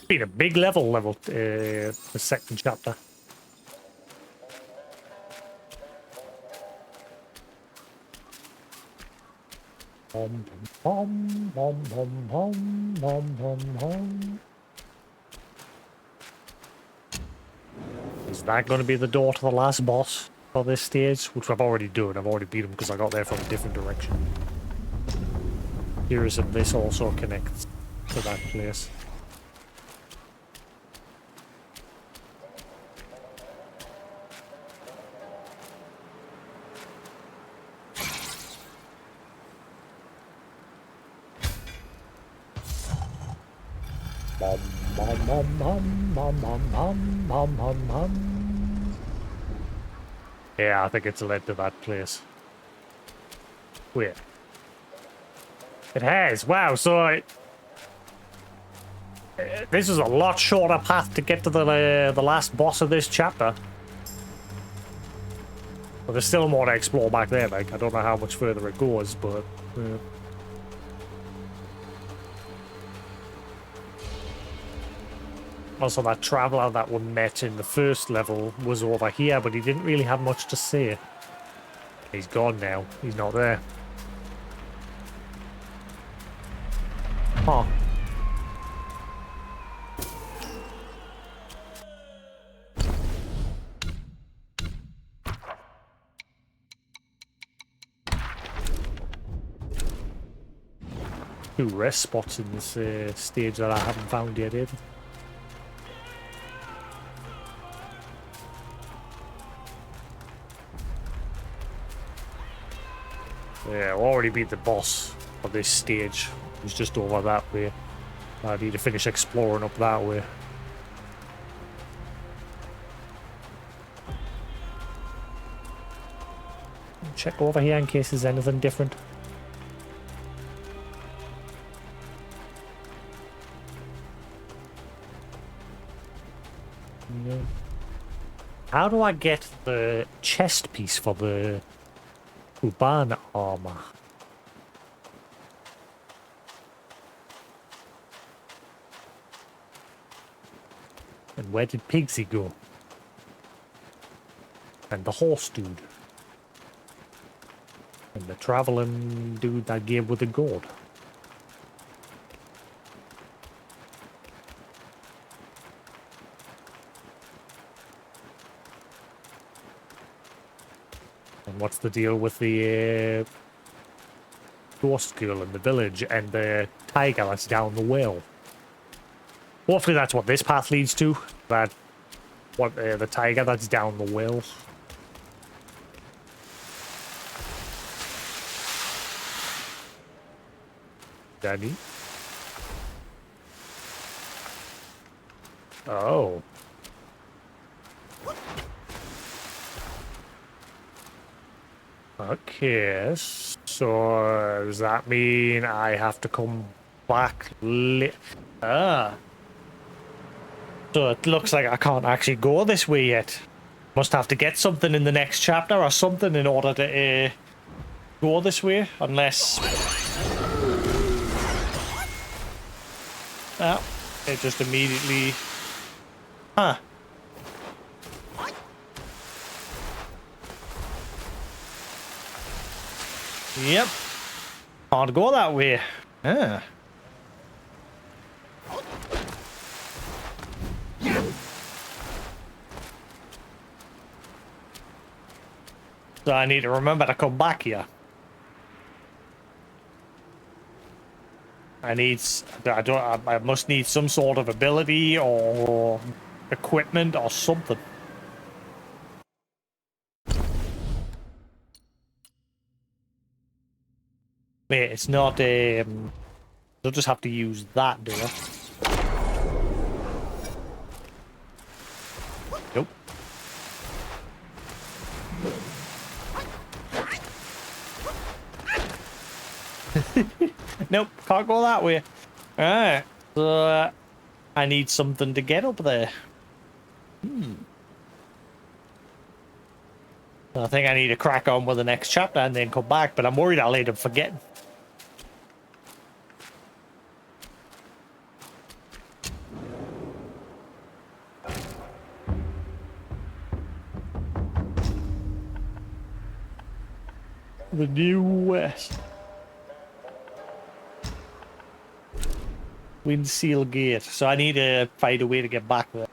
Been a big level the second chapter. Bom, bom, bom, bom, bom, bom, bom, bom. Is that going to be the door to the last boss for this stage? Which I've already done. I've already beat him because I got there from a different direction. Curious if this also connects to that place. Bum, bum, bum, bum, bum, bum, bum, bum, bum, bum. Yeah, I think it's led to that place. Wait. It has. Wow, so this is a lot shorter path to get to the last boss of this chapter. But there's still more to explore back there. Like, I don't know how much further it goes, but also, that traveler that we met in the first level was over here, but he didn't really have much to say. He's gone now. He's not there. Huh. Two rest spots in this stage that I haven't found yet either. Yeah, I've already beat the boss of this stage. He's just over that way. I need to finish exploring up that way. Check over here in case there's anything different. Yeah. How do I get the chest piece for the Uban armor? And where did Pigsy go? And the horse dude? And the traveling dude that gave with the gourd? And what's the deal with the ghost girl in the village and the tiger that's down the well? Hopefully that's what this path leads to. That what the tiger that's down the well. Danny. Oh. Okay, so does that mean I have to come back So it looks like I can't actually go this way yet. Must have to get something in the next chapter or something in order to go this way, unless... Oh, it just immediately... Huh. Yep. Can't go that way. Ah. So I need to remember to come back here. I need. I must need some sort of ability or equipment or something. Wait, it's not. I'll just have to use that, do I? Nope. Nope, can't go that way. Alright, so I need something to get up there. I think I need to crack on with the next chapter and then come back, but I'm worried I'll end up forgetting. The New West. Windseal Gate. So I need to find a way to get back there.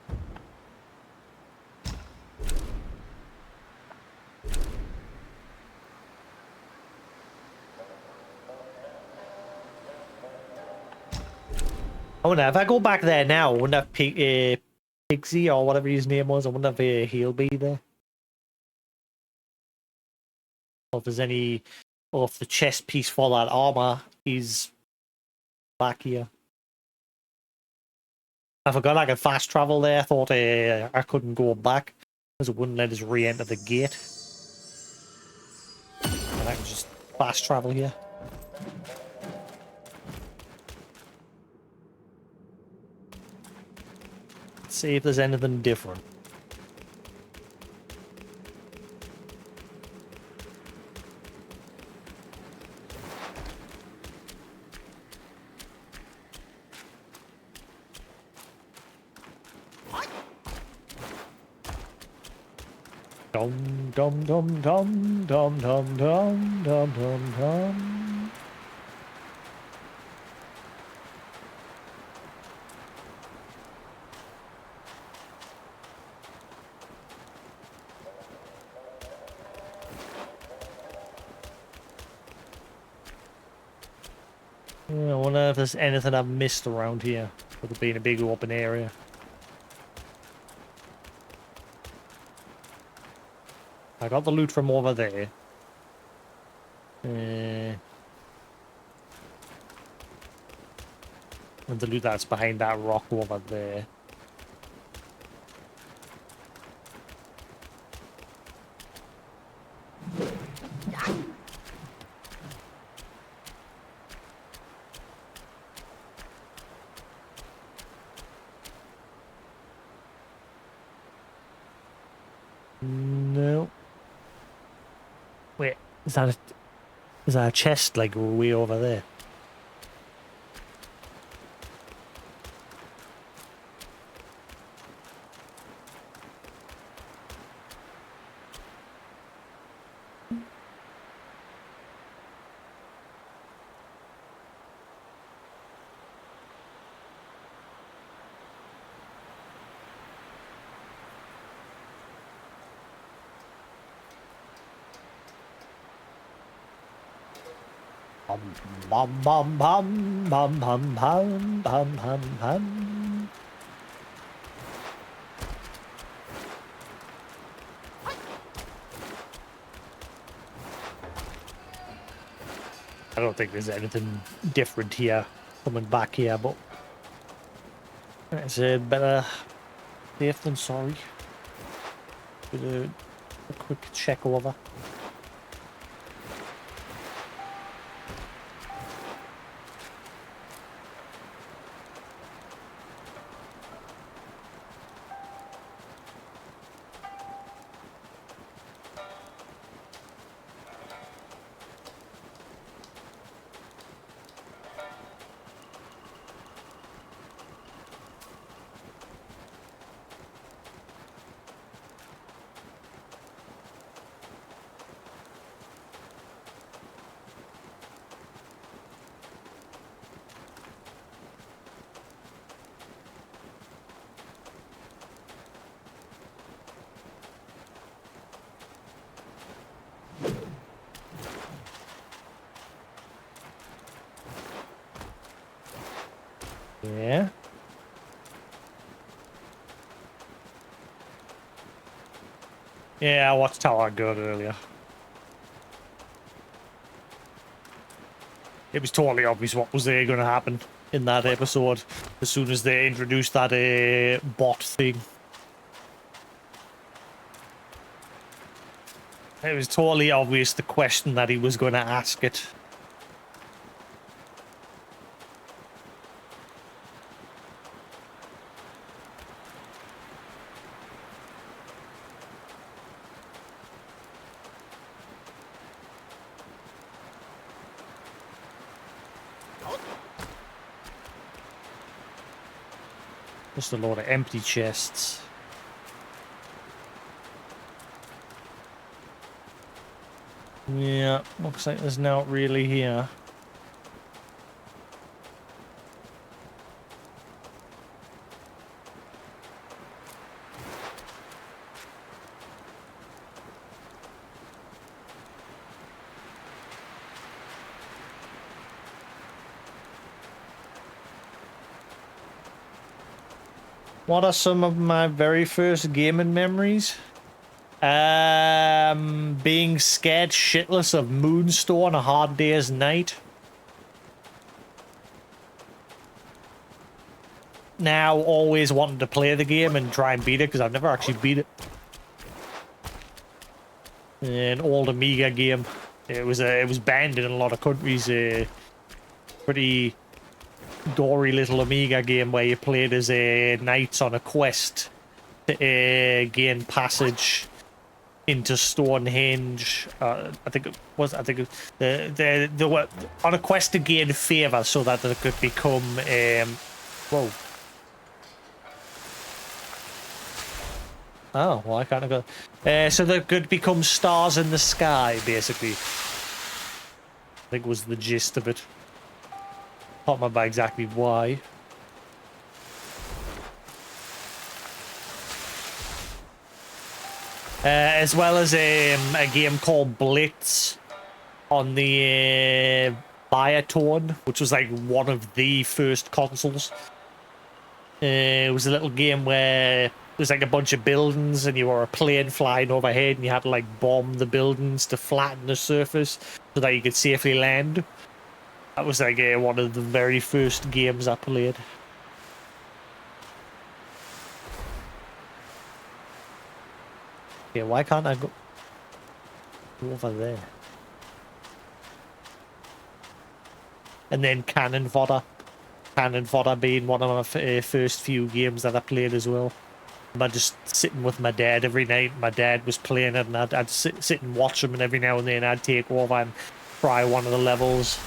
I wonder if I go back there now, I wonder if Pixie or whatever his name was, I wonder if he'll be there. Or if there's any, or if the chest piece for that armor is back here. I forgot I could fast travel there. I thought I couldn't go back because it wouldn't let us re-enter the gate. And I can just fast travel here. Let's see if there's anything different. Dum dum dum dum dum dum dum dum dum dum. I wonder if there's anything I've missed around here, with it being a big open area. I got the loot from over there. And the loot that's behind that rock over there. No. Wait, is that a chest like way over there? Bum bum bum bum bum bum bum bum bum. I don't think there's anything different here coming back here, but it's better safe than sorry. Do a quick check over. Yeah. Yeah, I watched Tower Good earlier. It was totally obvious what was going to happen in that episode as soon as they introduced that bot thing. It was totally obvious the question that he was going to ask it. Just a load of empty chests. Yeah, looks like there's not really here. What are some of my very first gaming memories? Being scared shitless of Moonstone a hard day's night. Now always wanting to play the game and try and beat it because I've never actually beat it. An old Amiga game. It was banned in a lot of countries. Pretty gory little Amiga game where you played as knights on a quest to gain passage into Stonehenge. I think they were on a quest to gain favor so that they could become whoa. Oh, well, I can't go. So they could become stars in the sky, basically. I think was the gist of it. Can't remember exactly why. As well as a game called Blitz on the Biotone, which was like one of the first consoles. It was a little game where there's like a bunch of buildings and you were a plane flying overhead and you had to like bomb the buildings to flatten the surface so that you could safely land. That was like one of the very first games I played. Okay, why can't I go over there? And then Cannon Fodder. Cannon Fodder being one of my first few games that I played as well. I'm just sitting with my dad every night. My dad was playing it and I'd sit and watch him, and every now and then I'd take over and try one of the levels.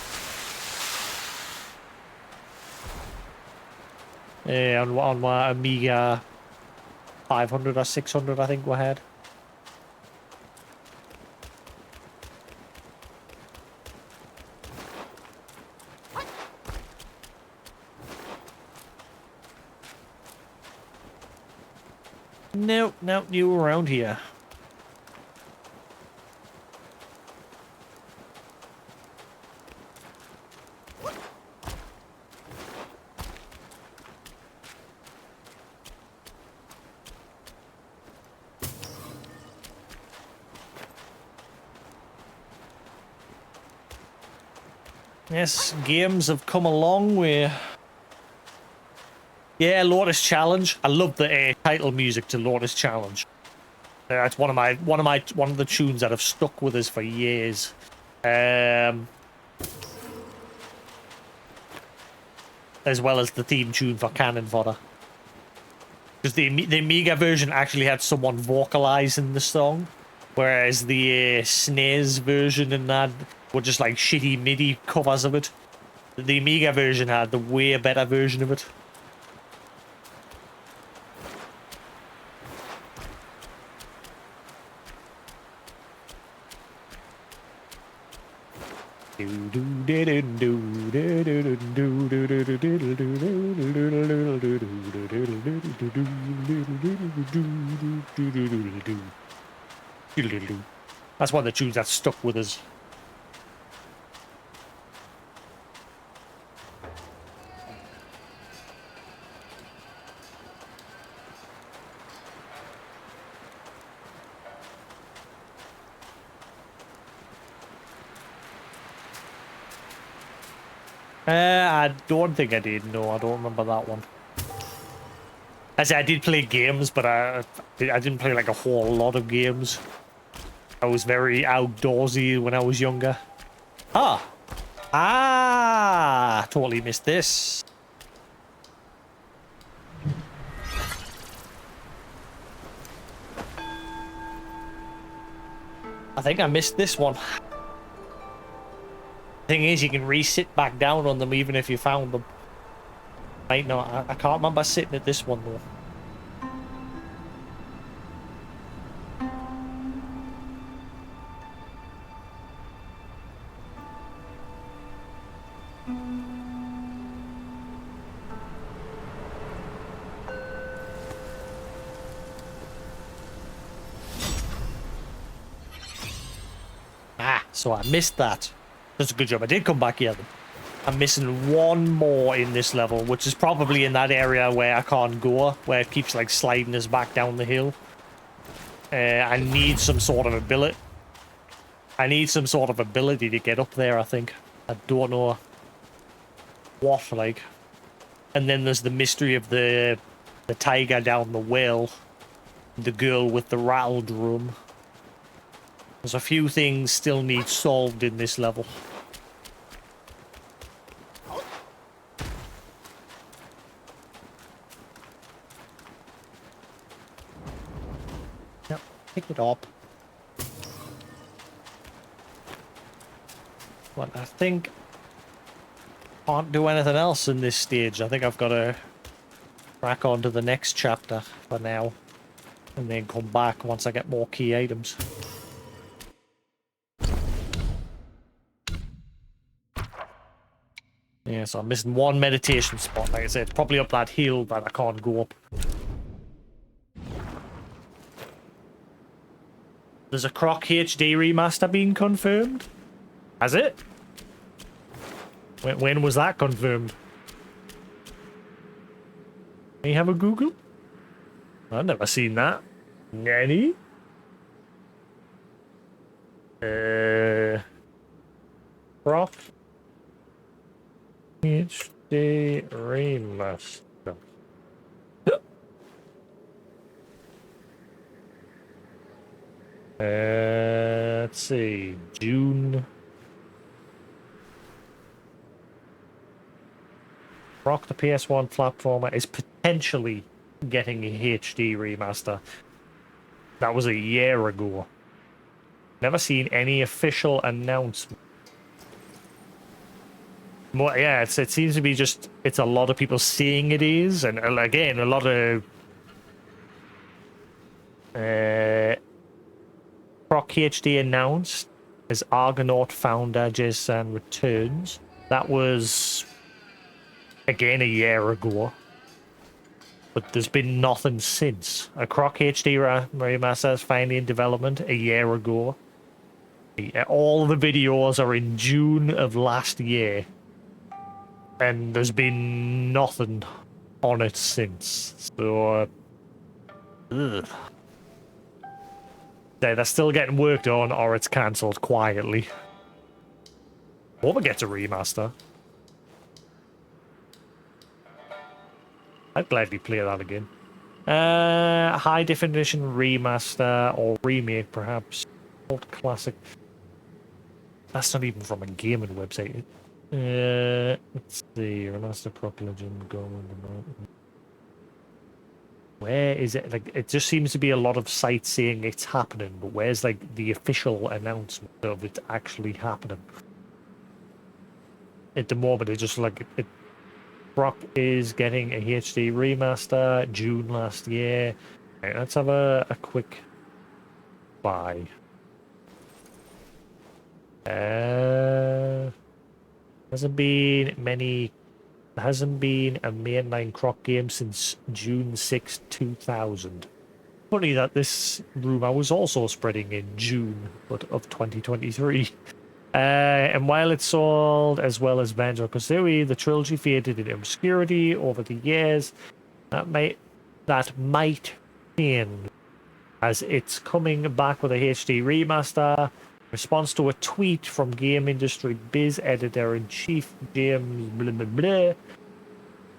On my Amiga 500 or 600, I think we had. Nope, new around here. Yes, games have come a long way. Yeah, Lotus Challenge. I love the title music to Lotus Challenge. It's one of the tunes that have stuck with us for years. As well as the theme tune for Cannon Fodder. Because the Amiga version actually had someone vocalizing the song, whereas the SNES version in that were just like shitty MIDI covers of it. The Amiga version had the way better version of it. That's one of the tunes that stuck with us. I don't think I did. No, I don't remember that one. I said I did play games, but I didn't play like a whole lot of games. I was very outdoorsy when I was younger. Totally missed this. I think I missed this one. Thing is, you can re-sit back down on them even if you found them. Might not. I can't remember sitting at this one though. So I missed that. That's a good job. I did come back here. I'm missing one more in this level, which is probably in that area where I can't go, where it keeps like sliding us back down the hill. I need some sort of ability. I need some sort of ability to get up there, I think. I don't know what, like. And then there's the mystery of the tiger down the well. The girl with the rattle drum. There's a few things still need solved in this level. Yep, pick it up. But I think I can't do anything else in this stage. I think I've got to crack on to the next chapter for now. And then come back once I get more key items. Yeah, so I'm missing one meditation spot. Like I said, it's probably up that hill that I can't go up. There's a Croc HD remaster being confirmed? Has it? When was that confirmed? Can you have a Google? I've never seen that. Nanny? Croc HD remaster. Let's see, June. Rock the PS1 platformer is potentially getting a HD remaster. That was a year ago. Never seen any official announcement. More, yeah, it seems to be just, it's a lot of people saying it is, and again, a lot of Proc HD announced as Argonaut founder Jason returns. That was again a year ago, but there's been nothing since. A Croc HD remaster is finally in development a year ago. All the videos are in June of last year, and there's been nothing on it since. So, they're still getting worked on, or it's cancelled quietly. Hope it gets a remaster. I'd gladly play that again. High definition remaster or remake, perhaps. Old classic. That's not even from a gaming website. Let's see. Remaster Croc Legend going. Where is it? Like, it just seems to be a lot of sites saying it's happening, but where's like the official announcement of it actually happening? At the moment, it's just like Croc is getting a HD remaster June last year. Okay, let's have a quick buy. Hasn't been a mainline Croc game since June 6, 2000. Funny that this rumor was also spreading in June of 2023. And while it sold as well as Banjo-Kazooie, the trilogy faded into obscurity over the years. That might change, as it's coming back with a HD remaster Response to a tweet from game industry biz editor-in-chief James blah blah blah,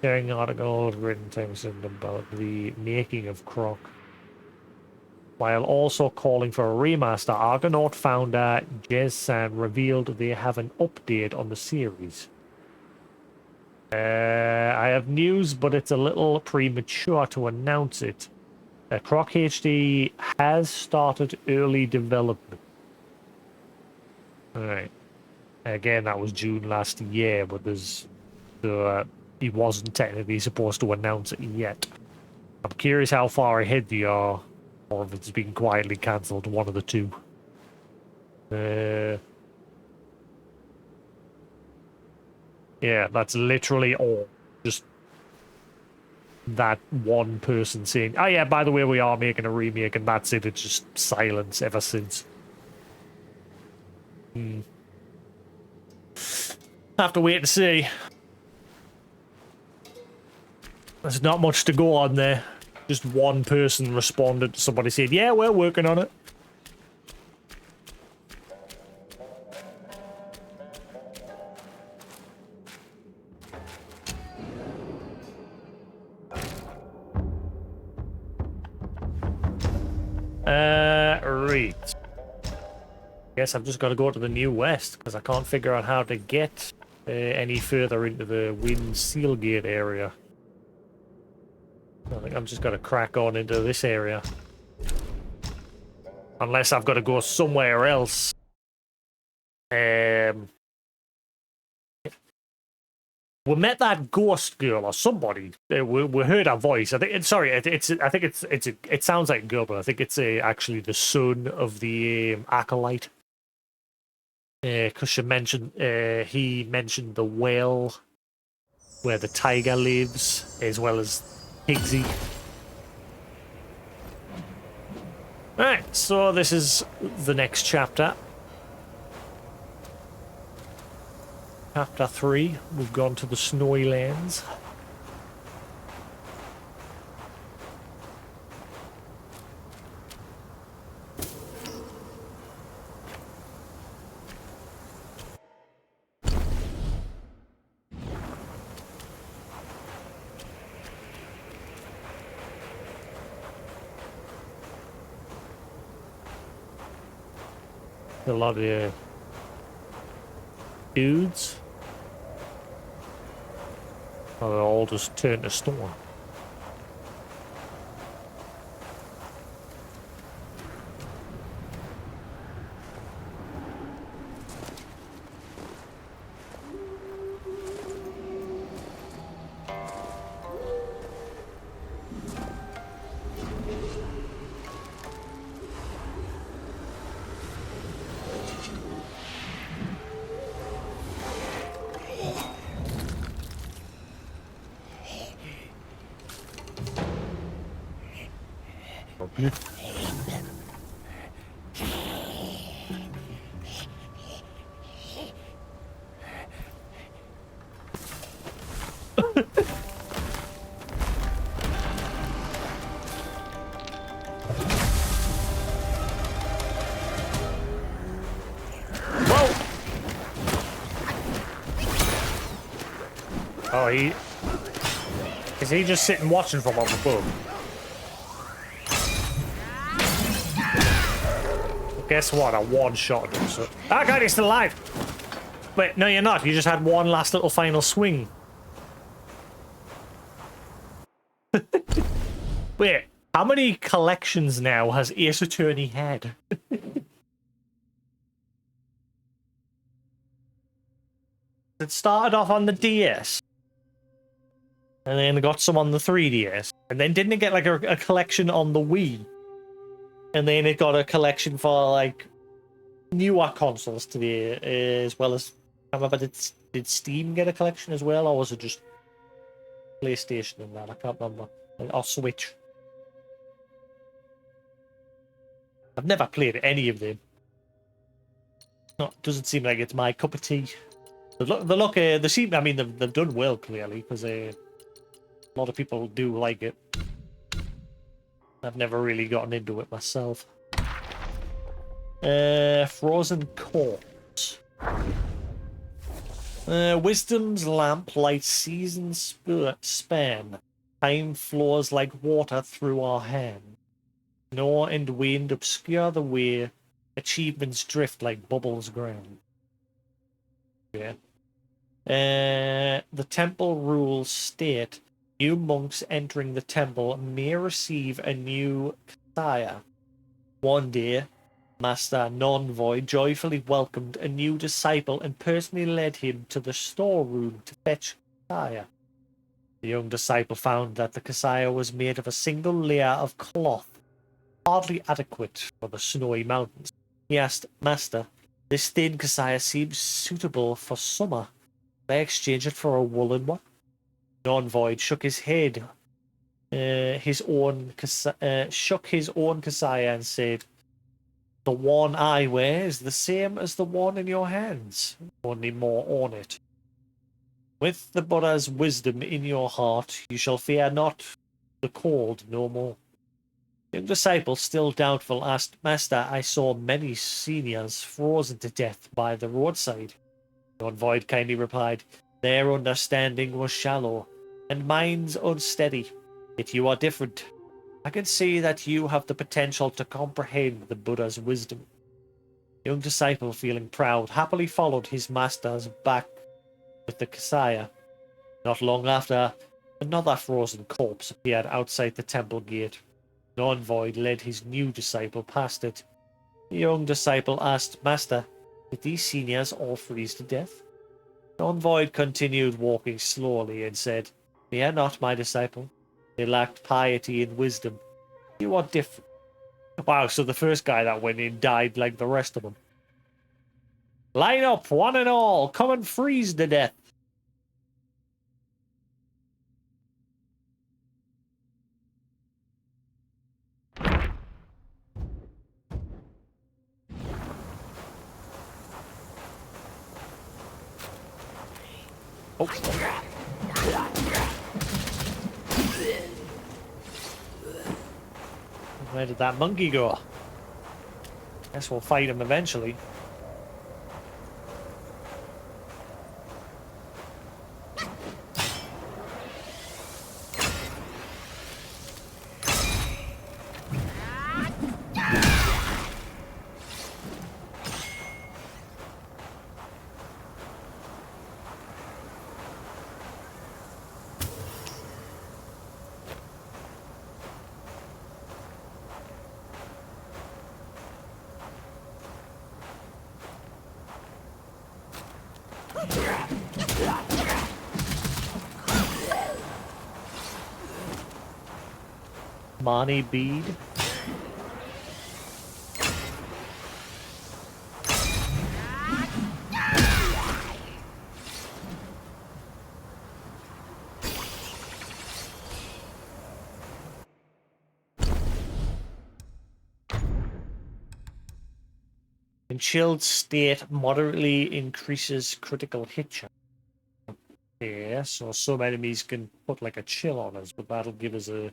sharing articles written things about the making of Croc, while also calling for a remaster. Argonaut founder Jasix revealed they have an update on the series. I have news, but it's a little premature to announce it. Croc HD has started early development. Alright. Again, that was June last year, but he wasn't technically supposed to announce it yet. I'm curious how far ahead they are, or if it's been quietly cancelled, one of the two. Yeah, that's literally all. Just that one person saying, oh yeah, by the way, we are making a remake, and that's it. It's just silence ever since. Have to wait and see. There's not much to go on there. Just one person responded to somebody saying, yeah, we're working on it. Right. Guess I've just got to go to the New West, because I can't figure out how to get any further into the Wind Sealgate area. I think I'm just going to crack on into this area. Unless I've got to go somewhere else. We met that ghost girl or somebody. We heard her voice. I think it sounds like a girl, but I think it's actually the son of the acolyte. Because he mentioned the well where the tiger lives, as well as Pigsy. Alright, so this is the next chapter. Chapter 3, we've gone to the Snowy Lands. A lot of dudes. Oh, they all just turned to stone. Oh, is he just sitting watching from up above? Guess what? I one-shot him. So... Oh god, he's still alive! Wait, no, you're not. You just had one last little final swing. Wait, how many collections now has Ace Attorney had? It started off on the DS. And then got some on the 3DS. And then didn't it get like a collection on the Wii? And then it got a collection for like newer consoles to the as well as I remember did Steam get a collection as well, or was it just PlayStation and that? I can't remember. Or Switch. I've never played any of them. No, it doesn't seem like it's my cup of tea. They seem. I mean, they've done well clearly because a lot of people do like it. I've never really gotten into it myself. Frozen corpse. Wisdom's lamp lights seasons span. Time flows like water through our hand. Snow and wind obscure the way. Achievements drift like bubbles ground. Yeah. The temple rules state new monks entering the temple may receive a new sire. One day, Master Non-Void joyfully welcomed a new disciple and personally led him to the storeroom to fetch Kasaya. The young disciple found that the Kasaya was made of a single layer of cloth, hardly adequate for the snowy mountains. He asked, Master, this thin Kasaya seems suitable for summer. Can I exchange it for a woolen one? Non-Void shook his head, shook his own Kasaya and said, the one I wear is the same as the one in your hands, only more ornate. With the Buddha's wisdom in your heart, you shall fear not the cold no more. The young disciple, still doubtful, asked, Master, I saw many seniors frozen to death by the roadside. Non-Void kindly replied, their understanding was shallow, and mine's unsteady. Yet you are different. I can see that you have the potential to comprehend the Buddha's wisdom. The young disciple, feeling proud, happily followed his masters back with the Kasaya. Not long after, another frozen corpse appeared outside the temple gate. Non-Void led his new disciple past it. The young disciple asked, Master, did these seniors all freeze to death? Non-Void continued walking slowly and said, Fear not, my disciple. They lacked piety and wisdom. You are different. Wow, so the first guy that went in died like the rest of them. Line up, one and all. Come and freeze to death. Oh. Where did that monkey go? Guess we'll fight him eventually. Money bead. In chilled state, moderately increases critical hit chance. Yeah, so some enemies can put like a chill on us, but that'll give us a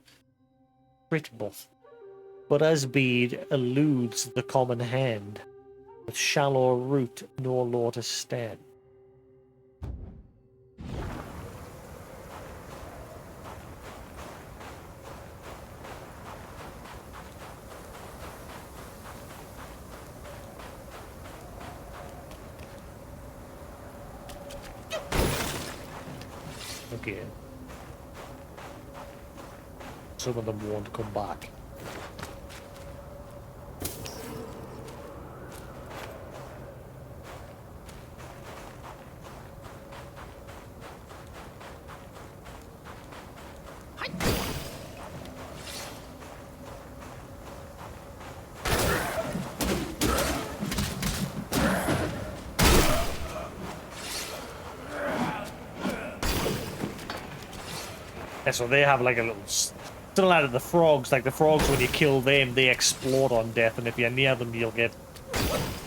crit buff. But as bead eludes the common hand, with shallow root nor lotus stand. Okay. Some of them won't come back. Yeah, so they have like a little still out of the frogs. Like the frogs, when you kill them, they explode on death, and if you're near them, you'll get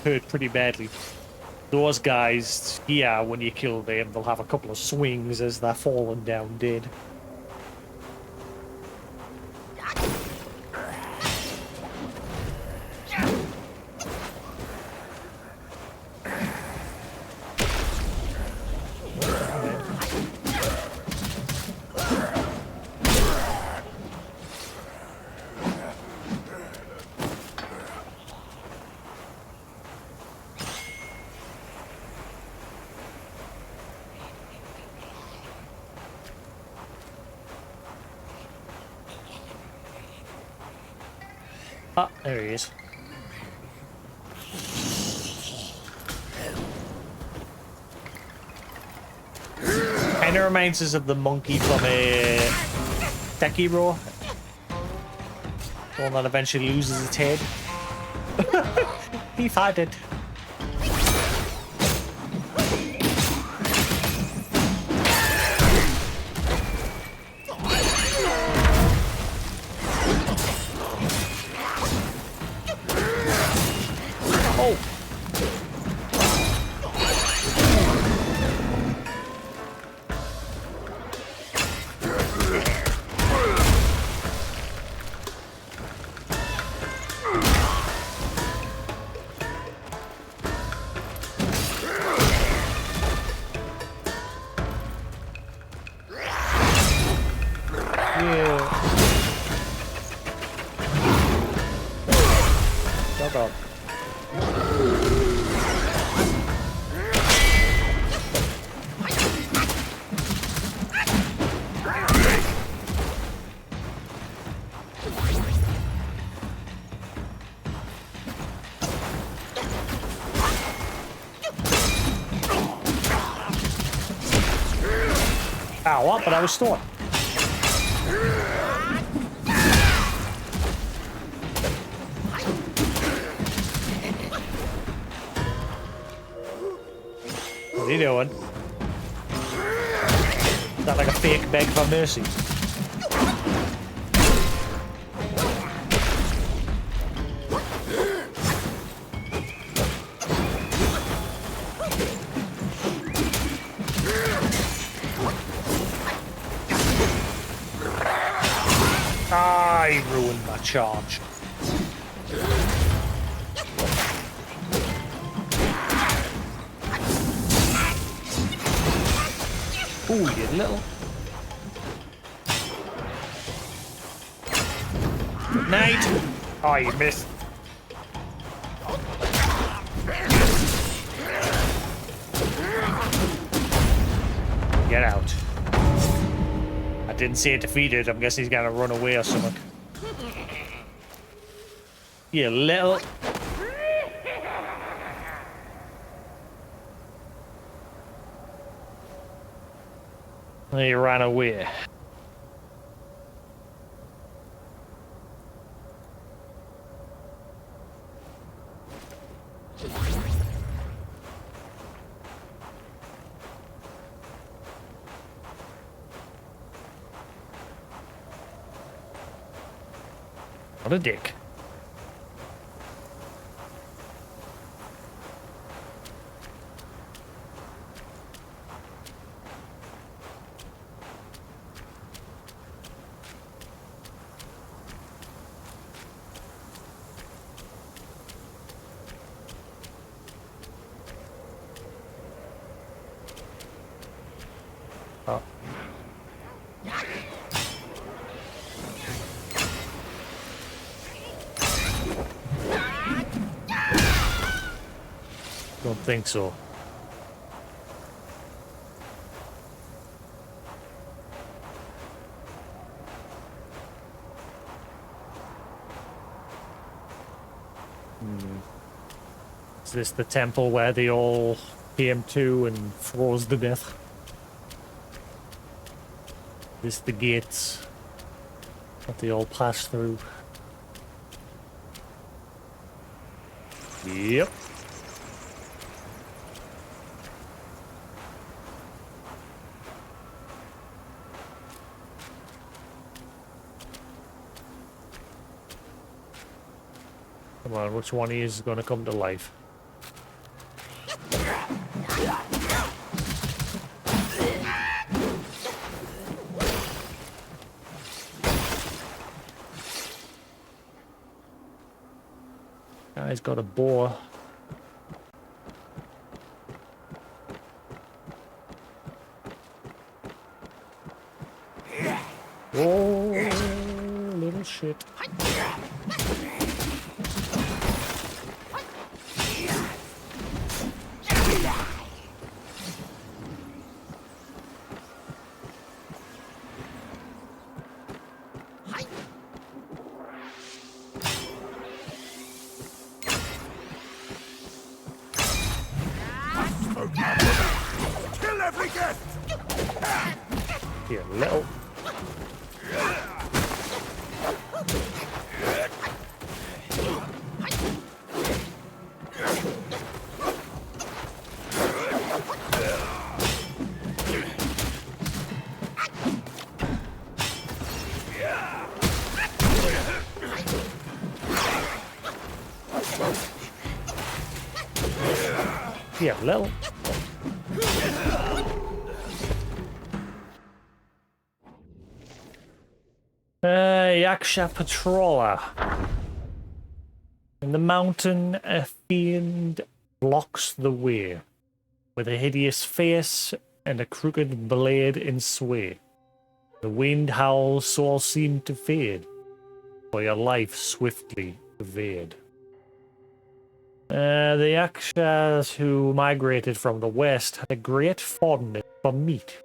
hurt pretty badly. Those guys here, when you kill them, they'll have a couple of swings as they're falling down dead. Ah, there he is. Kind of reminds us of the monkey from a Sekiro. The one that eventually loses its head. He farted. Oh. Ow, what? But I was stunned. What are you doing? Is that like a fake beg for mercy? I ruined my charge. Ooh, you little. Good night. Oh, you missed. Get out. I didn't see it defeated. I'm guessing he's gonna run away or something. You little. He ran away. What a dick. Oh. Don't think so. Is this the temple where they all came to and froze to death? Is this the gates that they all passed through? Yep. Come on, which one of you is going to come to life? Guy's got a boar. Whoa, little shit. Here, little. Here, little. Yaksha Patroller. In the mountain, a fiend blocks the way, with a hideous face and a crooked blade in sway. The wind howls, so all seem to fade, for your life swiftly evade. The Yakshas who migrated from the west had a great fondness for meat.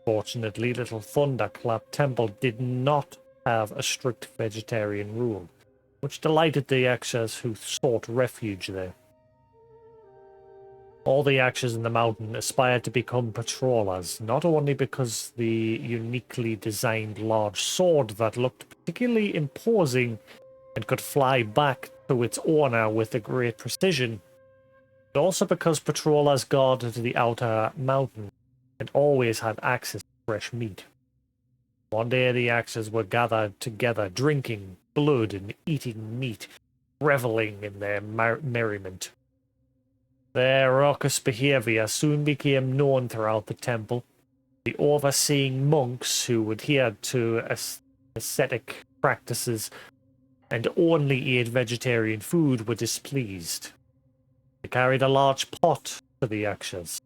Fortunately, Little Thunderclap Temple did not have a strict vegetarian rule, which delighted the Yakshas who sought refuge there. All the Yakshas in the mountain aspired to become patrollers, not only because the uniquely designed large sword that looked particularly imposing and could fly back to its owner with a great precision, but also because patrollers guarded the outer mountain and always had access to fresh meat. One day the Yakshas were gathered together, drinking blood and eating meat, reveling in their merriment. Their raucous behavior soon became known throughout the temple. The overseeing monks who adhered to ascetic practices and only ate vegetarian food were displeased. They carried a large pot to the Yakshas.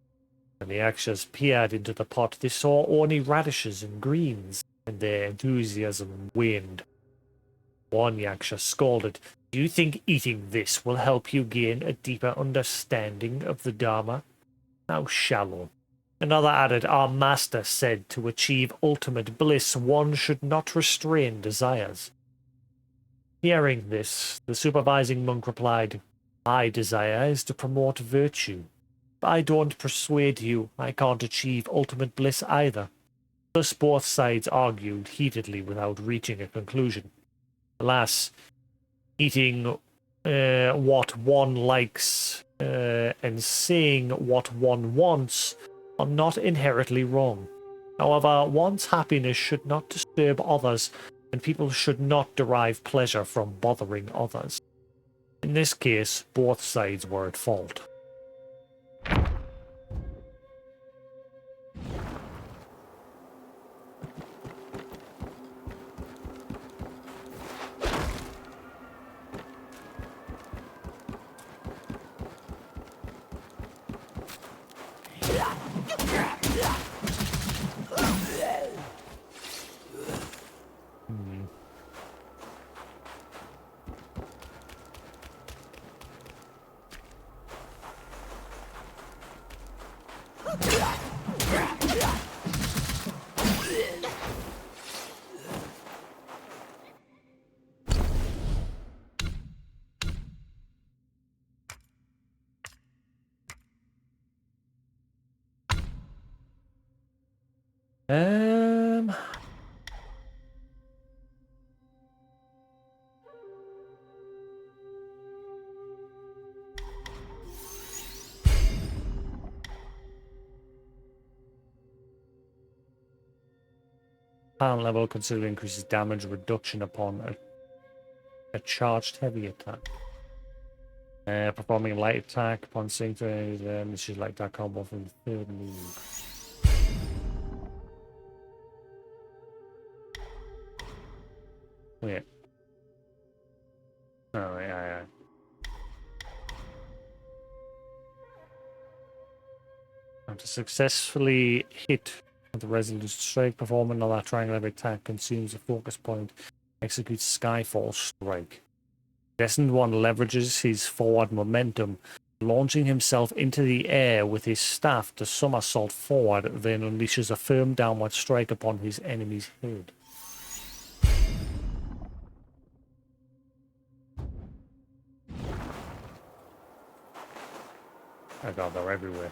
When the Yakshas peered into the pot, they saw only radishes and greens, and their enthusiasm waned. One Yaksha scolded, "Do you think eating this will help you gain a deeper understanding of the Dharma? How shallow." Another added, "Our master said to achieve ultimate bliss, one should not restrain desires." Hearing this, the supervising monk replied, "My desire is to promote virtue. If I don't persuade you, I can't achieve ultimate bliss either." Thus both sides argued heatedly without reaching a conclusion. Alas, eating what one likes and saying what one wants are not inherently wrong. However, one's happiness should not disturb others, and people should not derive pleasure from bothering others. In this case, both sides were at fault. Pound level considerably increases damage reduction upon a charged heavy attack. Performing a light attack upon seeing this is like that combo from the third move. Wait. Oh, yeah. And to successfully hit the resolute strike, perform another triangular attack, consumes a focus point, executes Skyfall Strike. Destined One leverages his forward momentum, launching himself into the air with his staff to somersault forward, then unleashes a firm downward strike upon his enemy's head. Oh god, they're everywhere.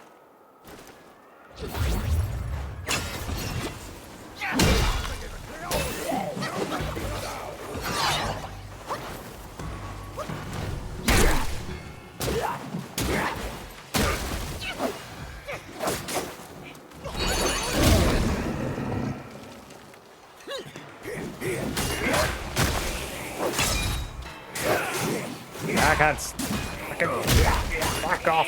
I can't. Back off.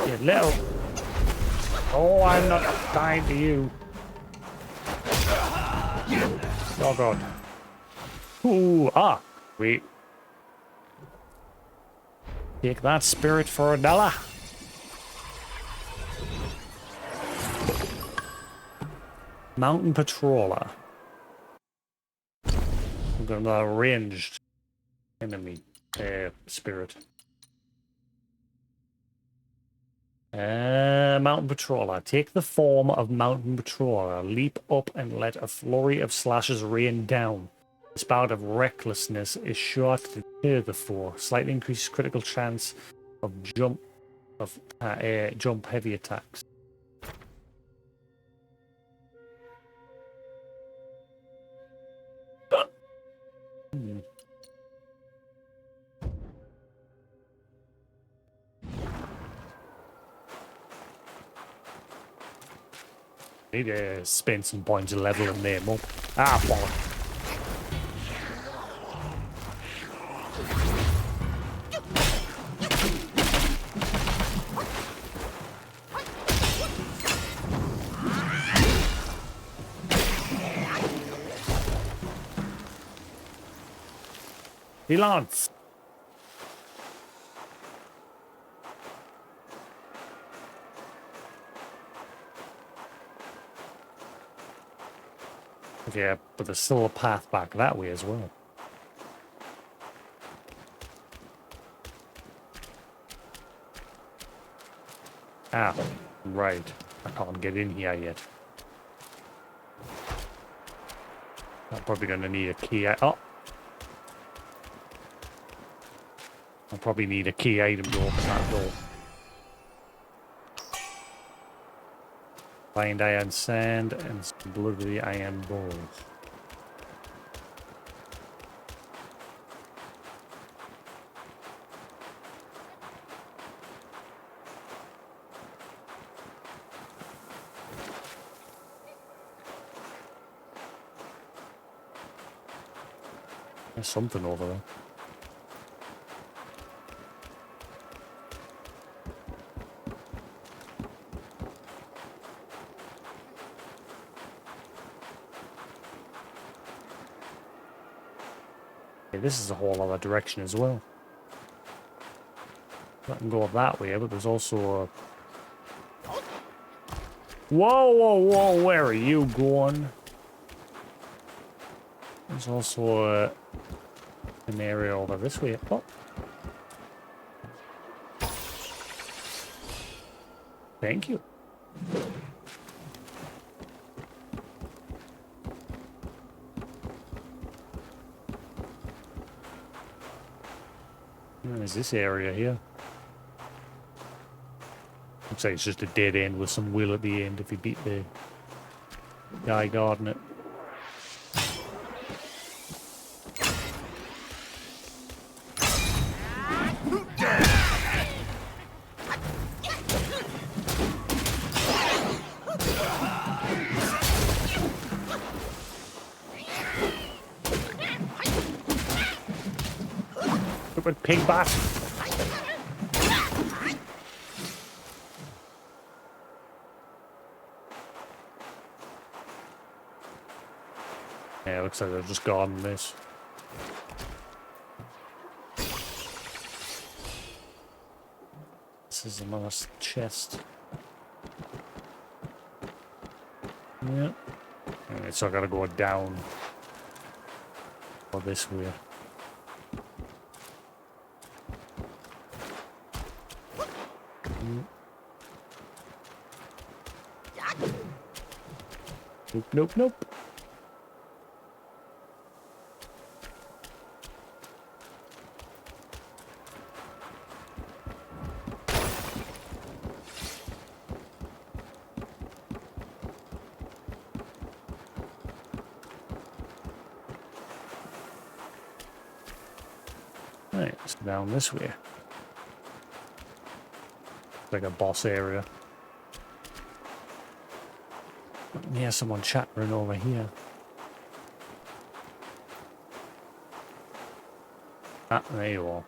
You little. Oh, I'm not dying to you. Oh god. Ooh, wait. Take that spirit for a dollar. Mountain Patroller. We've got another ranged enemy spirit. Mountain Patroller. Take the form of Mountain Patroller. Leap up and let a flurry of slashes rain down. This bout of recklessness is sure to deter the foe. Slightly increased critical chance of jump heavy attacks. Need to spend some points of leveling them up. Ah, bollock. He lance. Yeah, but there's still a path back that way as well. Ah, right. I can't get in here yet. I'm probably going to need a key. Oh! I'll probably need a key item to open that door. Find iron sand and some bloody iron balls. There's something over there. This is a whole other direction as well. I can go that way, but there's also a... Whoa, whoa, whoa, where are you going? There's also an area over this way. Oh. Thank you. There's this area here. Looks like it's just a dead end with some wheel at the end if you beat the guy guarding it. Stupid pig bat. Yeah, looks like they've just gone this. This is another chest. Yeah. Alright, so I gotta go down. Or this way. Nope, nope, nope. Right, it's down this way. It's like a boss area. Yeah, someone chattering over here. Ah, there you are.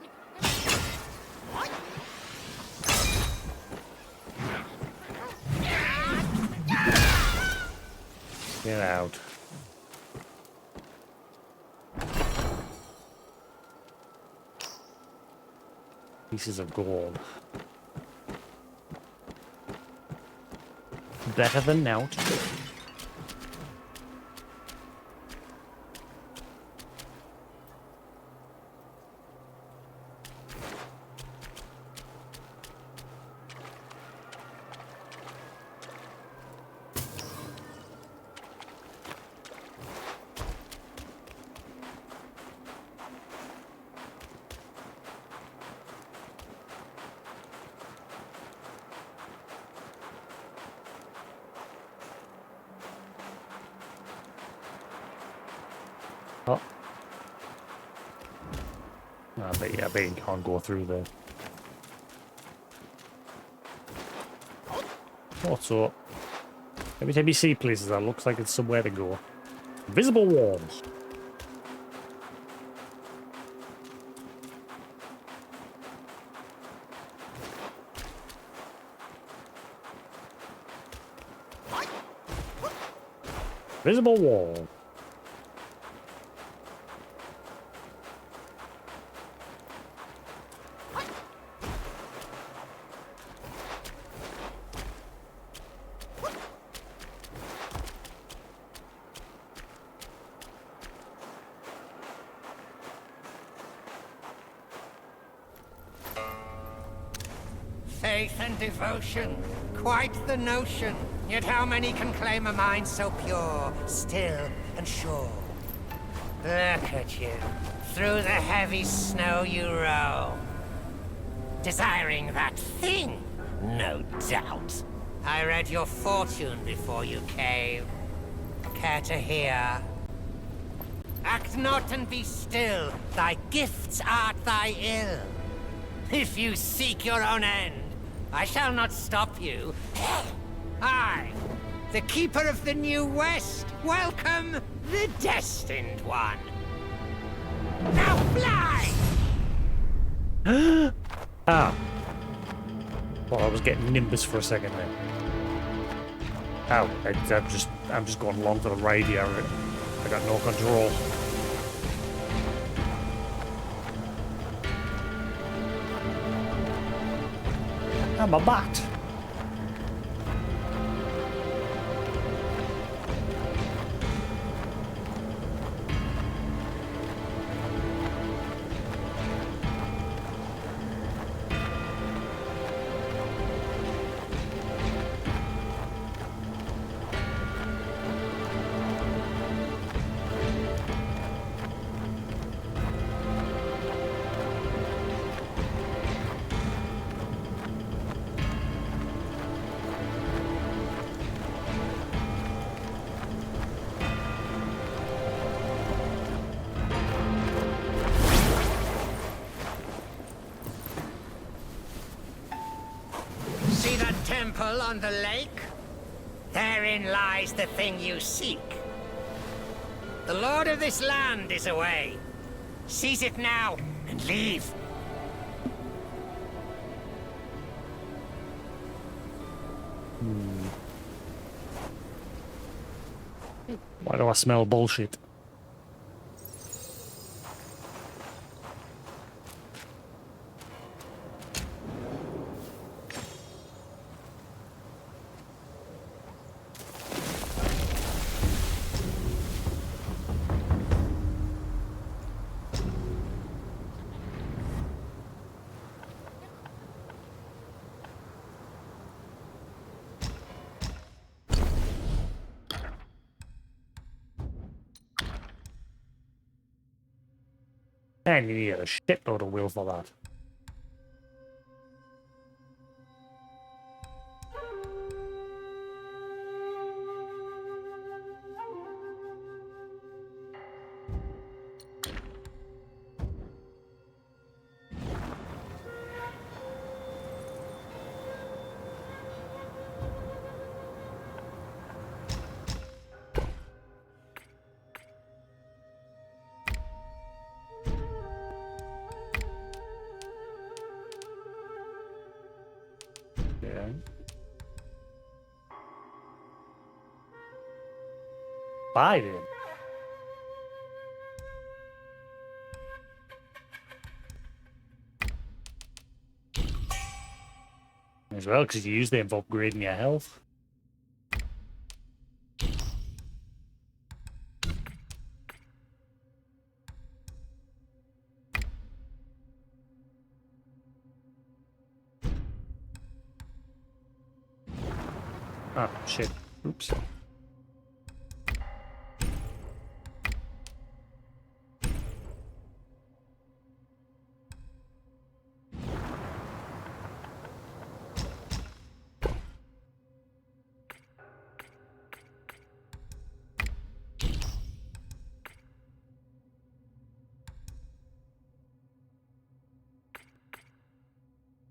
Get out. Pieces of gold. Better than out. Oh. I bet you can't go through there. What's up? Every time you see places that looks like it's somewhere to go. Invisible walls. Visible wall. Faith and devotion, quite the notion. Yet how many can claim a mind so pure, still, and sure? Look at you. Through the heavy snow you roam. Desiring that thing, no doubt. I read your fortune before you came. Care to hear? Act not and be still. Thy gifts art thy ill. If you seek your own end, I shall not stop you. I, the Keeper of the New West, welcome the Destined One. Now fly! Ah. Well, I was getting Nimbus for a second there. Ow, I'm just going along for the ride here. I got no control. I'm a bat. See that temple on the lake? Therein lies the thing you seek. The lord of this land is away. Seize it now and leave. Why do I smell bullshit? And you need a shitload of will for that. Yeah. Biden. As well, because you use them for upgrading your health. Oh, shit. Oops.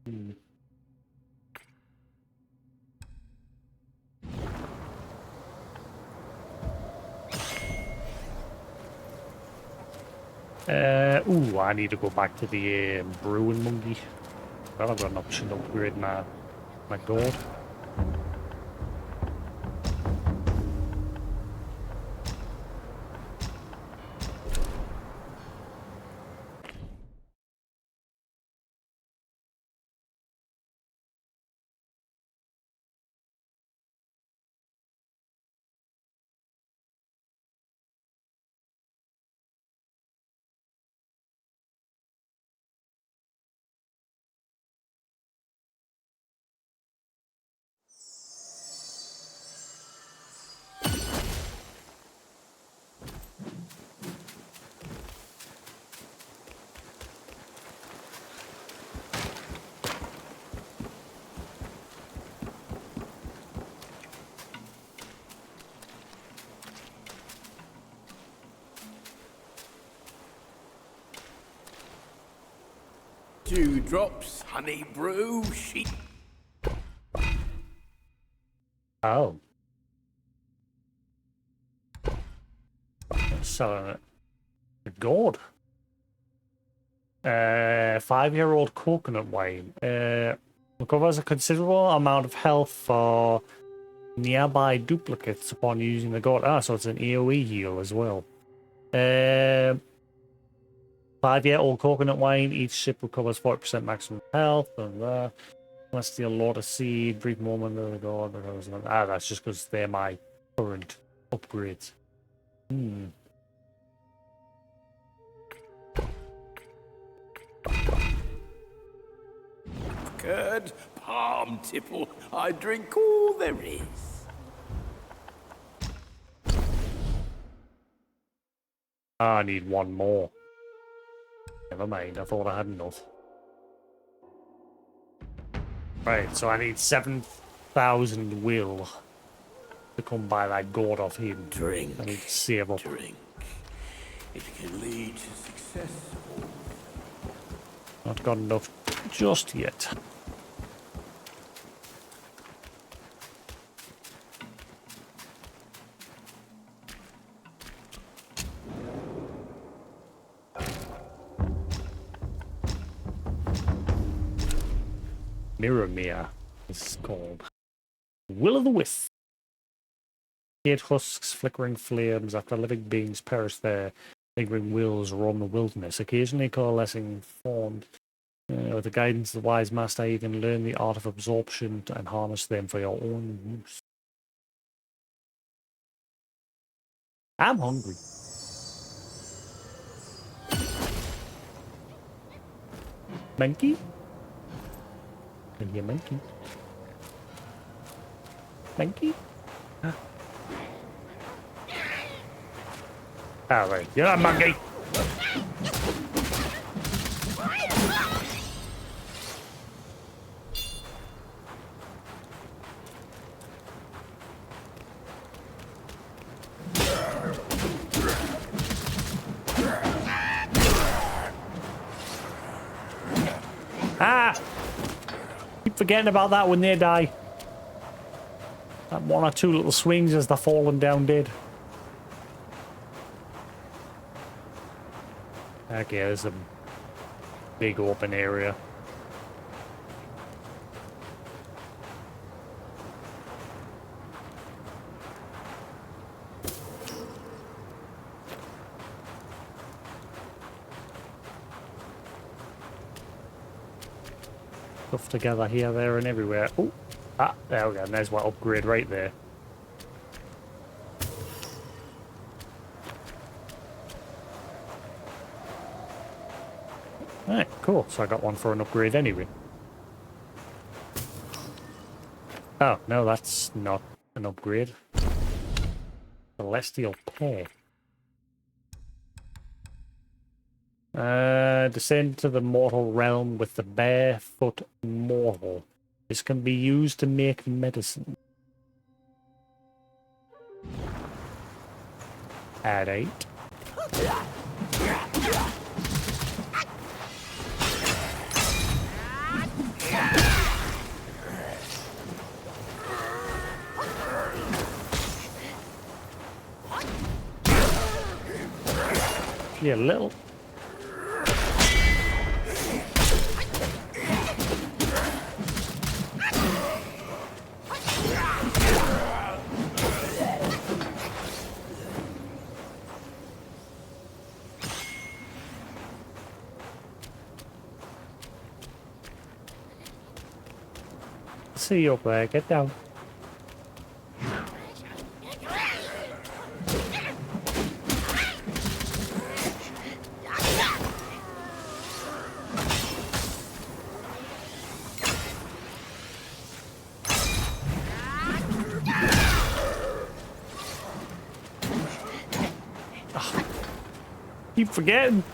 Hmm. Ooh, I need to go back to the brewing monkey. Well, I've got an option to upgrade my gourd. Dewdrops, honey brew, sheep. Oh. Selling it. A gourd. 5-year-old coconut wine. Recovers a considerable amount of health for nearby duplicates upon using the gourd. Ah, so it's an AoE heal as well. 5-year-old coconut wine. Each sip recovers 40% maximum health. And let's steal Lord of Seed. Brief moment of the gourd. Ah, that's just because they're my current upgrades. Hmm. Curd, palm tipple, I drink all there is. I need one more. Never mind, I thought I had enough. Right, so I need 7,000 will to come by that gourd off him. Drink. I need to save up. Drink. It can lead to success. Not got enough just yet. Mirror is called. Will o' the Wisp. Dead husks, flickering flames after living beings perish there. Lingering wills roam the wilderness, occasionally coalescing formed. With the guidance of the wise master, you can learn the art of absorption and harness them for your own use. I'm hungry. Monkey? I hear monkey. Monkey? Alright, you're a monkey! keep forgetting about that when they die. That one or two little swings as they're falling down dead. Okay, there's a big open area. Stuff together here, there, and everywhere. Oh, there we go. And there's one upgrade right there. Alright, cool. So I got one for an upgrade anyway. Oh, no, that's not an upgrade. Celestial Pair. Descend to the mortal realm with the barefoot mortal. This can be used to make medicine. Add 8. Yeah, little. See you up there, get down. Keep forgetting.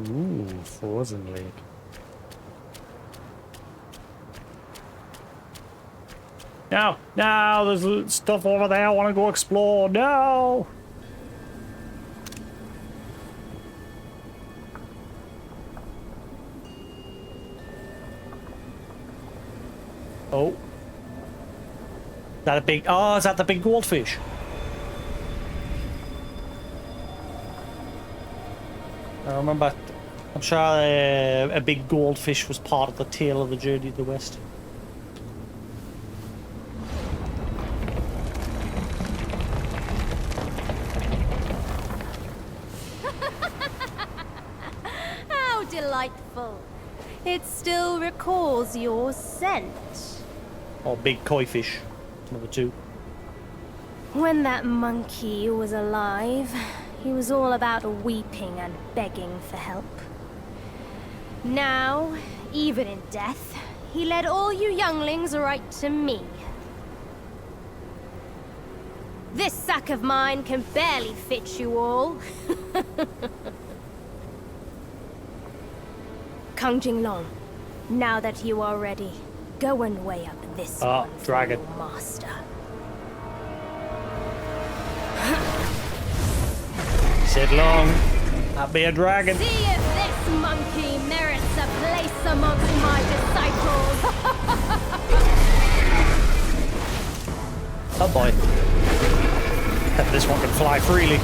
Ooh, frozen lake. No, no, there's stuff over there. I want to go explore. No. Oh. Is that a big... Oh, is that the big goldfish? I remember... I'm sure a big goldfish was part of the tale of the journey to the west. How delightful. It still recalls your scent. Oh, big koi fish. Number 2. When that monkey was alive, he was all about weeping and begging for help. Now, even in death, he led all you younglings right to me. This sack of mine can barely fit you all. Kang Jinglong, now that you are ready, go and weigh up this one for dragon. your master. Sit long. That be a dragon. See if this monkey merits a place amongst my disciples. Oh boy. This one can fly freely.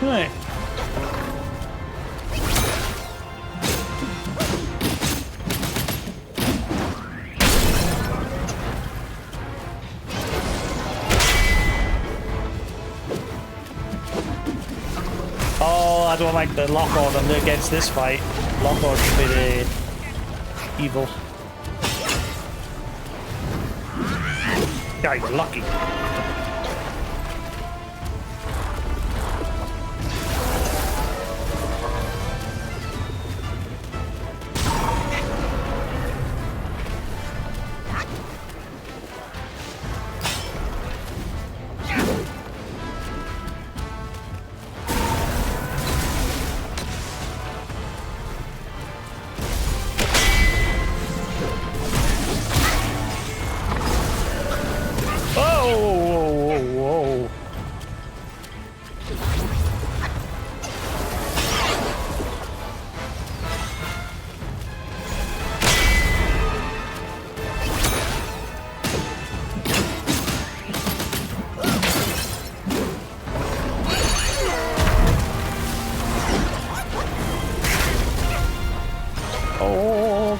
Right. Oh, I don't like the lock-on against this fight. Lock-on should be the evil. Yeah, you're lucky.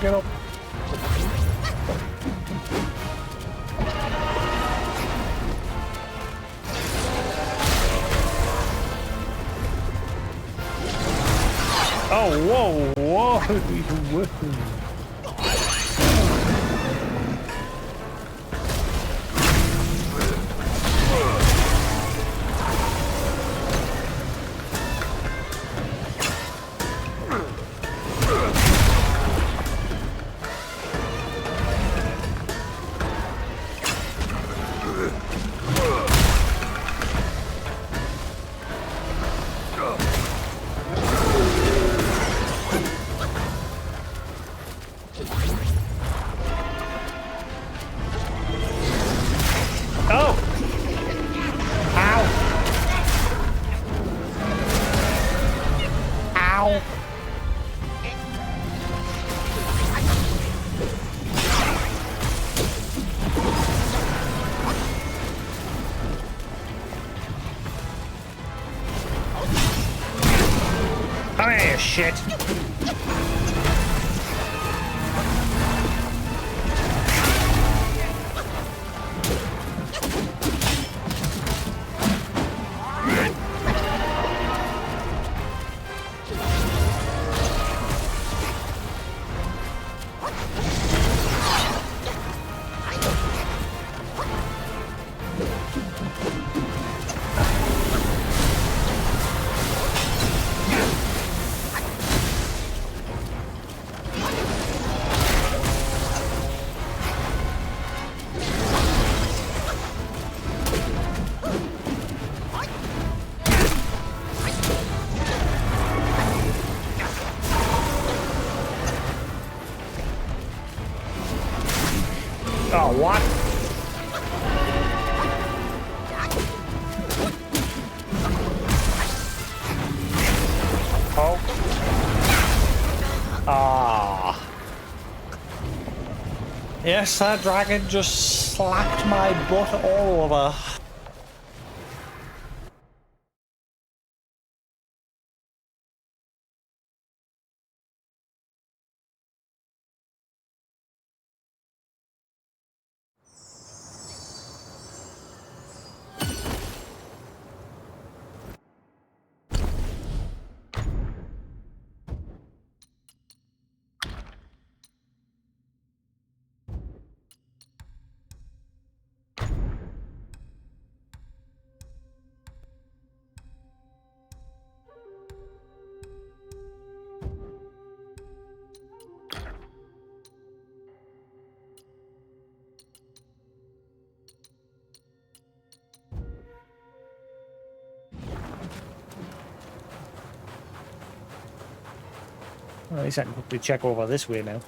Get up. Oh, whoa, whoa, whoa. Come here, shit. Oh, what? Oh. Ah. Yes, that dragon just slapped my butt all over. Well, at least I can quickly check over this way now.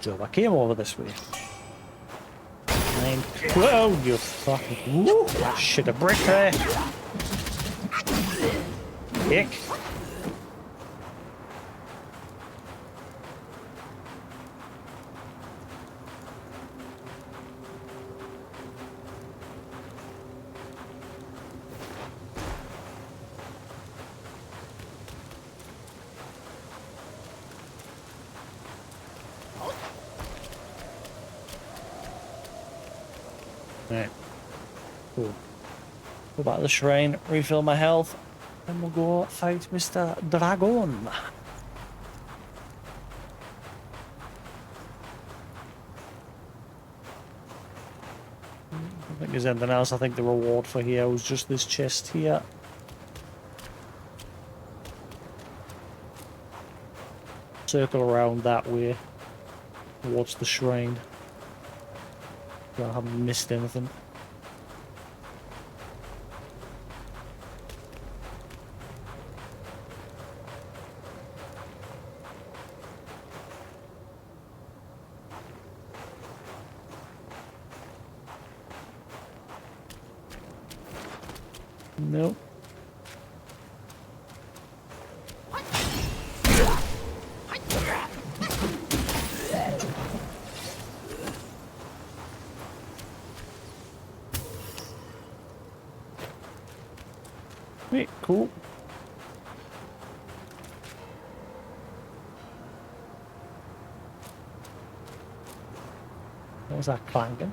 job. I came over this way. And, whoa, you fucking... Woo, that shit a brick there. Dick. Right. Cool. Go back to the shrine, refill my health, and we'll go fight Mr. Dragon. I don't think there's anything else. I think the reward for here was just this chest here. Circle around that way towards the shrine. I haven't missed anything. Nope. Wait, cool. What was that clanking?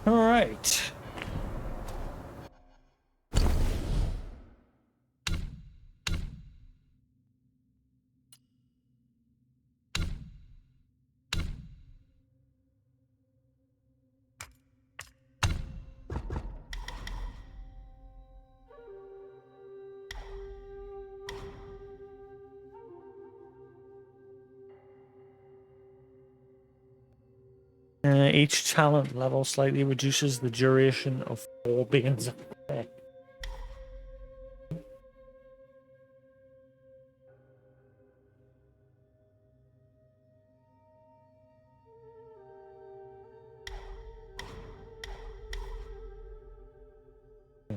All right. Each talent level slightly reduces the duration of 4 beings of effect.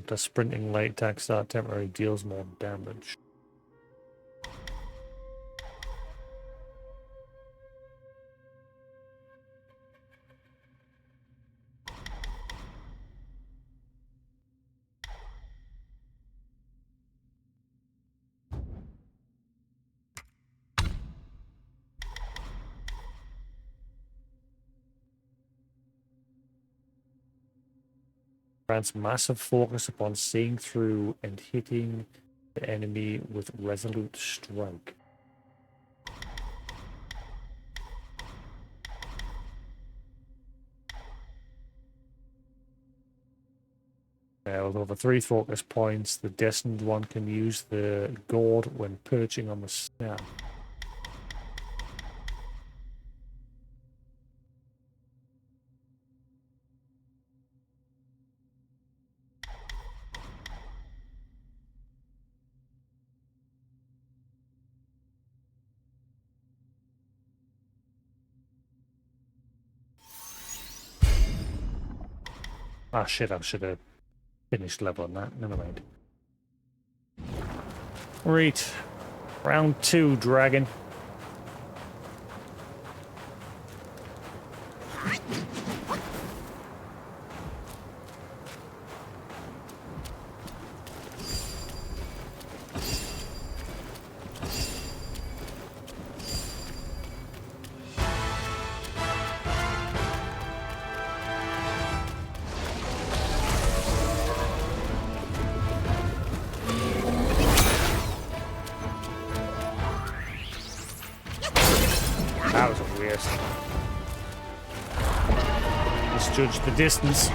The sprinting light attack start temporarily deals more damage. Grants massive focus upon seeing through and hitting the enemy with resolute strike. With over 3 focus points, the destined one can use the gourd when perching on the snap. Ah shit, I should have finished leveling that. Never mind. Right. Round 2, dragon. That was a waste. Misjudged the distance.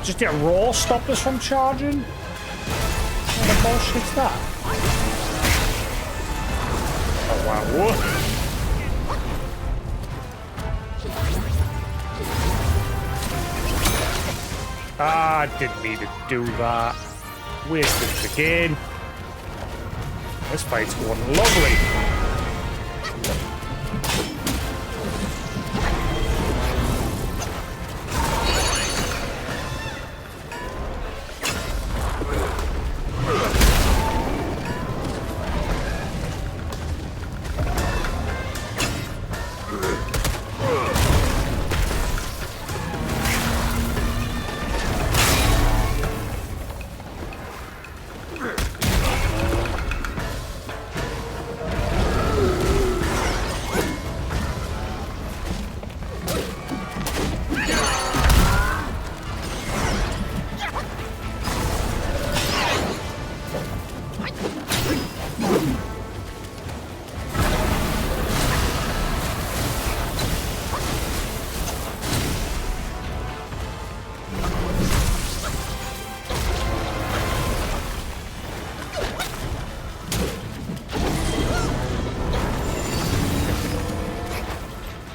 Just get raw stop us from charging? What the bullshit's that? Oh wow, whoa. Ah, I didn't need to do that. Wasted it again. This fight's going lovely.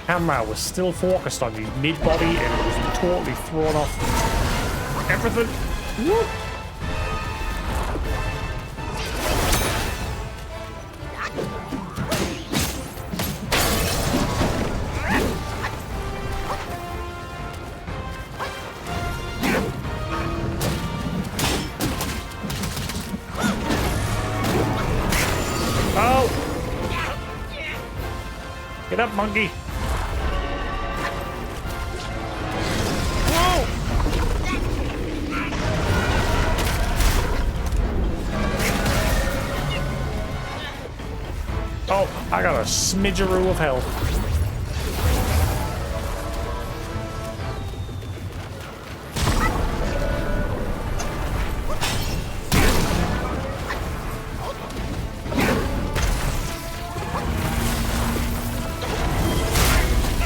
Camera was still focused on you mid-body and it was totally thrown off everything. Whoop. Oh! Get up, monkey! Oh, I got a smidgeroo of health.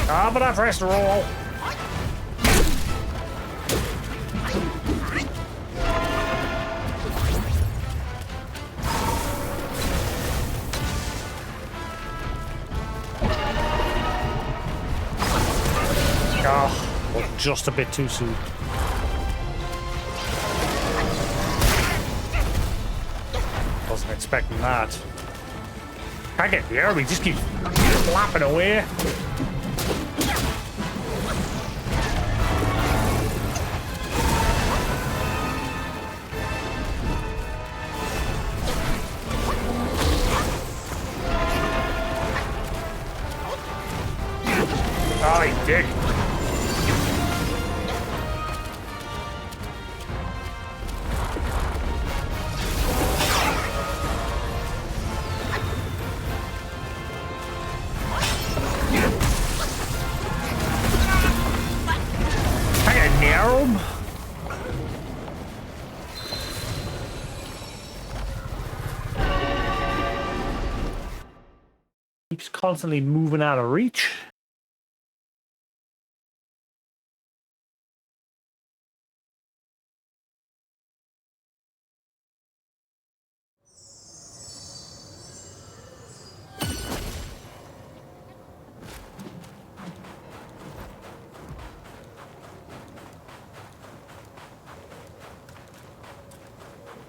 Ah, but I pressed roll. Just a bit too soon. Wasn't expecting that. Can't get there, we just keep flapping away. Oh, you dick. Keeps constantly moving out of reach.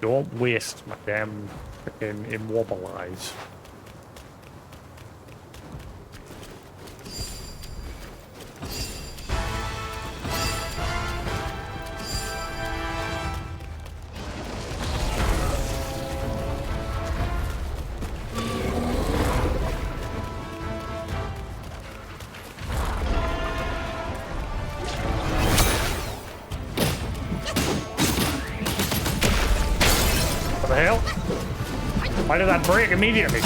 Don't waste my damn freaking immobilize. What the hell? Why did that break immediately?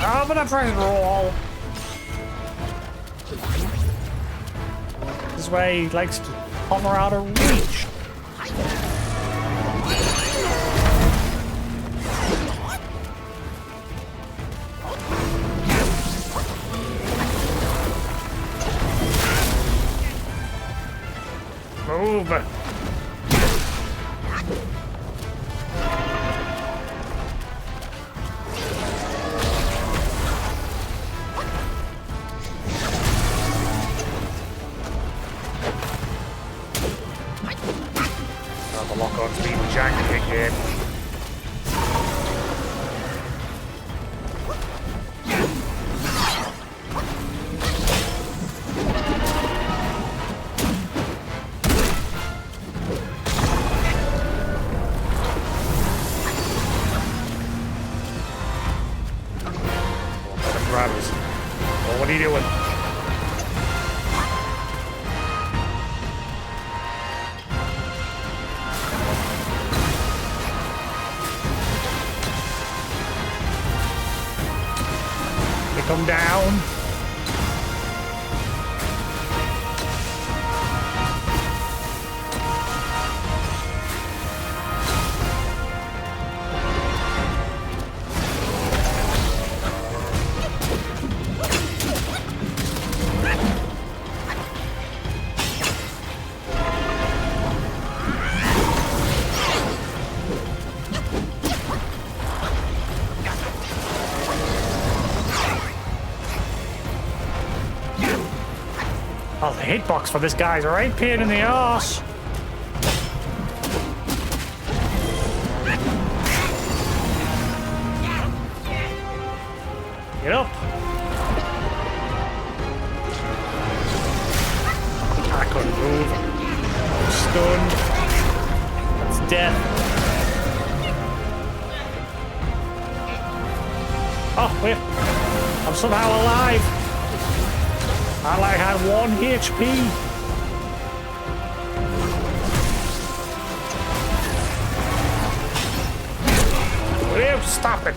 I'm gonna press roll. This way he likes to hover out of reach. Move. The lock-on's been janky again. Grabbers. Well, what are you doing? Come down. Oh, the hitbox for this guy's a right pain in the arse. Get up. I couldn't move. I'm stunned. That's death. Oh, wait. I'm somehow alive. I had 1 HP. Will you stop it?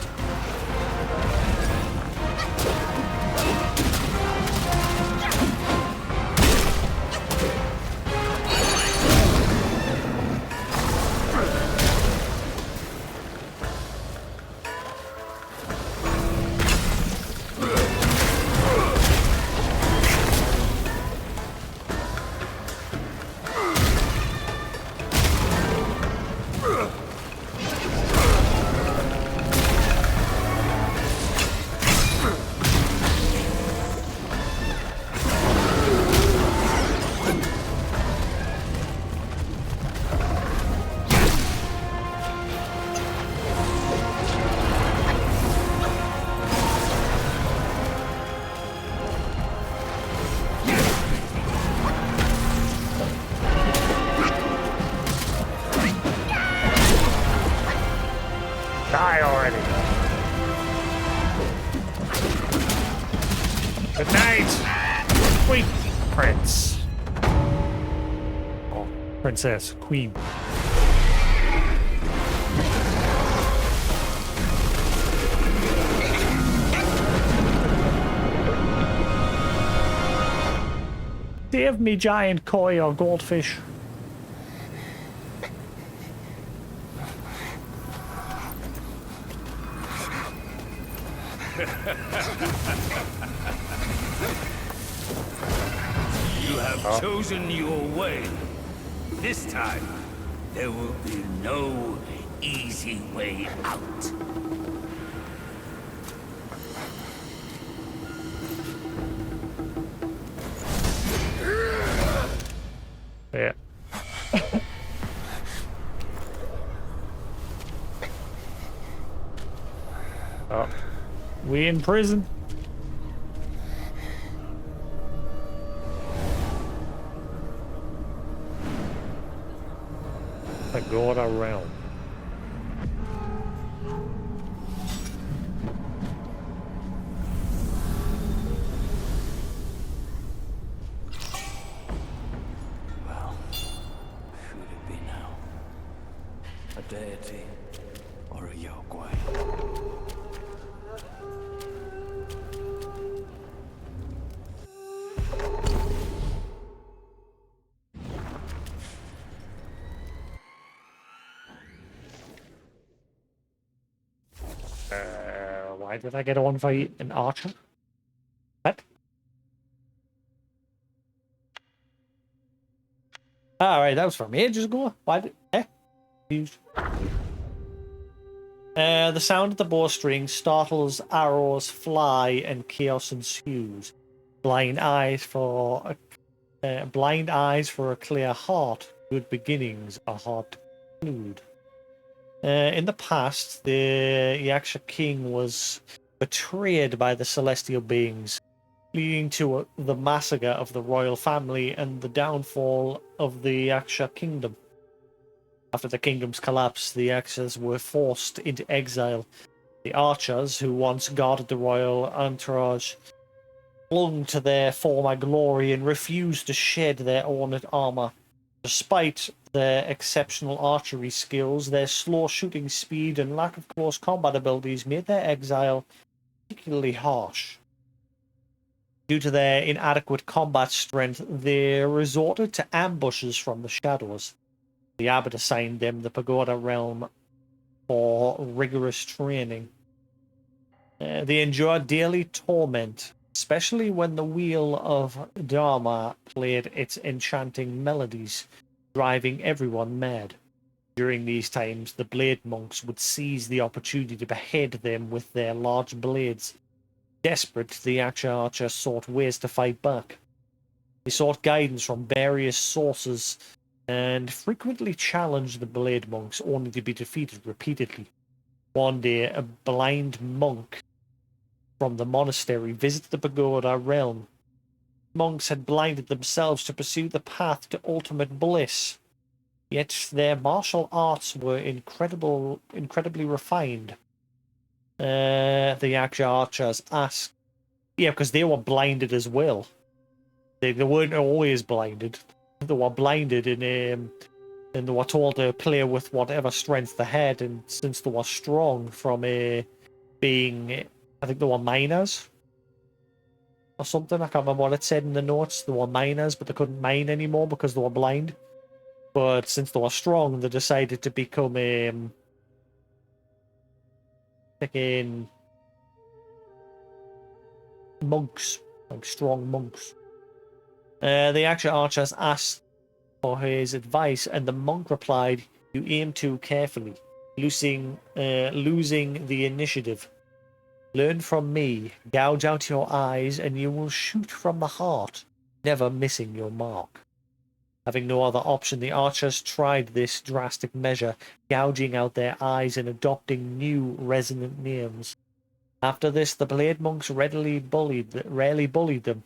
Die already. Good night, sweet prince. Oh, princess, queen. Save me, giant koi or goldfish. You have chosen your way. This time, there will be no easy way out. Yeah. Oh. We in prison? Agora realm. Well, who'd it be now? A deity or a Yogwai? Why did I get on fight an archer? What? Alright, that was from ages ago. Why did... Confused. The sound of the bowstring startles, arrows fly, and chaos ensues. Blind eyes for a clear heart. Good beginnings are hard to conclude. In the past, the Yaksha king was betrayed by the celestial beings, leading to the massacre of the royal family and the downfall of the Yaksha kingdom. After the kingdom's collapse, the Yakshas were forced into exile. The archers, who once guarded the royal entourage, clung to their former glory and refused to shed their ornate armor. Despite their exceptional archery skills, their slow shooting speed and lack of close combat abilities made their exile particularly harsh. Due to their inadequate combat strength, they resorted to ambushes from the shadows. The abbot assigned them the pagoda realm for rigorous training. They endured daily torment, especially when the wheel of Dharma played its enchanting melodies, driving everyone mad. During these times, the blade monks would seize the opportunity to behead them with their large blades. Desperate, the Yaksha archer sought ways to fight back. He sought guidance from various sources and frequently challenged the blade monks, only to be defeated repeatedly. One day, a blind monk from the monastery visited the pagoda realm. Monks had blinded themselves to pursue the path to ultimate bliss, yet their martial arts were incredibly refined. The Yaksha archers asked, because they were blinded as well. They weren't always blinded. They were blinded and they were told to play with whatever strength they had, and since they were strong from being, I think they were miners or something. I can't remember what it said in the notes. They were miners, but they couldn't mine anymore because they were blind. But since they were strong, they decided to become freaking monks, like strong monks. The actual archers asked for his advice, and the monk replied, "You aim too carefully, losing the initiative. Learn from me, gouge out your eyes, and you will shoot from the heart, never missing your mark." Having no other option, the archers tried this drastic measure, gouging out their eyes and adopting new resonant names. After this, the blade monks rarely bullied them.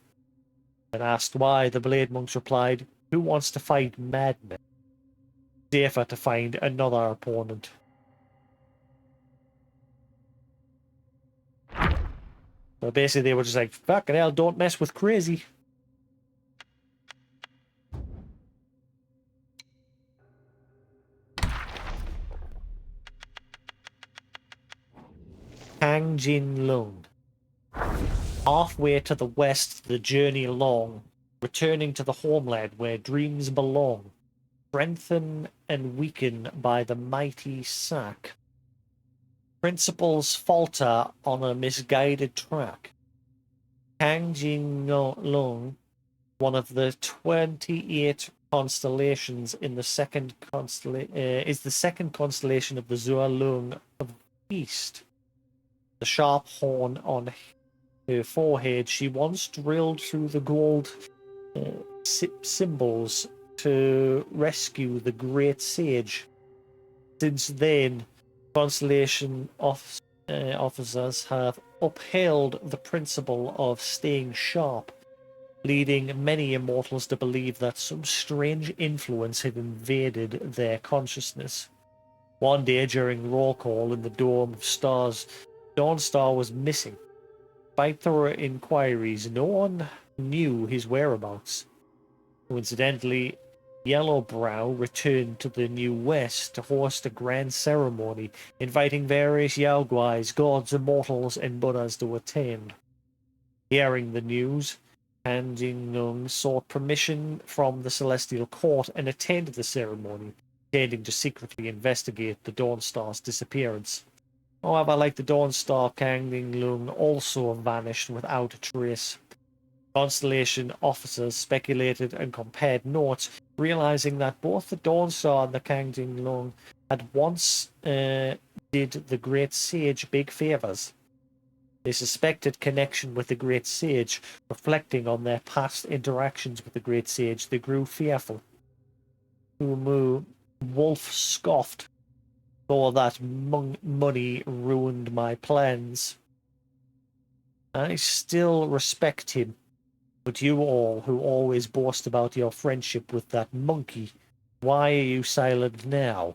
When asked why, the blade monks replied, "Who wants to fight madmen? Safer to find another opponent." So basically they were just like, fucking hell, don't mess with crazy. Kang Jin Lung. Halfway to the west, the journey long, returning to the homeland where dreams belong, strengthened and weakened by the mighty sack. Principles falter on a misguided track. Kang Jin Lung, one of the 28 constellations in the second is the second constellation of the Zua Lung of the East. The sharp horn on her forehead, she once drilled through the gold symbols to rescue the great sage. Since then, constellation officers have upheld the principle of staying sharp, leading many immortals to believe that some strange influence had invaded their consciousness. One day during roll call in the Dome of Stars, Dawnstar was missing. Despite thorough inquiries, no one knew his whereabouts. Coincidentally, Yellowbrow returned to the New West to host a grand ceremony, inviting various Yaoguais, gods, immortals, and Buddhas to attend. Hearing the news, Han Jingnung sought permission from the Celestial Court and attended the ceremony, intending to secretly investigate the Dawnstar's disappearance. However, like the Dawnstar, Kangding Lung also vanished without a trace. Constellation officers speculated and compared notes, realizing that both the Dawnstar and the Kangding Lung had once did the Great Sage big favors. They suspected connection with the Great Sage. Reflecting on their past interactions with the Great Sage, they grew fearful. Wolf scoffed. All that money ruined my plans. I still respect him. But you all, who always boast about your friendship with that monkey, why are you silent now?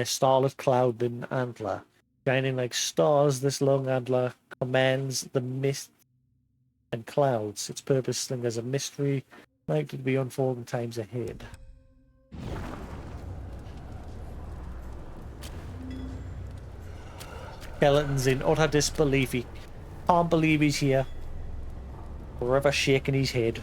Starlit cloud and antler. Shining like stars, this long antler commands the mist and clouds. Its purpose as a mystery, likely to be unfolding times ahead. Skeleton's in utter disbelief. He can't believe he's here. Forever shaking his head.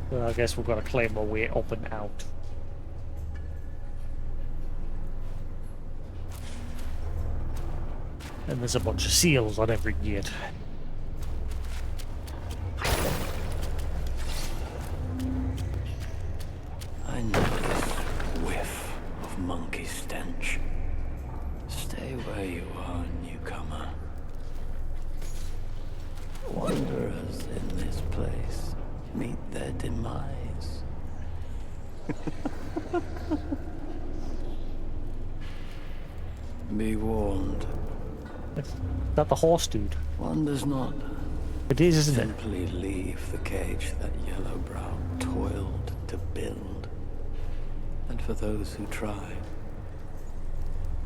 Well, I guess we've got to claim our way up and out. And there's a bunch of seals on every gate. I know this whiff of monkey stench. Stay where you are, newcomer. Wanderers in this place meet their demise. Be warned. Is that the horse dude? One does not It is, isn't it? simply leave the cage that Yellowbrow toiled to build. And for those who tried,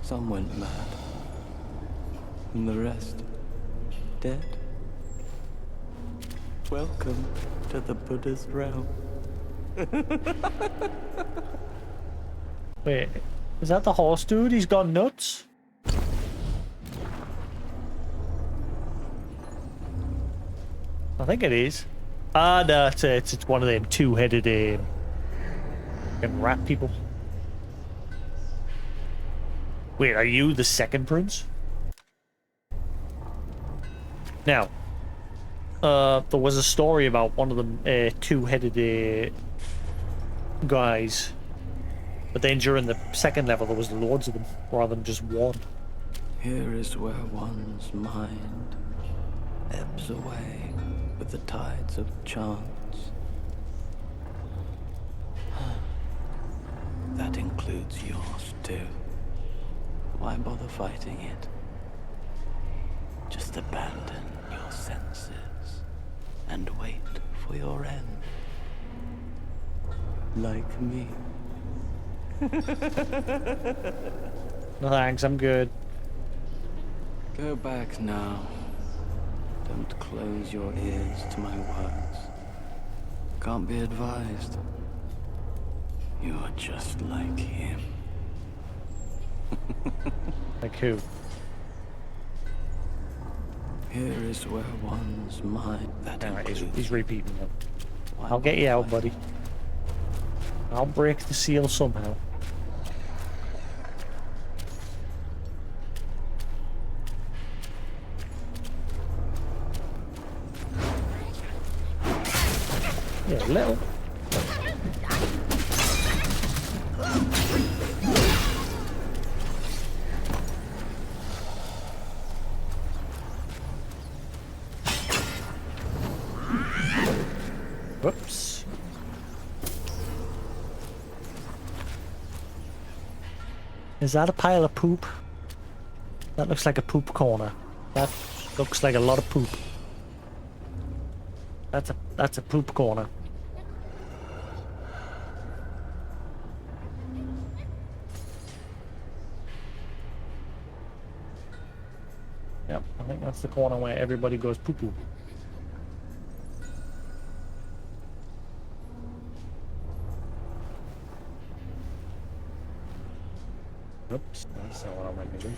some went mad, and the rest dead. Welcome to the Buddha's realm. Wait, is that the horse dude? He's gone nuts? I think it is. Ah, no, it's one of them two-headed rat people. Wait, are you the second prince? Now, there was a story about one of them two-headed guys, but then during the second level there was loads of them rather than just one. Here is where one's mind ebbs away with the tides of chance. That includes yours too. Why bother fighting it? Just abandon your senses and wait for your end. Like me. No thanks, I'm good. Go back now. Don't close your ears to my words. Can't be advised. You are just like him. Like who? Here is where one's mind that Alright, he's includes repeating it. why I'll get you out, bother buddy. I'll break the seal somehow. Yeah, a little. Whoops. Is that a pile of poop? That looks like a poop corner. That looks like a lot of poop. That's a poop corner. Yep, I think that's the corner where everybody goes poo poo. Oops, that's not what I meant to do.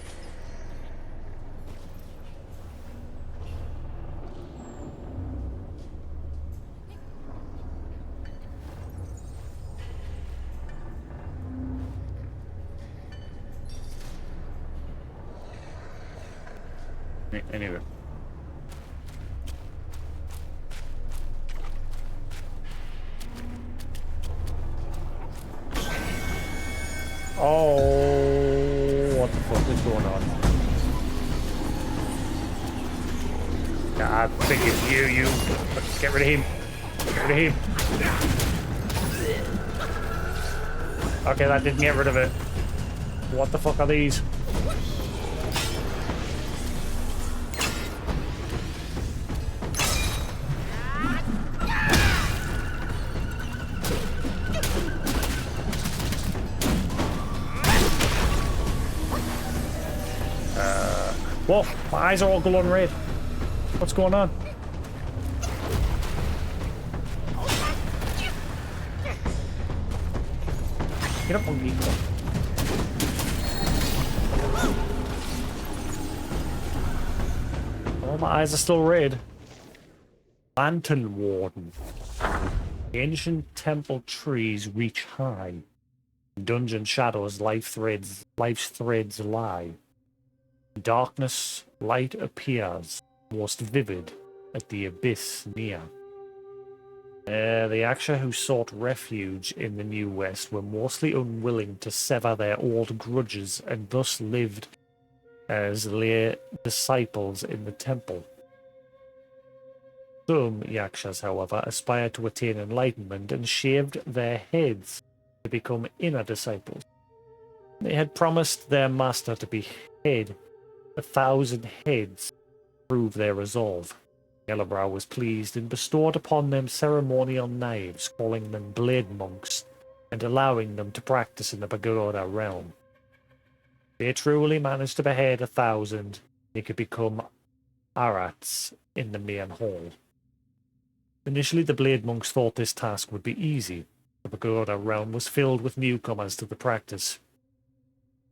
Anyway. Oh, what the fuck is going on? I think it's you. Let's get rid of him. Get rid of him. Okay, that didn't get rid of it. What the fuck are these? Whoa, my eyes are all glowing red. What's going on? Get up, monkey. Oh, my eyes are still red. Lantern Warden. The ancient temple trees reach high. In dungeon shadows, life's threads lie. In darkness, light appears, most vivid at the abyss near. The Yaksha who sought refuge in the New West were mostly unwilling to sever their old grudges and thus lived as lay disciples in the temple. Some Yakshas, however, aspired to attain enlightenment and shaved their heads to become inner disciples. They had promised their master to behead 1,000 heads to prove their resolve. Yellowbrow was pleased and bestowed upon them ceremonial knives, calling them blade monks, and allowing them to practice in the pagoda realm. They truly managed to behead 1,000, they could become arats in the main hall. Initially, the blade monks thought this task would be easy. The pagoda realm was filled with newcomers to the practice.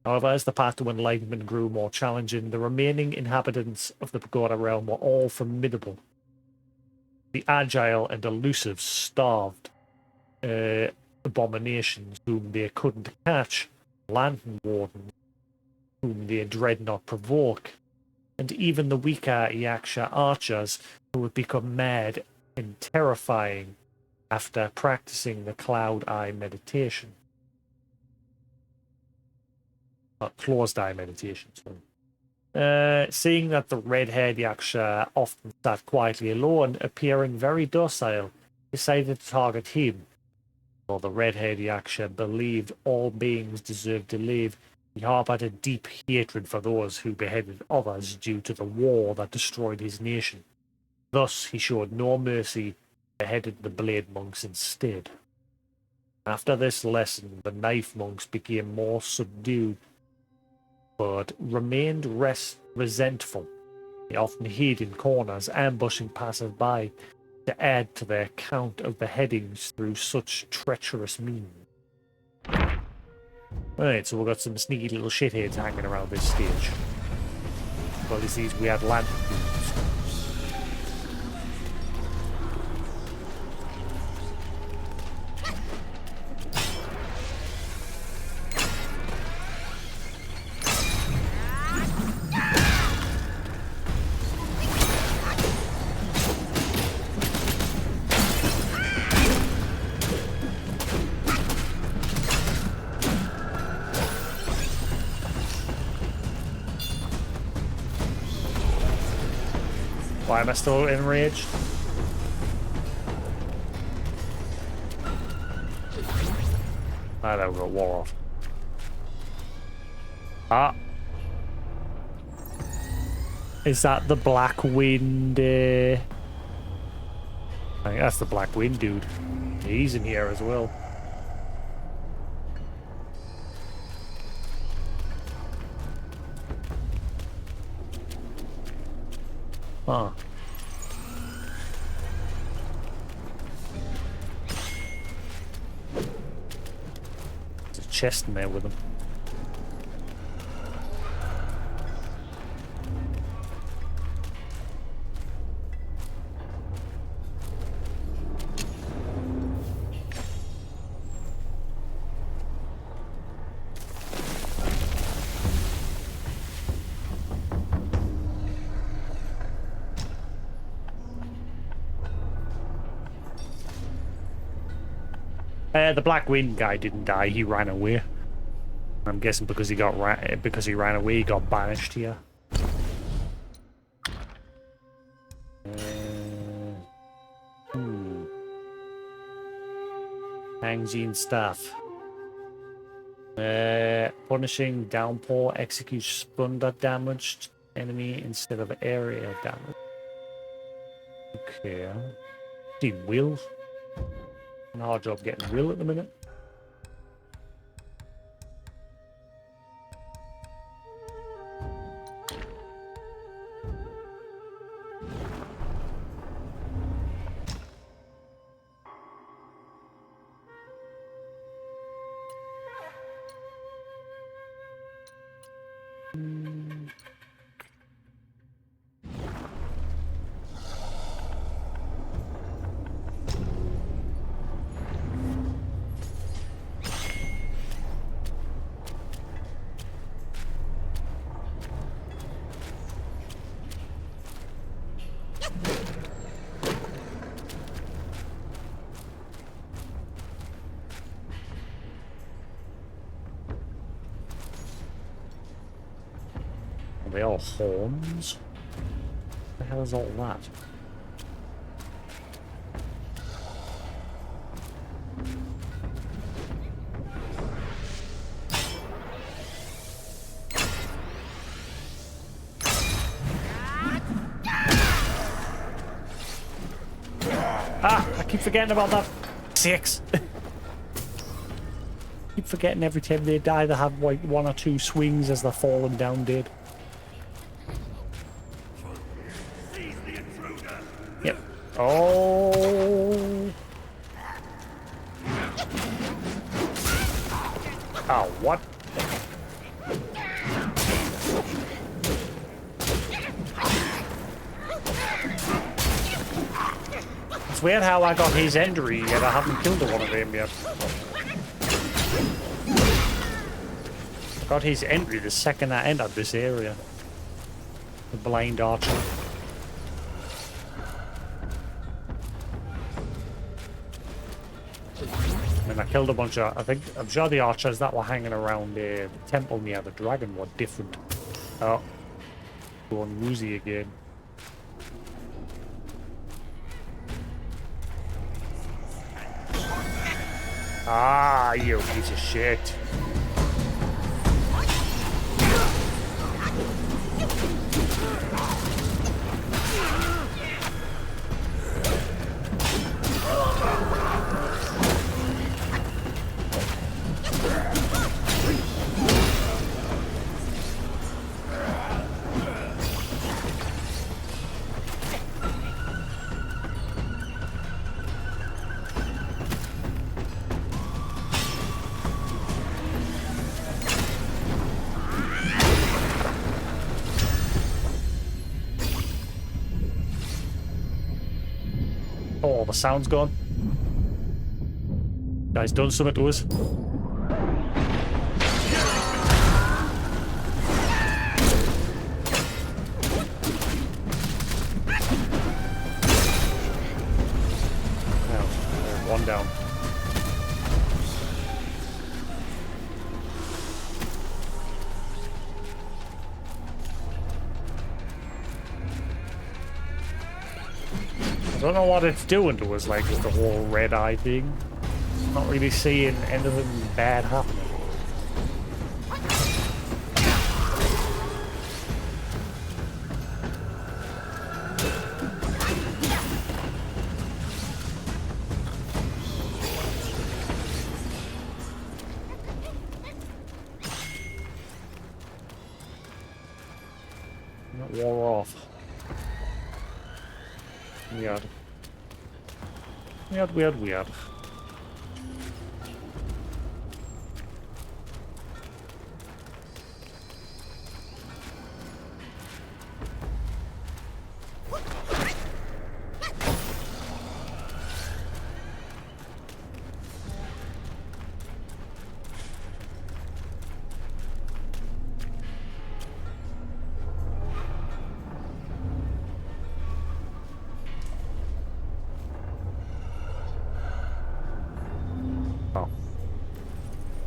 However, as the path to enlightenment grew more challenging, the remaining inhabitants of the pagoda realm were all formidable. The agile and elusive starved abominations whom they couldn't catch, lantern wardens whom they dread not provoke, and even the weaker Yaksha archers who had become mad and terrifying after practicing the cloud eye meditation. Closed eye meditation, sorry. Seeing that the red-haired Yaksha often sat quietly alone, appearing very docile, decided to target him. While the red-haired Yaksha believed all beings deserved to live, he harbored a deep hatred for those who beheaded others due to the war that destroyed his nation. Thus, he showed no mercy, beheaded the blade monks instead. After this lesson, the knife monks became more subdued, but remained resentful. They often hid in corners, ambushing passers-by to add to their count of beheadings through such treacherous means. Right, so we've got some sneaky little shitheads hanging around this stage. Well, it's these weird lantern dudes. Why am I still enraged? I don't got war off. Ah. Is that the Black Wind I think that's the Black Wind dude. He's in here as well. Huh. There's a chest in there with him. The Black Wind guy didn't die. He ran away. I'm guessing because he ran away, he got banished here. Hangzine staff. Punishing downpour executes thunder damaged enemy instead of area damage. Okay. See Will. An hard job getting Will at the minute. Are they all horns? What the hell is all that? Ah! I keep forgetting about that. 6! Keep forgetting every time they die they have like 1 or 2 swings as they're falling down dead. Yep. Oh. Oh, what? It's weird how I got his injury yet I haven't killed one of them yet. Got his entry the second I entered this area. The blind archer. And I killed a bunch of, I'm sure the archers that were hanging around the temple near the dragon were different. Oh. Going woozy again. Ah, you piece of shit. Oh, the sound's gone. Guy's done something to us. One down. I don't know what it's doing to us, like with the whole red eye thing. Not really seeing anything bad happening. wore off. Weird. Weird. Oh.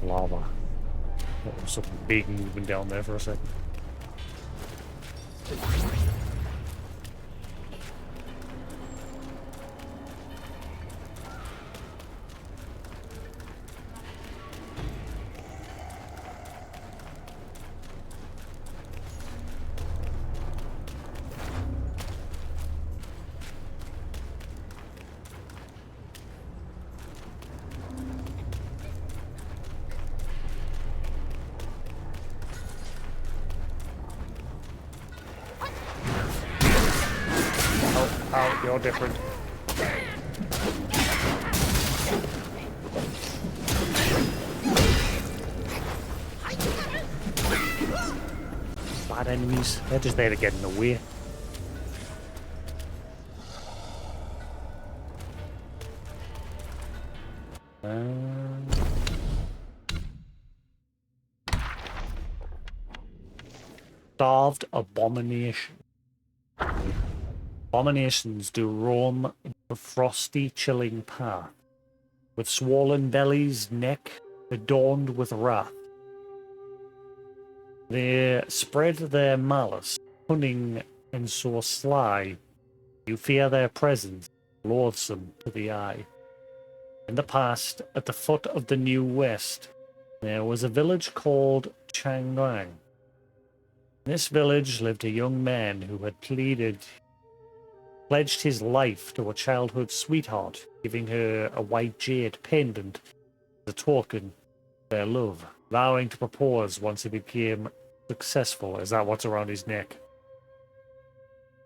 Lava. There was something big moving down there for a second. Oh, you're different. Bad enemies. They're just there to get in the way. Starved abomination. Abominations do roam the frosty, chilling path, with swollen bellies, neck adorned with wrath. They spread their malice, cunning and so sly. You fear their presence, loathsome to the eye. In the past, at the foot of the New West, there was a village called Changwang. In this village lived a young man who had pledged his life to a childhood sweetheart, giving her a white jade pendant as a token of their love, vowing to propose once he became successful. Is that what's around his neck?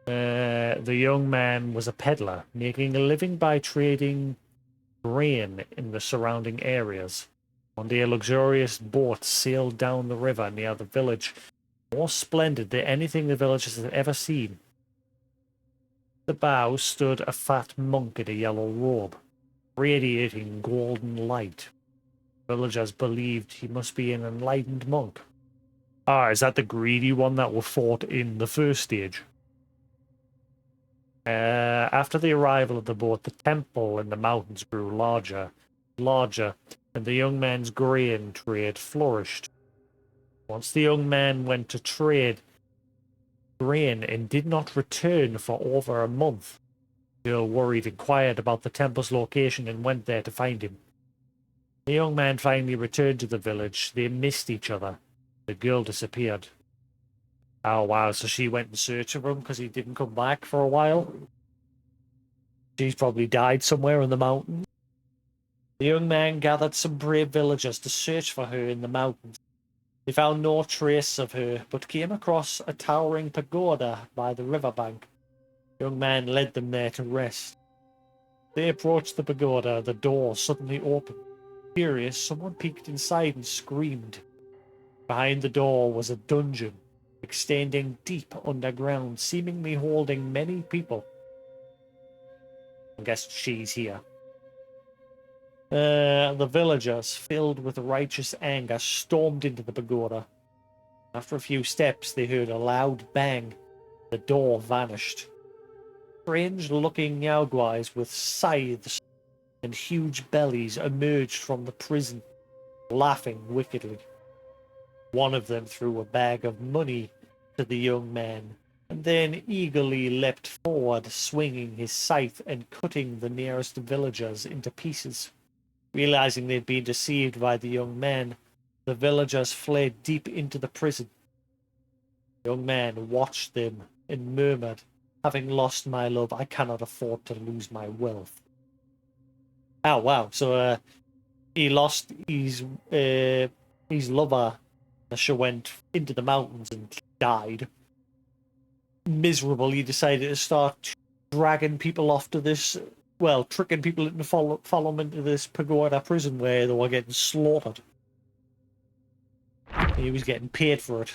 The young man was a peddler, making a living by trading grain in the surrounding areas. One day a luxurious boat sailed down the river near the village, more splendid than anything the villagers had ever seen. At the bow stood a fat monk in a yellow robe, radiating golden light. Villagers believed he must be an enlightened monk. Ah, is that the greedy one that was fought in the first stage? After the arrival of the boat, the temple in the mountains grew larger, and the young man's grain trade flourished. Once the young man went to trade grain and did not return for over a month. The girl worried inquired about the temple's location and went there to find him. The young man finally returned to the village. They missed each other. The girl disappeared. Oh wow, so she went in search of him because he didn't come back for a while. She's probably died somewhere in the mountains. The young man gathered some brave villagers to search for her in the mountains. They found no trace of her, but came across a towering pagoda by the riverbank. The young man led them there to rest. They approached the pagoda. The door suddenly opened. Curious, someone peeked inside and screamed. Behind the door was a dungeon, extending deep underground, seemingly holding many people. I guess she's here. The villagers, filled with righteous anger, stormed into the pagoda. After a few steps, they heard a loud bang. The door vanished. Strange-looking Yaoguais with scythes and huge bellies emerged from the prison, laughing wickedly. One of them threw a bag of money to the young man, and then eagerly leapt forward, swinging his scythe and cutting the nearest villagers into pieces. Realizing they'd been deceived by the young man, the villagers fled deep into the prison. The young man watched them and murmured, "Having lost my love, I cannot afford to lose my wealth." Oh wow! So he lost his lover. She went into the mountains and died. miserable, he decided to start dragging people off to this, well, tricking people into follow them into this pagoda prison where they were getting slaughtered. He was getting paid for it.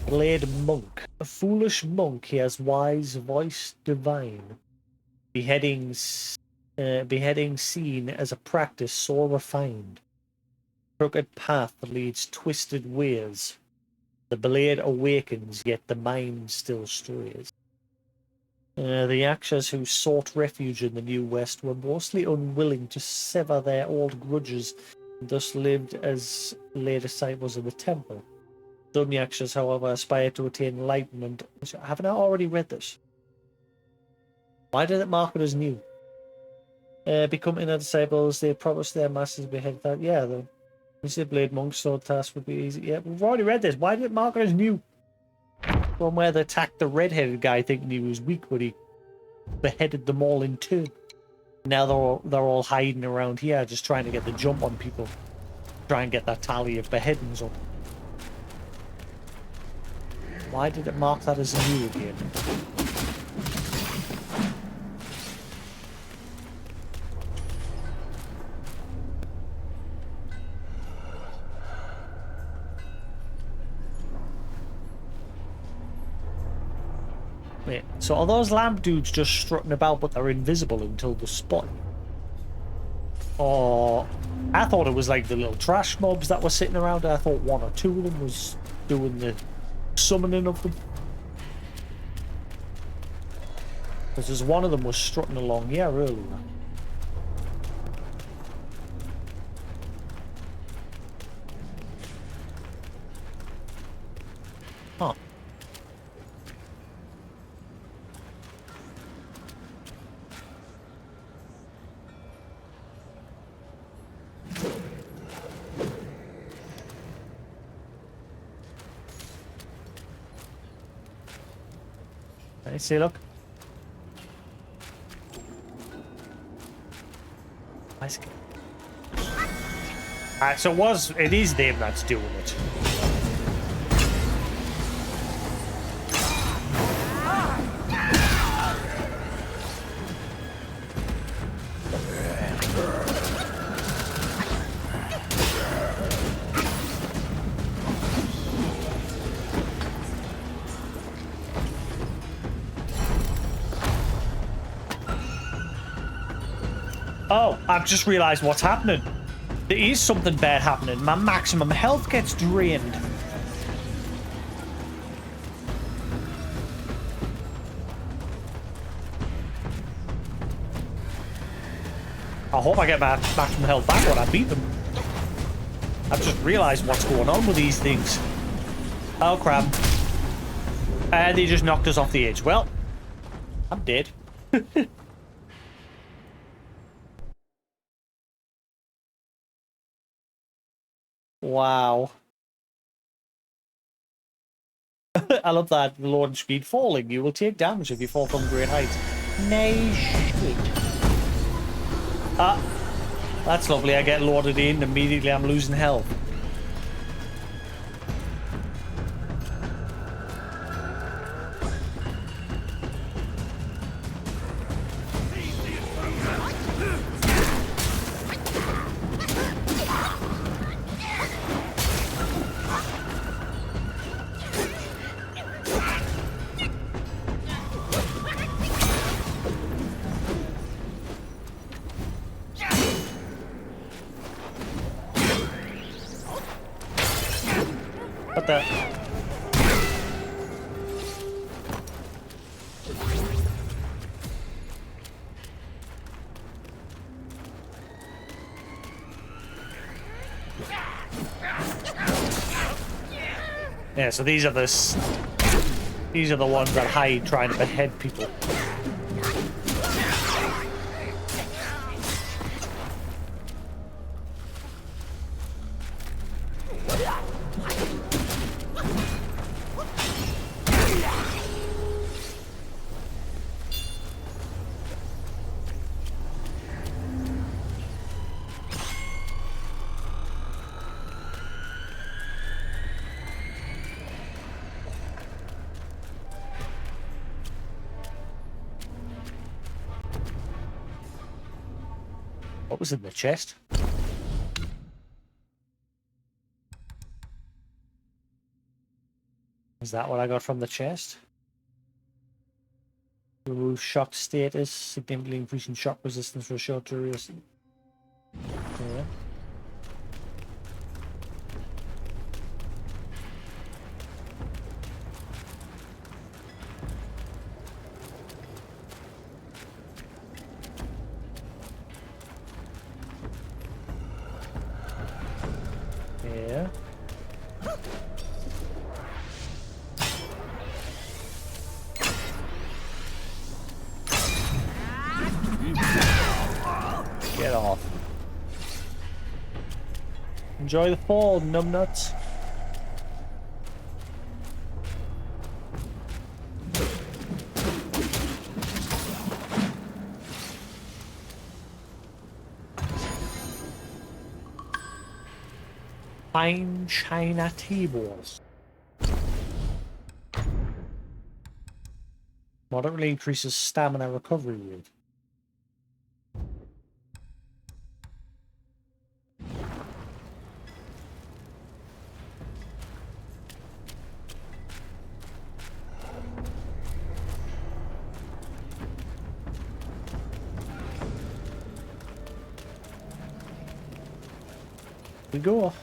Blade Monk. A foolish monk, he has wise voice divine. Beheading seen as a practice so refined. Crooked path leads twisted ways. The blade awakens, yet the mind still strays. The Yakshas who sought refuge in the New West were mostly unwilling to sever their old grudges, and thus lived as lay disciples of the temple. Some Yakshas, however, aspired to attain enlightenment. Haven't I already read this? Why did it mark it as new? Becoming their disciples, they promised their masters behead that. Yeah, the blade monk's sword task would be easy. Yeah, we've already read this. Why did it mark it as new? From where they attacked the red-headed guy thinking he was weak, but he beheaded them all in turn. Now they're all hiding around here, just trying to get the jump on people. Try and get that tally of beheadings up. Why did it mark that as new again? Wait, so are those lamp dudes just strutting about but they're invisible until they're spotted? Or I thought it was like the little trash mobs that were sitting around. I thought one or two of them was doing the summoning of them. Because there's one of them was strutting along here earlier. Huh. Let's see, look. Alright, so it is them that's doing it. Oh, I've just realized what's happening. There is something bad happening. My maximum health gets drained. I hope I get my maximum health back when I beat them. I've just realized what's going on with these things. Oh crap. And they just knocked us off the edge. Well, I'm dead. Wow. I love that. Launch speed falling. You will take damage if you fall from great heights. Nay, shit. Ah, that's lovely. I get loaded in. Immediately I'm losing health. What the? Yeah, so these are the ones that hide trying to behead people. What was in the chest? Is that what I got from the chest? Remove shock status, significantly increasing shock resistance for a short duration. Yeah. Yeah. Get off. Enjoy the fall, numbnuts. Fine china tables. Moderately increases stamina recovery rate. We go.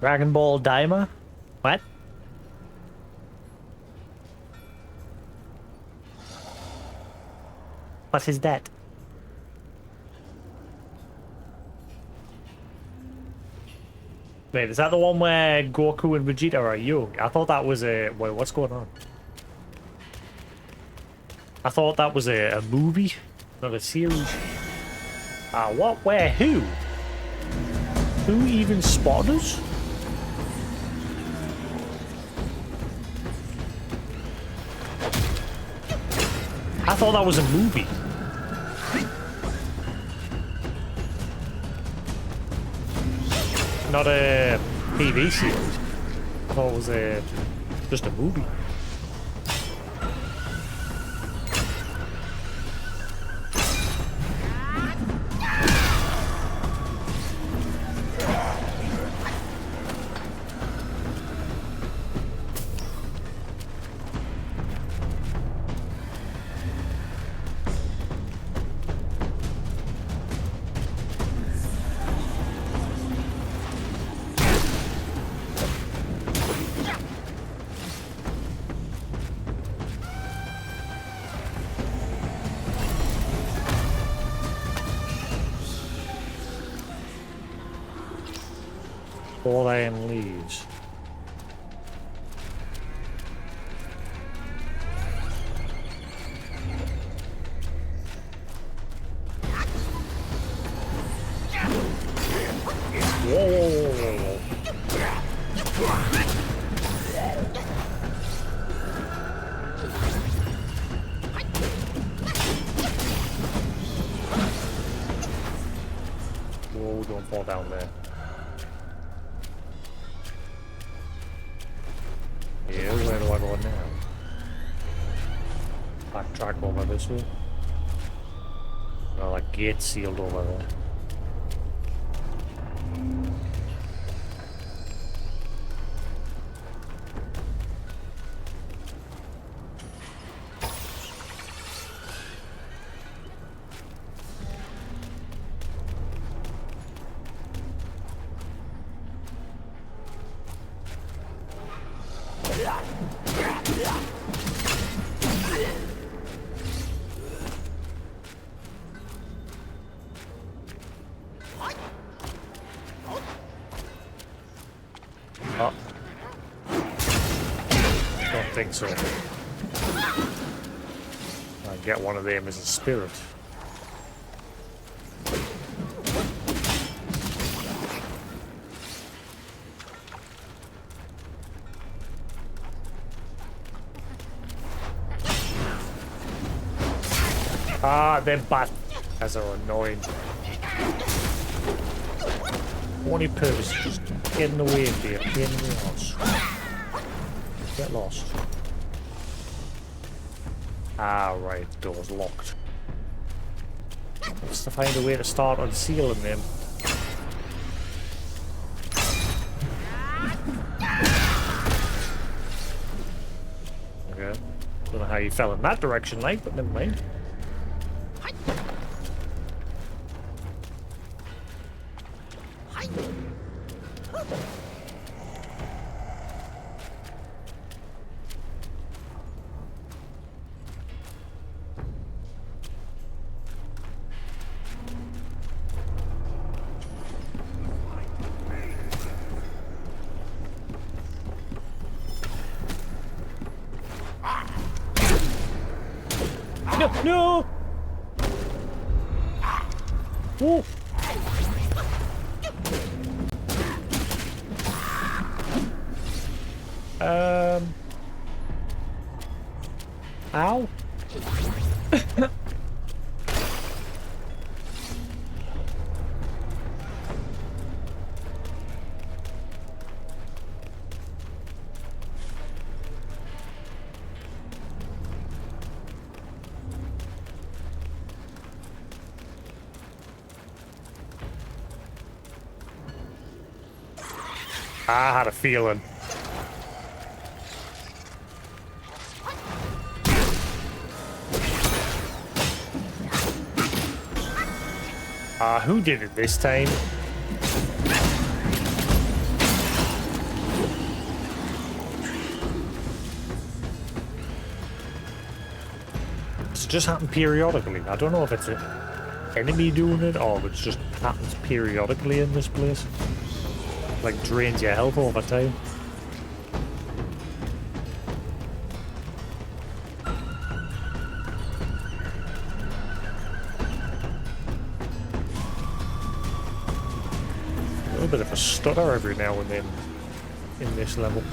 Dragon Ball Daima? What? What is that? Wait, is that the one where Goku and Vegeta are young? I thought that was a... Wait, what's going on? I thought that was a movie, not a series. What? Where? Who? Who even spotted us? I thought that was a movie. Not a TV series. I thought it was just a movie. All iron leaves. Whoa. Whoa, don't fall down there. Yeah, where do I go now? Backtrack over this way. No, like gate sealed over there. Oh. Don't think so. I get one of them as a spirit. Ah, them bat as are annoying. Only purpose is just getting away from you, pain in the arse. Get lost. Ah, right, door's locked. Let's to find a way to start unsealing them. Okay. Don't know how you fell in that direction, like, but never mind. No! Oh! Ow! I had a feeling. Who did it this time? Does it just happen periodically? I don't know if it's an enemy doing it or if it just happens periodically in this place. Like drains your health over time. A little bit of a stutter every now and then in this level.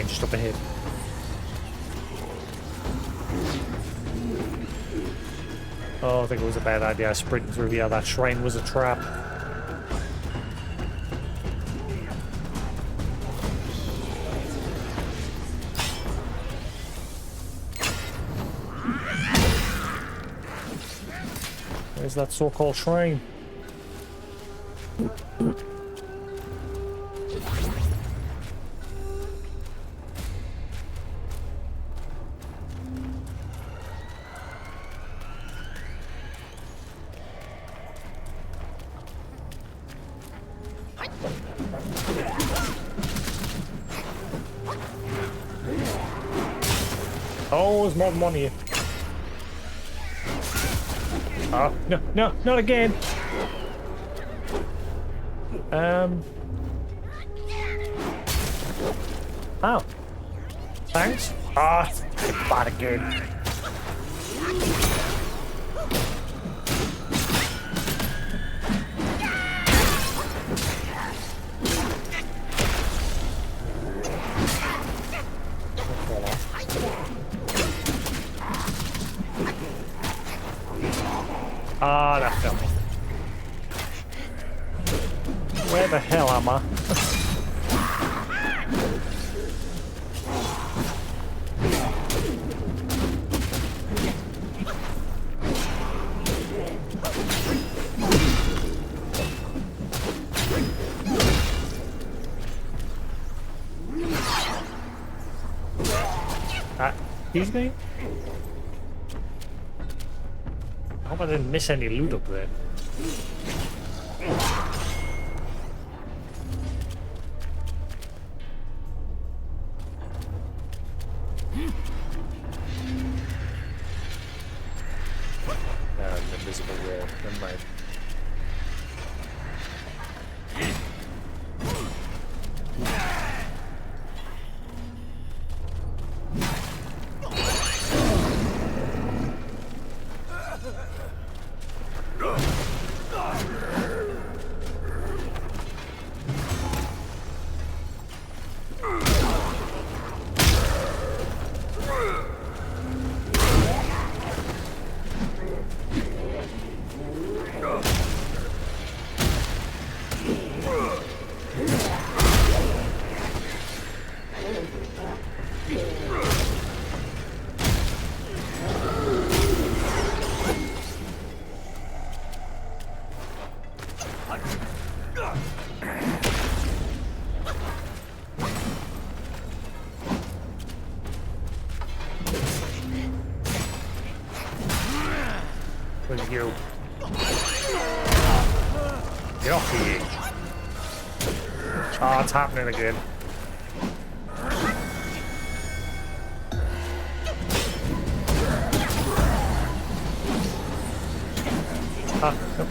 Just up ahead. Oh, I think it was a bad idea sprinting through here. That shrine was a trap. Where's that so-called shrine? Oh, there's more than one here. Oh, no, no, not again. Oh. Thanks. Ah, oh, bad again. Ah, that fell. Where the hell am I? Excuse me? I hope I didn't miss any loot up there. you. Get off the edge. Oh, it's happening again. Ah, no.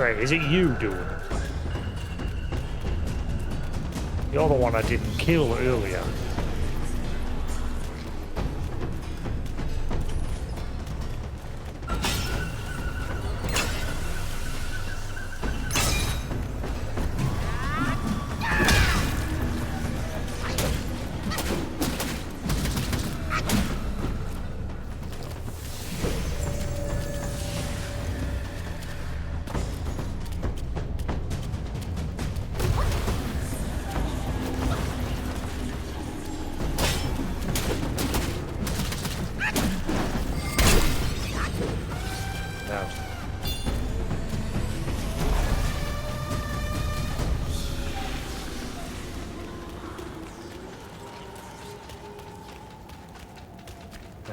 Right, is it you doing it? You're the one I didn't kill earlier.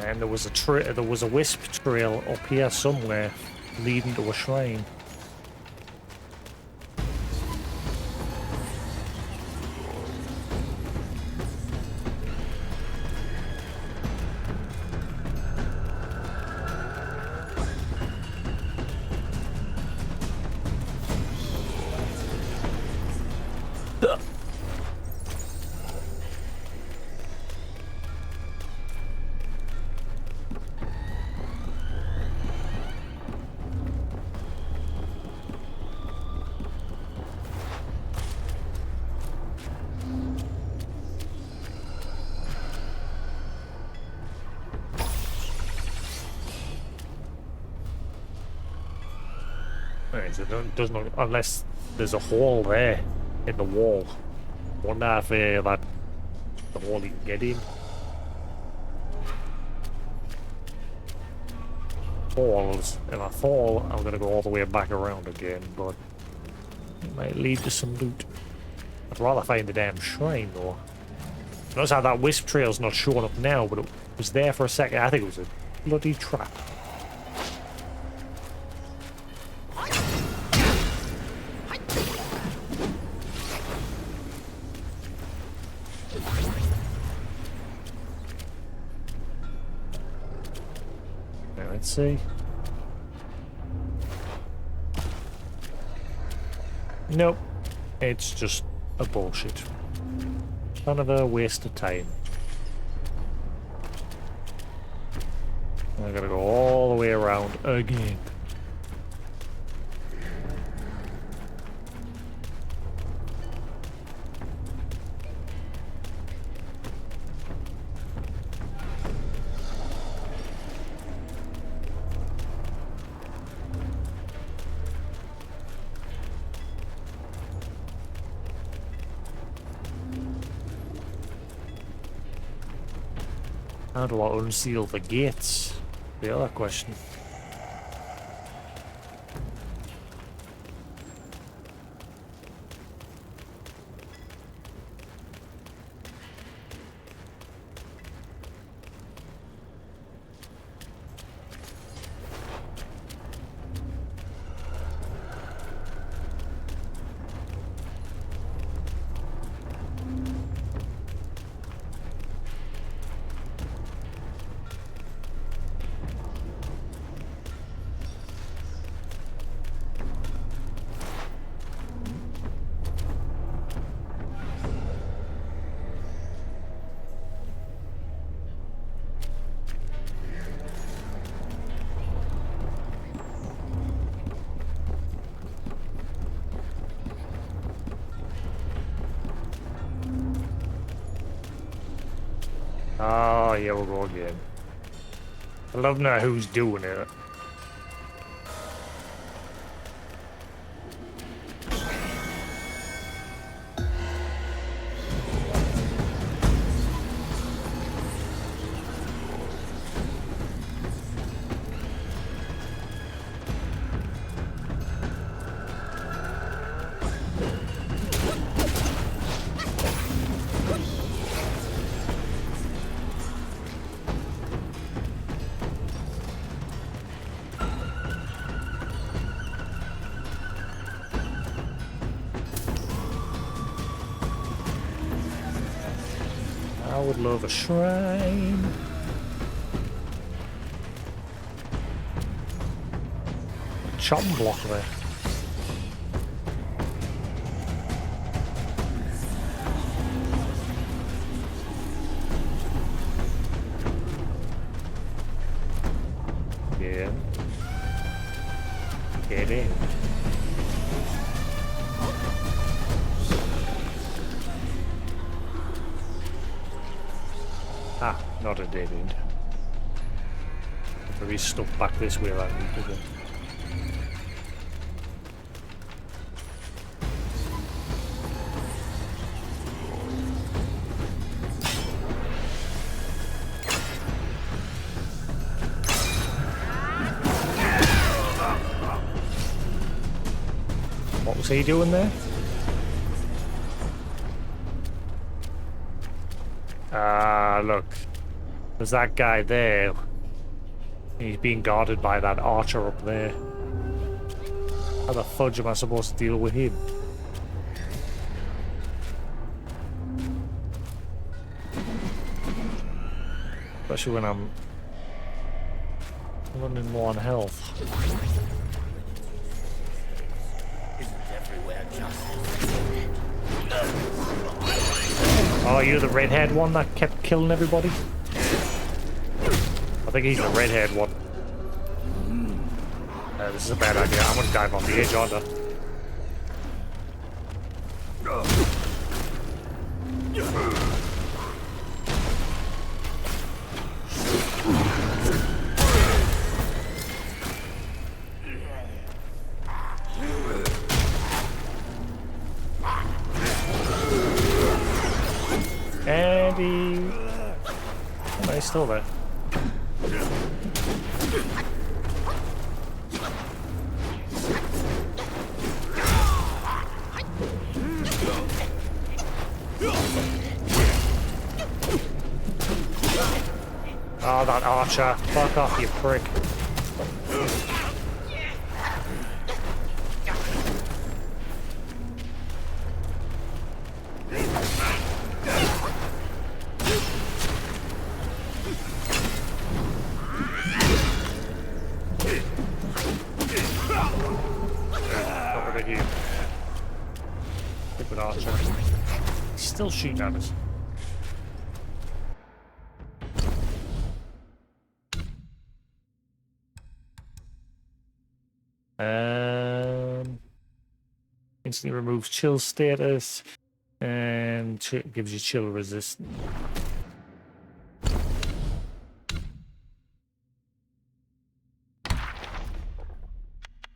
And there was a wisp trail up here somewhere leading to a shrine. It doesn't, unless there's a hole there in the wall. Wonder if that the hole you can get in. Falls. If I fall, I'm gonna go all the way back around again, but it might lead to some loot. I'd rather find the damn shrine though. Notice how that wisp trail's not showing up now, but it was there for a second. I think it was a bloody trap. Let's see. Nope. It's just a bullshit. Kind of a waste of time. I gotta go all the way around again. How do I unseal the gates? The other question. Oh, here we go again. I love now who's doing it. would love a shrine. A chopping block there. Yeah. Get in. Ah, not a dead end. There is stuff back this way I need to go. What was he doing there? Look. There's that guy there. He's being guarded by that archer up there. How the fudge am I supposed to deal with him? Especially when I'm running low on health. Oh, you're the red-haired one that kept killing everybody? I think he's the red-haired one. This is a bad idea. I'm gonna dive off the edge, aren't I? And he... Oh, no, he's still there. Oh, that archer. Fuck off, you prick. Got rid of you. Stupid archer. He's still shooting at us. Instantly removes chill status and gives you chill resistance.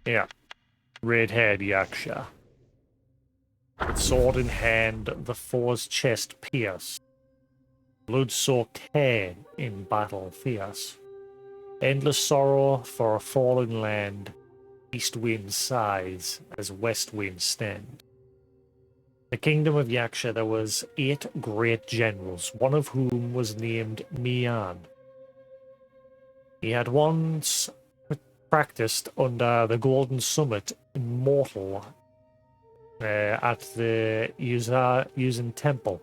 Yeah, red-haired Yaksha. With sword in hand, the foe's chest pierce. Blood-soaked hair in battle fierce. Endless sorrow for a fallen land. East wind sighs as west wind stand. The kingdom of Yaksha there was 8 great generals, one of whom was named Mian. He had once practiced under the Golden Summit Immortal at the Yuzan Temple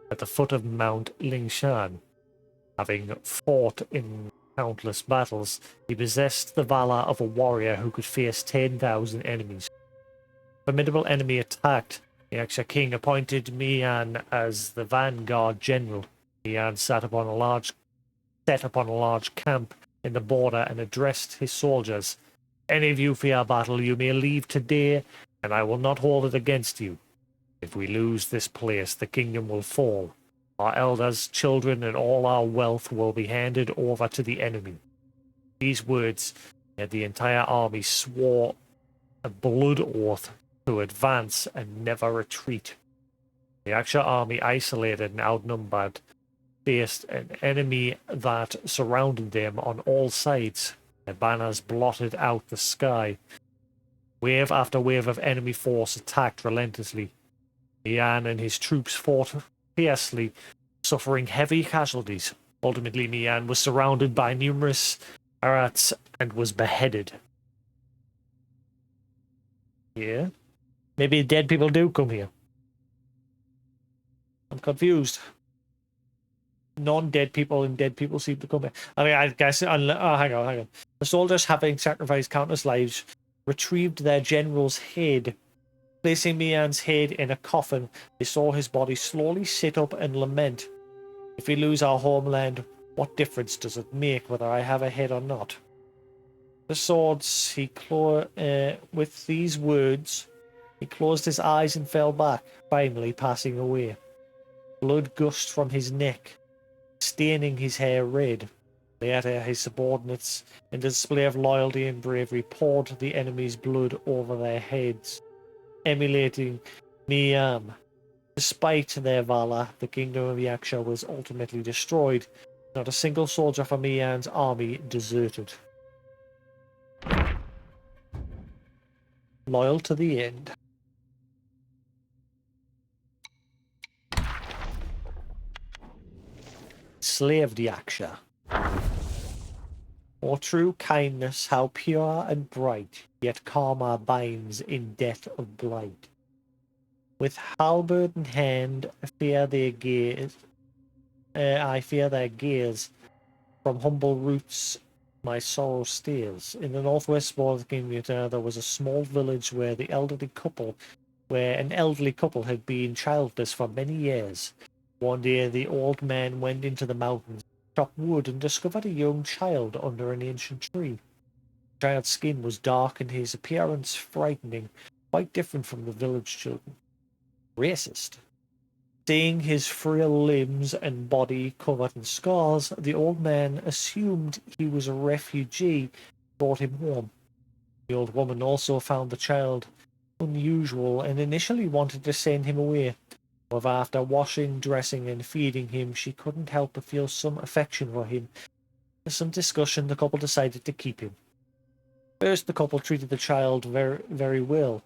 at the foot of Mount Lingshan. Having fought in countless battles, he possessed the valor of a warrior who could face 10,000 enemies. Formidable enemy attacked. The Yaksha king appointed Mian as the vanguard general. Mian set upon a large camp in the border and addressed his soldiers. Any of you fear battle, you may leave today, and I will not hold it against you. If we lose this place, the kingdom will fall. Our elders, children, and all our wealth will be handed over to the enemy. These words, the entire army swore a blood oath to advance and never retreat. The Yaksha army, isolated and outnumbered, faced an enemy that surrounded them on all sides. Their banners blotted out the sky. Wave after wave of enemy force attacked relentlessly. Mian and his troops fought fiercely, suffering heavy casualties. Ultimately, Mian was surrounded by numerous Arats and was beheaded. Yeah? Maybe dead people do come here. I'm confused. non-dead people and dead people seem to come in. I mean, I guess. Hang on. The soldiers, having sacrificed countless lives, retrieved their general's head. Placing Mian's head in a coffin, they saw his body slowly sit up and lament. If we lose our homeland, what difference does it make whether I have a head or not? The swords, with these words, he closed his eyes and fell back, finally passing away. Blood gushed from his neck, staining his hair red. Later, his subordinates, in a display of loyalty and bravery, poured the enemy's blood over their heads, emulating Miam. Despite their valor, the kingdom of Yaksha was ultimately destroyed. Not a single soldier from Mian's army deserted. Loyal to the end. Slaved Yaksha. O true kindness, how pure and bright, yet karma binds in death of blight. With halberd in hand, I fear their gaze. From humble roots, my sorrow steers. In the northwest border of the kingdom, there was a small village where an elderly couple had been childless for many years. One day, the old man went into the mountains, chopped wood, and discovered a young child under an ancient tree. The child's skin was dark and his appearance frightening, quite different from the village children. Racist. Seeing his frail limbs and body covered in scars, the old man assumed he was a refugee and brought him home. The old woman also found the child unusual and initially wanted to send him away. However, after washing, dressing, and feeding him, she couldn't help but feel some affection for him. After some discussion, the couple decided to keep him. First, the couple treated the child very, very well.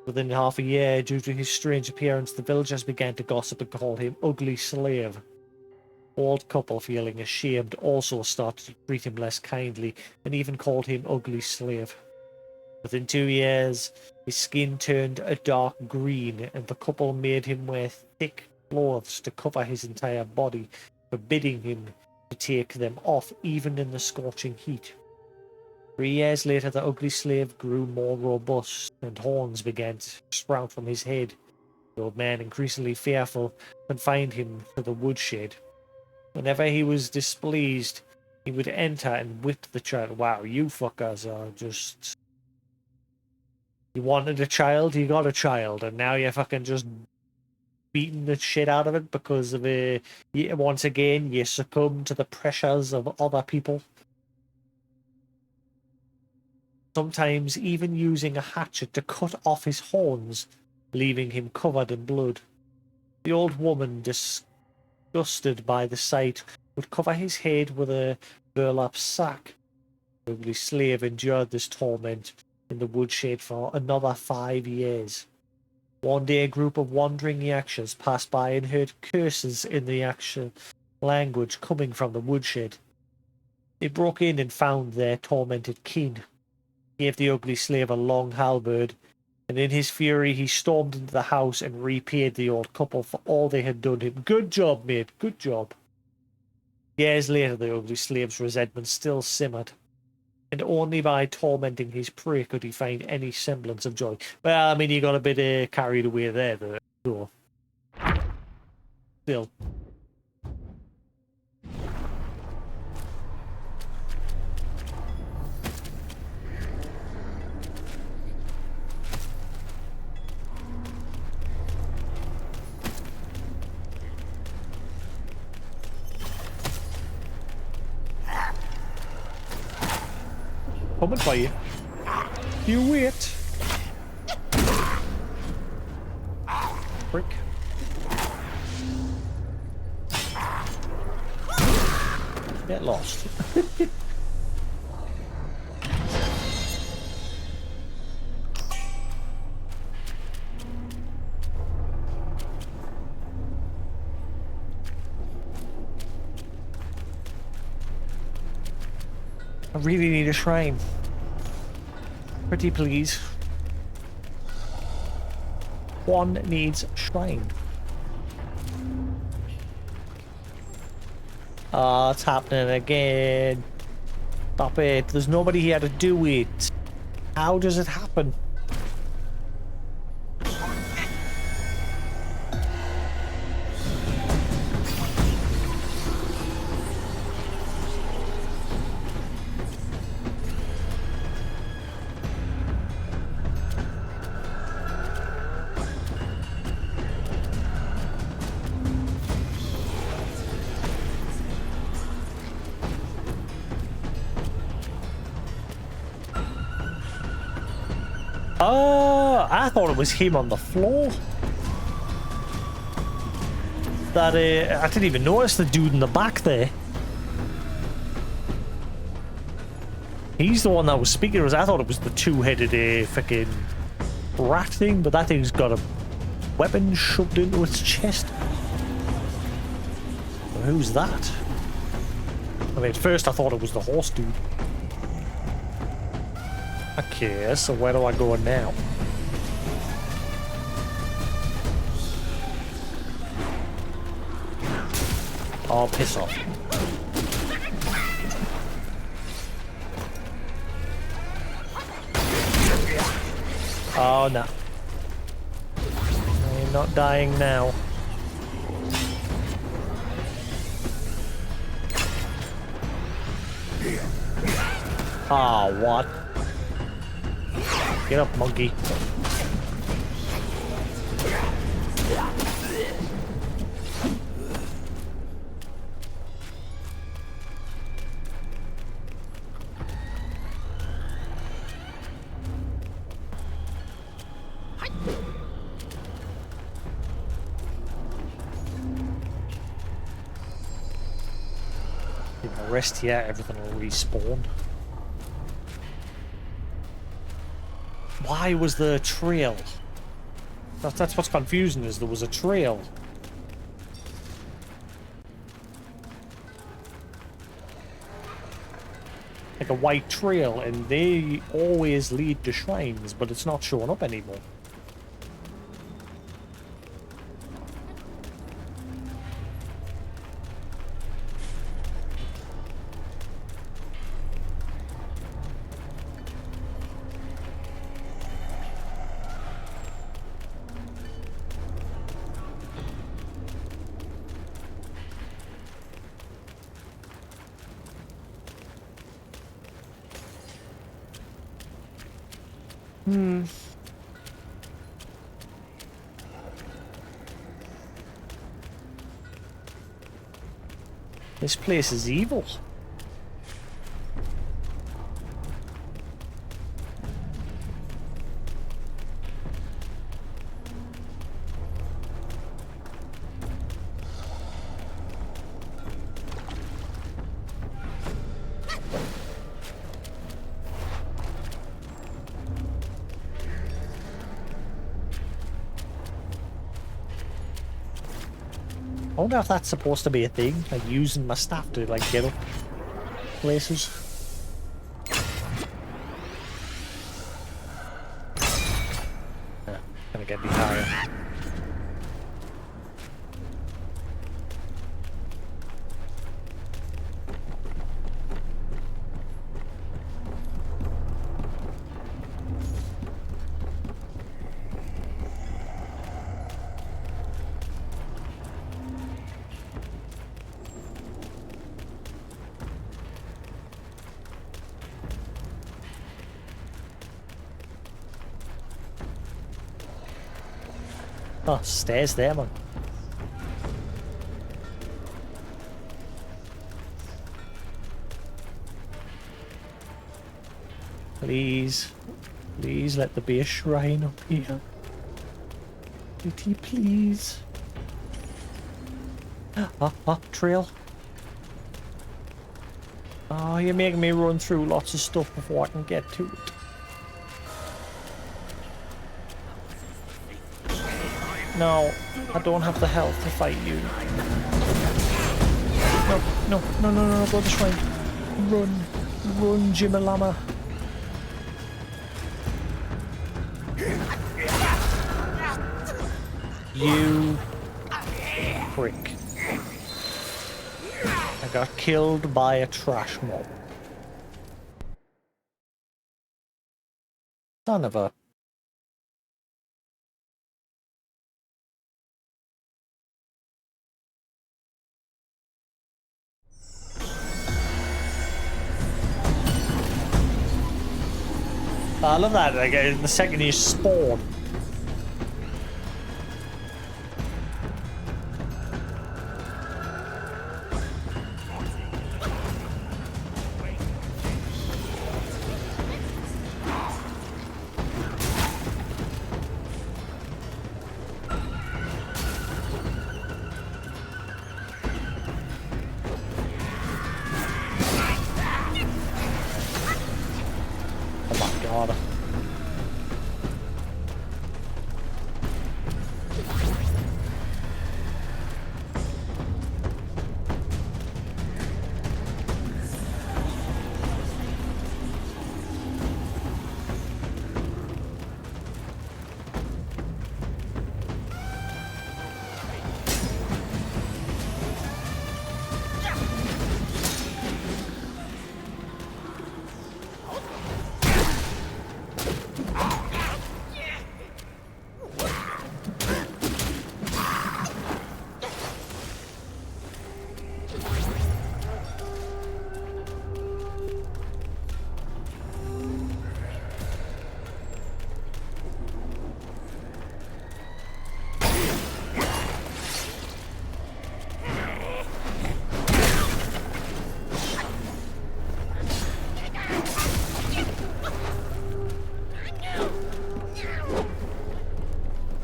Within half a year, due to his strange appearance, the villagers began to gossip and call him Ugly Slave. The old couple, feeling ashamed, also started to treat him less kindly and even called him Ugly Slave. Within 2 years, his skin turned a dark green, and the couple made him wear thick clothes to cover his entire body, forbidding him to take them off even in the scorching heat. 3 years later, the ugly slave grew more robust, and horns began to sprout from his head. The old man, increasingly fearful, confined him to the woodshed. Whenever he was displeased, he would enter and whip the child. Wow, you fuckers are just... You wanted a child, you got a child, and now you're fucking just beating the shit out of it because of once again, you succumb to the pressures of other people. Sometimes even using a hatchet to cut off his horns, leaving him covered in blood. The old woman, disgusted by the sight, would cover his head with a burlap sack. The ugly slave endured this torment in the woodshed for another 5 years. One day, a group of wandering Yakshas passed by and heard curses in the Yaksha language coming from the woodshed. They broke in and found their tormented king. He gave the ugly slave a long halberd, and in his fury he stormed into the house and repaid the old couple for all they had done him. Good job, mate, good job. Years later, the ugly slave's resentment still simmered, and only by tormenting his prey could he find any semblance of joy. Well, I mean, he got a bit carried away there, though. So. Still. Coming for you. You wait. Prick. Get lost. I really need a shrine. Pretty please. One needs shrine. Oh, it's happening again. Stop it. There's nobody here to do it. How does it happen? Oh, I thought it was him on the floor. That I didn't even notice the dude in the back there. He's the one that was speaking to us. I thought it was the two-headed fucking rat thing, but that thing's got a weapon shoved into its chest. Who's that? I mean, at first I thought it was the horse dude. Okay, so where do I go now? Oh, piss off. Oh, no. I'm not dying now. Ah, oh, what? Get up, monkey. If I rest here, everything will respawn. Why was there a trail? That's what's confusing, is there was a trail. Like a white trail, and they always lead to shrines, but it's not showing up anymore. This place is evil. I wonder if that's supposed to be a thing, like using my staff to like get up places. Yeah, gonna get me higher. Oh, stairs there, man. Please, please let there be a shrine up here. Pretty please. Trail. Oh, you're making me run through lots of stuff before I can get to it. No, I don't have the health to fight you. No, go this way. Run, Jimalama. You prick. I got killed by a trash mob. Son of a... I love that, like, the second you spawn. Oh my god.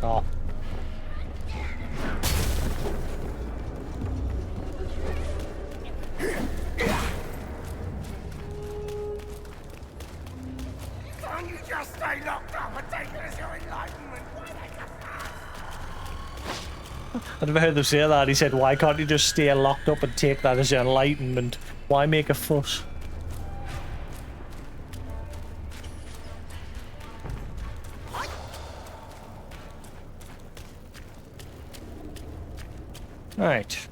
Oh. Can't you just stay locked up and take this your enlightenment? I never heard them say that. He said, why can't you just stay locked up and take that as your enlightenment? Why make a fuss? Right.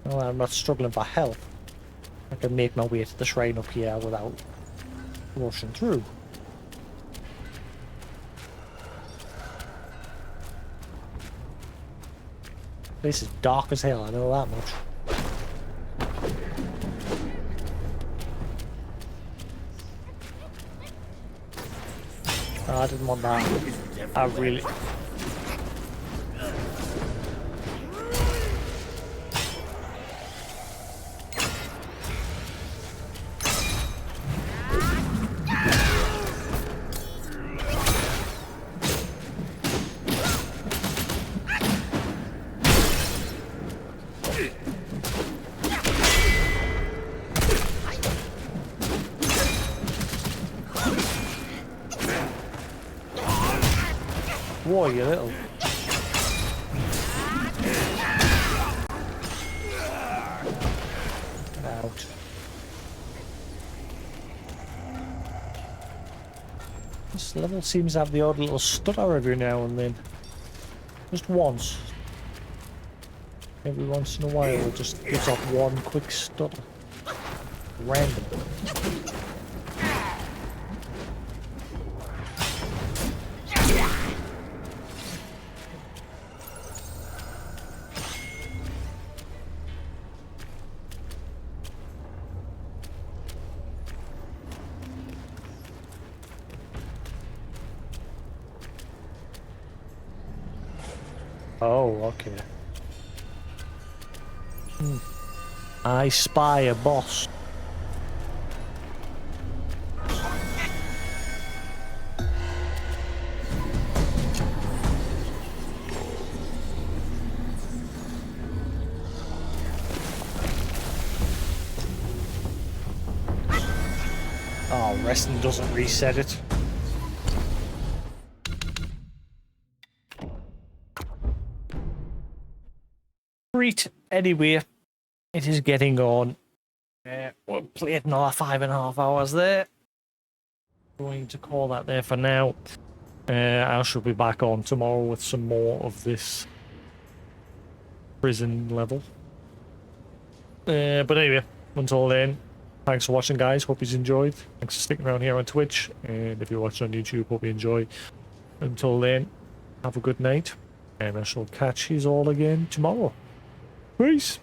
Well, I'm not struggling for health. I can make my way to the shrine up here without rushing through. This is dark as hell, I know that much. Oh, I didn't want that. I really... Whoa, you little... Out. This level seems to have the odd little stutter every now and then. Just once. Every once in a while it just gives off one quick stutter. Random. Oh, okay. I spy a boss. Oh, resting doesn't reset it. Anyway, it is getting on. We'll play it another 5.5 hours there. Going to call that there for now. I shall be back on tomorrow with some more of this prison level. But anyway, until then, thanks for watching, guys. Hope you enjoyed. Thanks for sticking around here on Twitch. And if you're watching on YouTube, hope you enjoy. Until then, have a good night. And I shall catch you all again tomorrow. Peace.